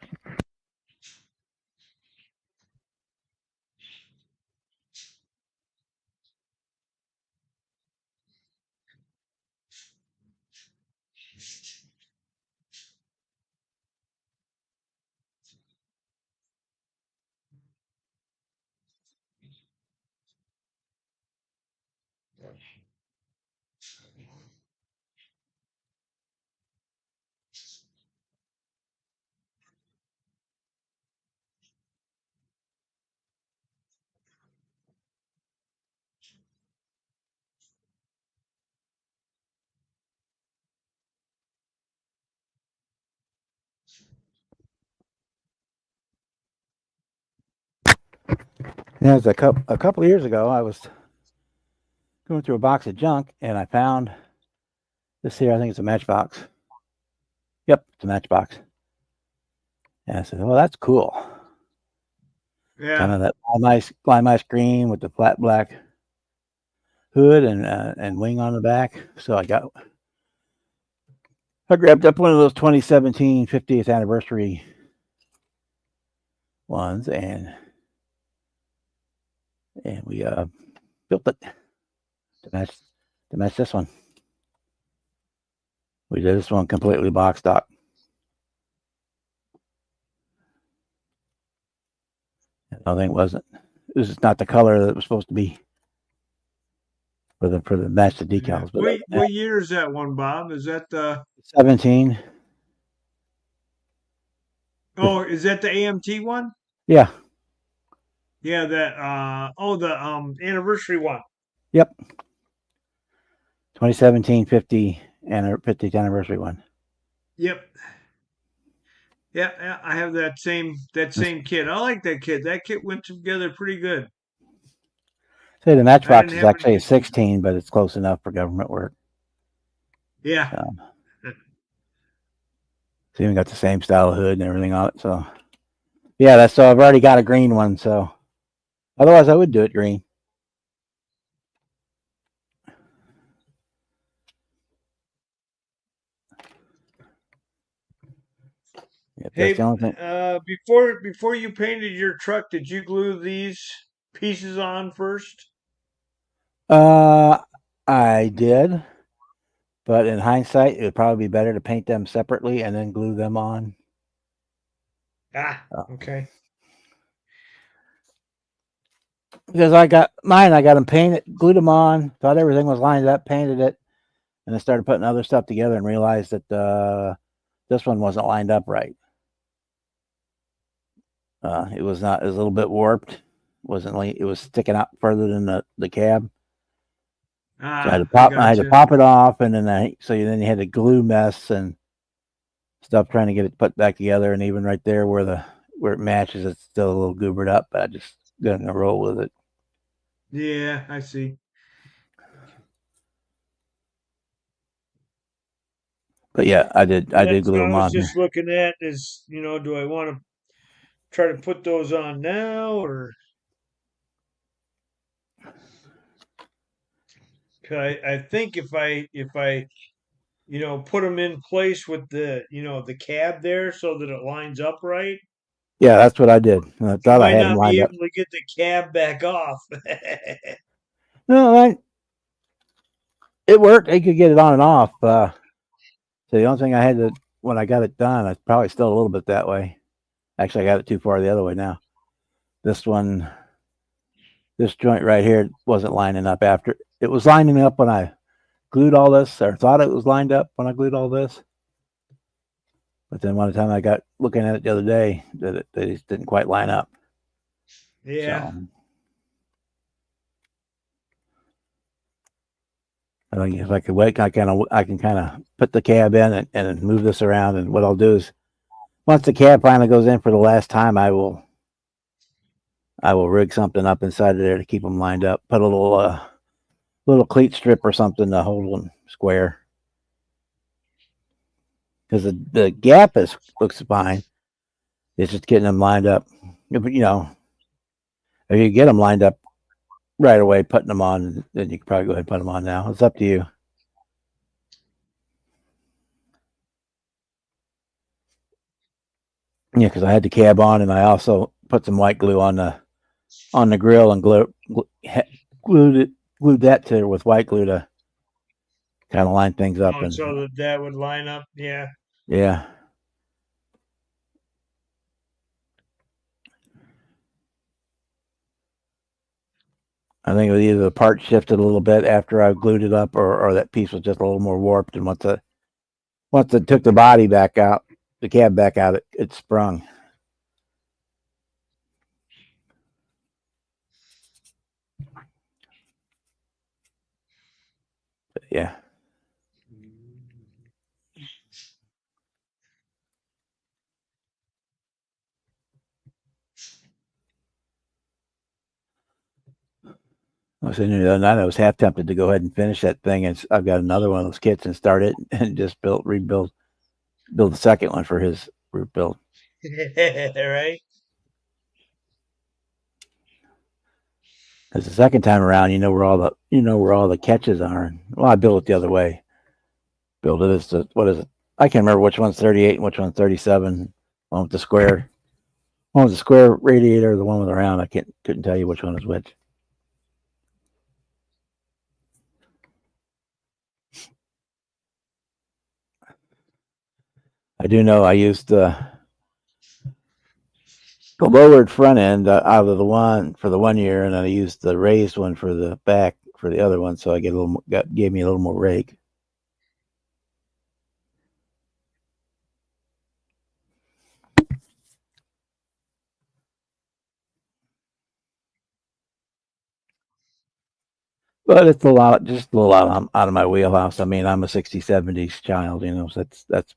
Yeah, it was a couple of years ago. I was going through a box of junk and I found this here. I think it's a Matchbox. Yep, it's a Matchbox. And I said, "Oh, that's cool." Kind Yeah. of that lime ice green with the flat black hood and wing on the back. So I grabbed up one of those 2017 50th anniversary ones and we built it to match this one. We did this one completely box stock. I think this is not the color that it was supposed to be for the match the Yeah. decals. But What year is that one, Bob? Is that the 17, is that the AMT one? yeah, Yeah, that the anniversary one. yep, 2017 50th anniversary one. Yep. Yeah, I have that same kit. I like that kit. That kit went together pretty good. Say the I Matchbox didn't is have actually any a issues. 16, but it's close enough for government work. Yeah. It's even got the same style of hood and everything on it. So yeah, so I've already got a green one. So otherwise, I would do it green. Yep, Hey, that's the only thing. before you painted your truck, did you glue these pieces on first? I did, but in hindsight, it would probably be better to paint them separately and then glue them on. Ah, okay. Because I got them painted, glued them on, thought everything was lined up, painted it, and then started putting other stuff together and realized that this one wasn't lined up right. It was not. It was a little bit warped. It was sticking out further than the cab. So I had to I I had to gotcha. pop it off, and then then you had to glue mess and stuff trying to get it put back together. And even right there where it matches, it's still a little goobered up. But I just gonna roll with it. Yeah, I see. But yeah, I did That's glue what I them was on just here. looking at is, do I want to try to put those on now or 'cause I think if I put them in place with the cab there so that it lines up right, Yeah, that's what I did. I you thought I might had them not be lined up. able to get the cab back off. No, it worked. I could get it on and off. So the only thing I had to when I got it done, I probably still a little bit that way. Actually, I got it too far the other way now. This joint right here wasn't lining up after. It was lining up when I glued all this, or thought it was lined up when I glued all this. But then one time I got looking at it the other day, that they just didn't quite line up. Yeah. So I think if I could wait, I can kind of put the cab in and move this around. And what I'll do is, once the cab finally goes in for the last time, I will rig something up inside of there to keep them lined up. Put a little cleat strip or something to hold them square. Because the gap looks fine. It's just getting them lined up. If you get them lined up right away, putting them on, then you can probably go ahead and put them on now. It's up to you. Yeah, because I had the cab on, and I also put some white glue on the grill and glued that to with white glue to kind of line things up. Oh, And so that would line up. Yeah. yeah, I think it was either the part shifted a little bit after I glued it up, or that piece was just a little more warped. And once it took the body back out, the cab back out, it sprung. But yeah. I was in there the other night. I was half tempted to go ahead and finish that thing, and I've got another one of those kits and start it and just build the second one for his roof build. Right? Because the second time around, you know where all the catches are. Well, I built it the other way. Build it as what is it? I can't remember which one's 38 and which one's 37. One with the square radiator, the one with the round. I couldn't tell you which one is which. I do know I used the lowered front end out of the one for the 1 year, and then I used the raised one for the back for the other one, so I gave me a little more rake. But it's just a little out of my wheelhouse. I mean, I'm a 60s, 70s child, so that's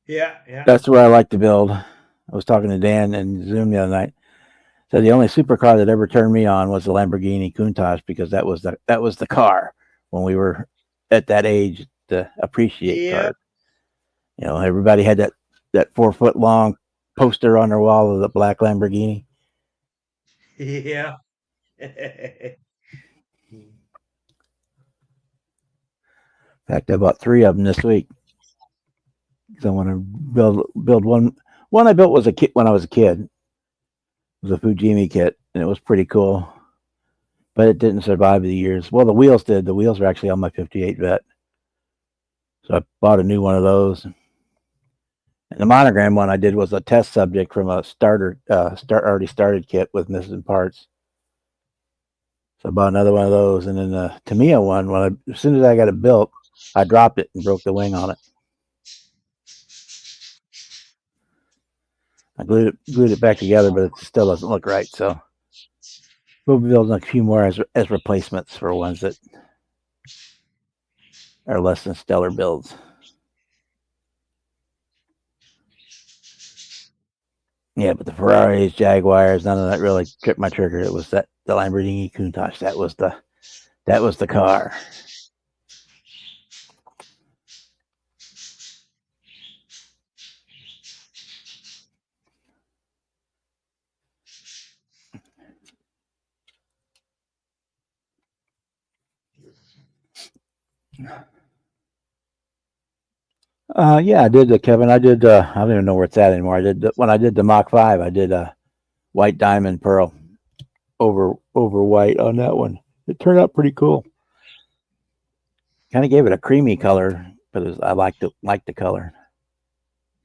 Yeah. That's where I like to build. I was talking to Dan in Zoom the other night. So the only supercar that ever turned me on was the Lamborghini Countach, because that was the car when we were at that age to appreciate cars. Everybody had that 4 foot long poster on their wall of the black Lamborghini. Yeah. In fact, I bought 3 of them this week. So I want to build one. One I built was a kit when I was a kid. It was a Fujimi kit, and it was pretty cool. But it didn't survive the years. Well, the wheels did. The wheels were actually on my 58 Vet. So I bought a new one of those. And the monogram one I did was a test subject from a already started kit with missing parts. So I bought another one of those. And then the Tamiya one, as soon as I got it built, I dropped it and broke the wing on it. I glued it back together, but it still doesn't look right. So we'll be building a few more as replacements for ones that are less than stellar builds. Yeah, but the Ferraris, Jaguars, none of that really tripped my trigger. It was the Lamborghini Countach. That was the car. Yeah, I did Kevin. I did. I don't even know where it's at anymore. When I did the Mach 5, I did a white diamond pearl over white on that one. It turned out pretty cool. Kind of gave it a creamy color, but I liked the color.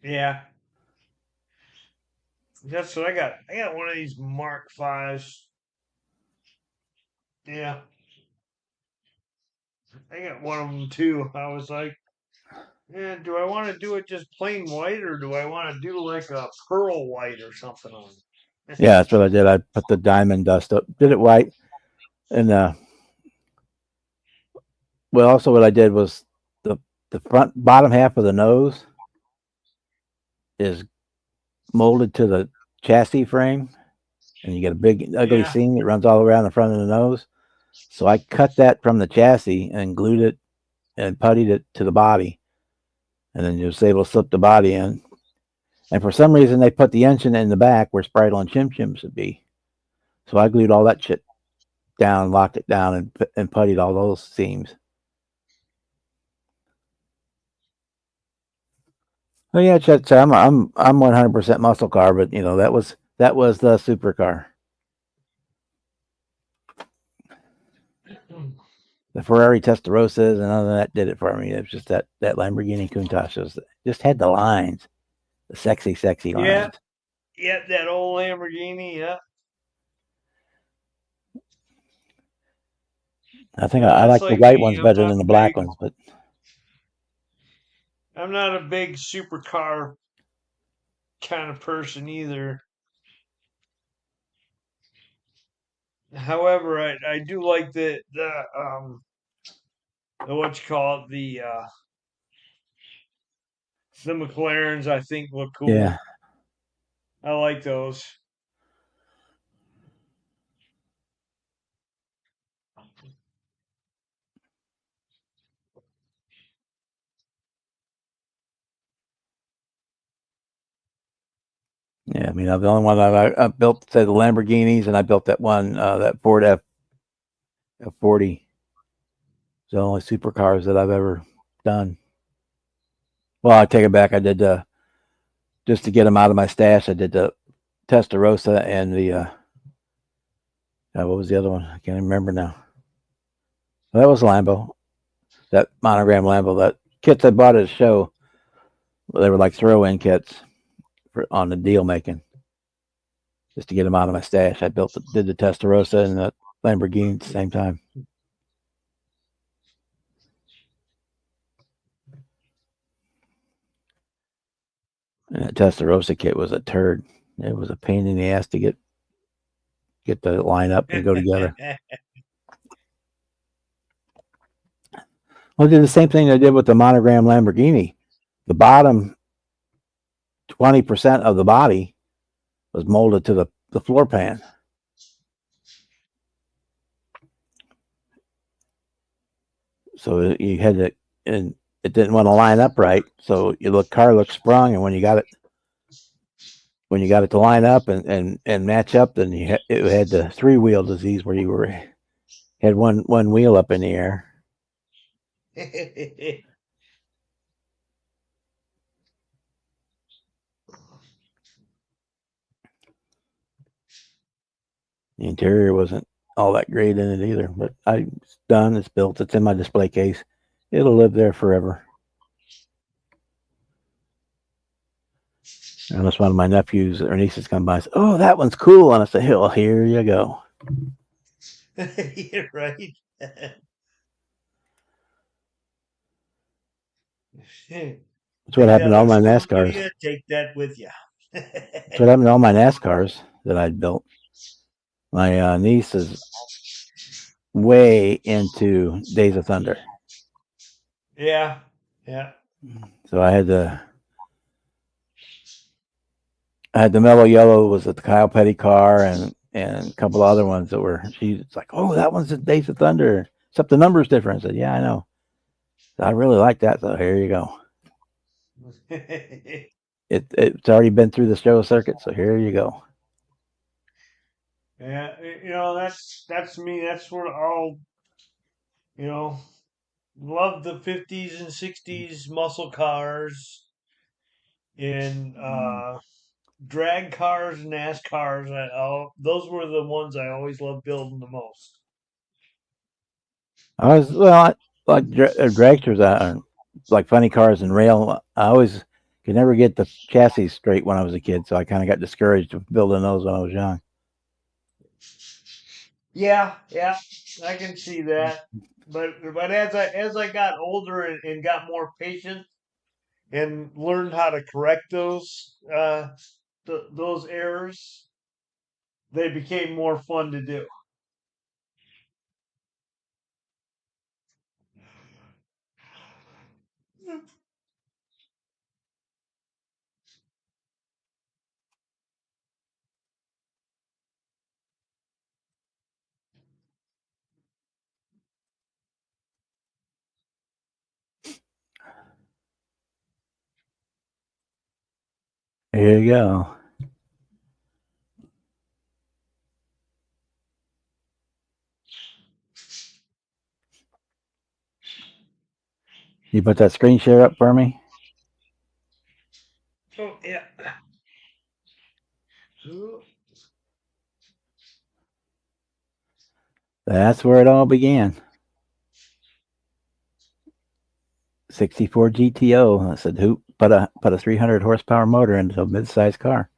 Yeah. That's what I got. I got one of these Mark 5s. Yeah. I got one of them too. I was like, do I want to do it just plain white, or do I want to do like a pearl white or something on it? Yeah, that's what I did. I put the diamond dust up, did it white, and also what I did was the bottom half of the nose is molded to the chassis frame, and you get a big ugly seam that runs all around the front of the nose. So I cut that from the chassis and glued it and puttied it to the body, and then you was able to slip the body in. And for some reason, they put the engine in the back where Spritle and Chim Chims should be. So I glued all that shit down, locked it down, and puttied all those seams. Oh yeah, Chet, I'm 100% muscle car, but that was the supercar. The Ferrari Testarossas and none of that did it for me. It was just that Lamborghini Countach just had the lines, the sexy lines. Yeah, that old Lamborghini. Yeah. I think I That's like the like white me. ones I'm better not than the a black big. ones, but I'm not a big supercar kind of person either. However, I do like the what you call it, the McLarens. I think look cool. yeah. I like those. Yeah, I mean, the only one I built, say, the Lamborghinis, and I built that one, that Ford F40. It's the only supercars that I've ever done. Well, I take it back. I did just to get them out of my stash. I did the Testarossa and the what was the other one? I can't even remember now. Well, that was Lambo. That monogram Lambo. That kits I bought at a show. They were like throw-in kits on the deal making, just to get them out of my stash. I did the Testarossa and the Lamborghini at the same time. And that Testarossa kit was a turd. It was a pain in the ass to get the line up and go together. Well, I did the same thing I did with the monogram Lamborghini. The bottom 20% of the body was molded to the floor pan. So you had to, and it didn't want to line up right. So car looked sprung, and when you got it to line up and match up, then it had the 3-wheel disease where you had one wheel up in the air. The interior wasn't all that great in it either, but it's done. It's built. It's in my display case. It'll live there forever. Unless one of my nephews or nieces come by and say, "Oh, that one's cool," and I say, "Well, here you go." You're right. That's what happened to all my NASCARs. Take that with you. That's what happened to all my NASCARs that I'd built. My niece is way into Days of Thunder. Yeah. So I had the Mellow Yellow was the Kyle Petty car, and a couple other ones that were. She's like, "Oh, that one's the Days of Thunder, except the number's different." I said, "Yeah, I know. I really like that." So here you go. It's already been through the show circuit, so here you go. Yeah, that's me. That's what I'll, love the 50s and 60s muscle cars and drag cars and NASCARs. Those were the ones I always loved building the most. I like dragsters, like funny cars and rail. I always could never get the chassis straight when I was a kid, so I kind of got discouraged of building those when I was young. Yeah, I can see that. But as I got older and got more patient and learned how to correct those those errors, they became more fun to do. Here you go. You put that screen share up for me? Oh yeah. That's where it all began. 64 GTO. I said, "Who put a 300 horsepower motor into a mid-sized car?"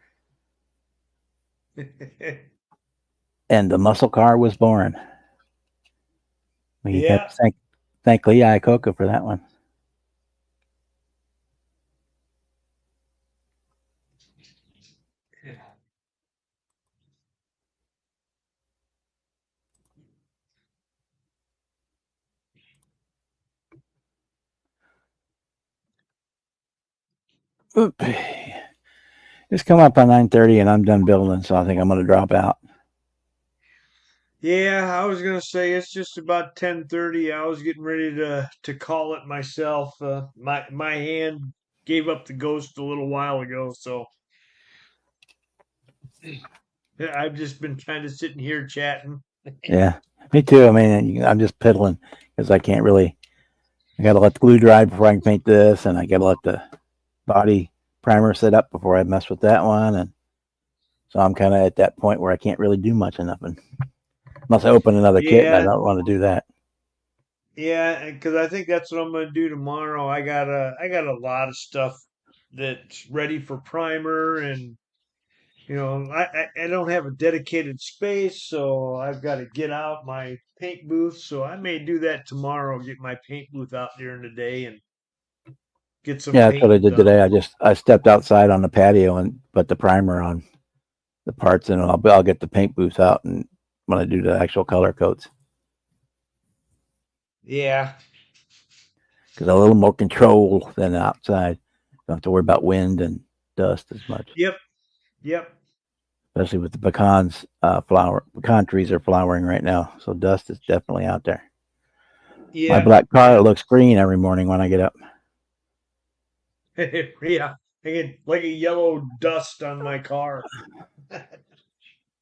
And the muscle car was born. We Yeah. have to thank Lee Iacocca for that one. Oop. It's come up on 9:30 and I'm done building, so I think I'm going to drop out. Yeah, I was gonna say it's just about 10:30. I was getting ready to call it myself. My hand gave up the ghost a little while ago, so I've just been kind of sitting here chatting. Yeah, me too. I mean, I'm just piddling because I can't really. I got to let the glue dry before I can paint this, and I got to let the body primer set up before I mess with that one. And so I'm kind of at that point where I can't really do much of nothing unless I open another kit, and I Yeah, don't want to do that. yeah, because I think that's what I'm gonna do tomorrow. I got a lot of stuff that's ready for primer, and I don't have a dedicated space, so I've got to get out my paint booth. So I may do that tomorrow. Get my paint booth out during the day and get some Yeah, that's what I painting did done. today. I stepped outside on the patio and put the primer on the parts, and I'll get the paint booth out and when I do the actual color coats Yeah, because a little more control than outside. Don't have to worry about wind and dust as much, yep, yep, especially with the pecans. Pecan trees are flowering right now, so dust is definitely out there. My yeah, black car looks green every morning when I get up. yeah. I get like a yellow dust on my car.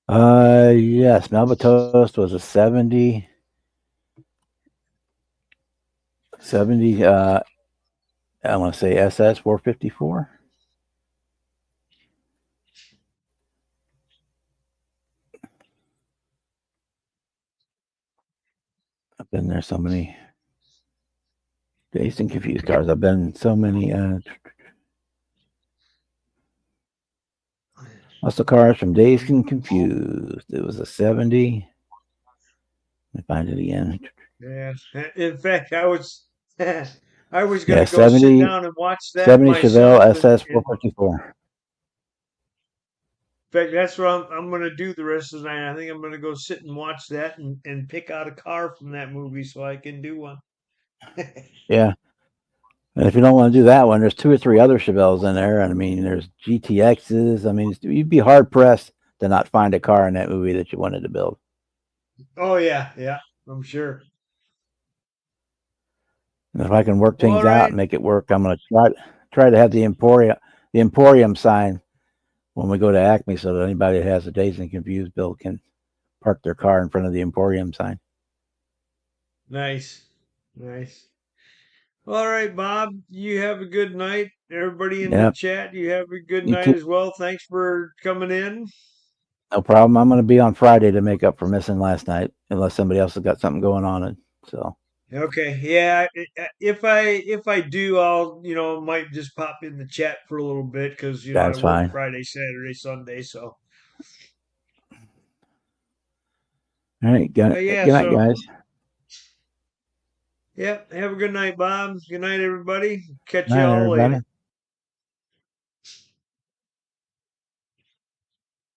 Yes, Melba Toast was a 70. I want to say SS 454. I've been there so many dazed and confused cars. I've been in so many muscle cars from dazed and confused. It was a 70. Let me find it again. Yeah. In fact, I was Yeah, gonna go sit 70 down and watch that 70 Chevelle myself, SS and 454. in fact, that's what I'm gonna do the rest of the night. I think I'm gonna go sit and watch that and pick out a car from that movie so I can do one. Yeah. And if you don't want to do that one, there's 2 or 3 other Chevelles in there. And I mean, there's GTXs. I mean, you'd be hard pressed to not find a car in that movie that you wanted to build. Oh yeah, yeah, I'm sure. And if I can work Well, all things out right. and make it work, I'm going to try to have the Emporium sign when we go to Acme, so that anybody that has a dazed and confused build can park their car in front of the Emporium sign. Nice, nice. All right, Bob. You have a good night. Everybody in the Yep. chat, you have a good You night too. as well. Thanks for coming in. No problem. I'm going to be on Friday to make up for missing last night, unless somebody else has got something going on. And so Okay, yeah. If I do, I'll might just pop in the chat for a little bit because I that's work fine. Friday, Saturday, Sunday. So All right. Good yeah. night, So guys. yeah. Have a good night, Bob. Good night, everybody. Catch Night, y'all later. everybody.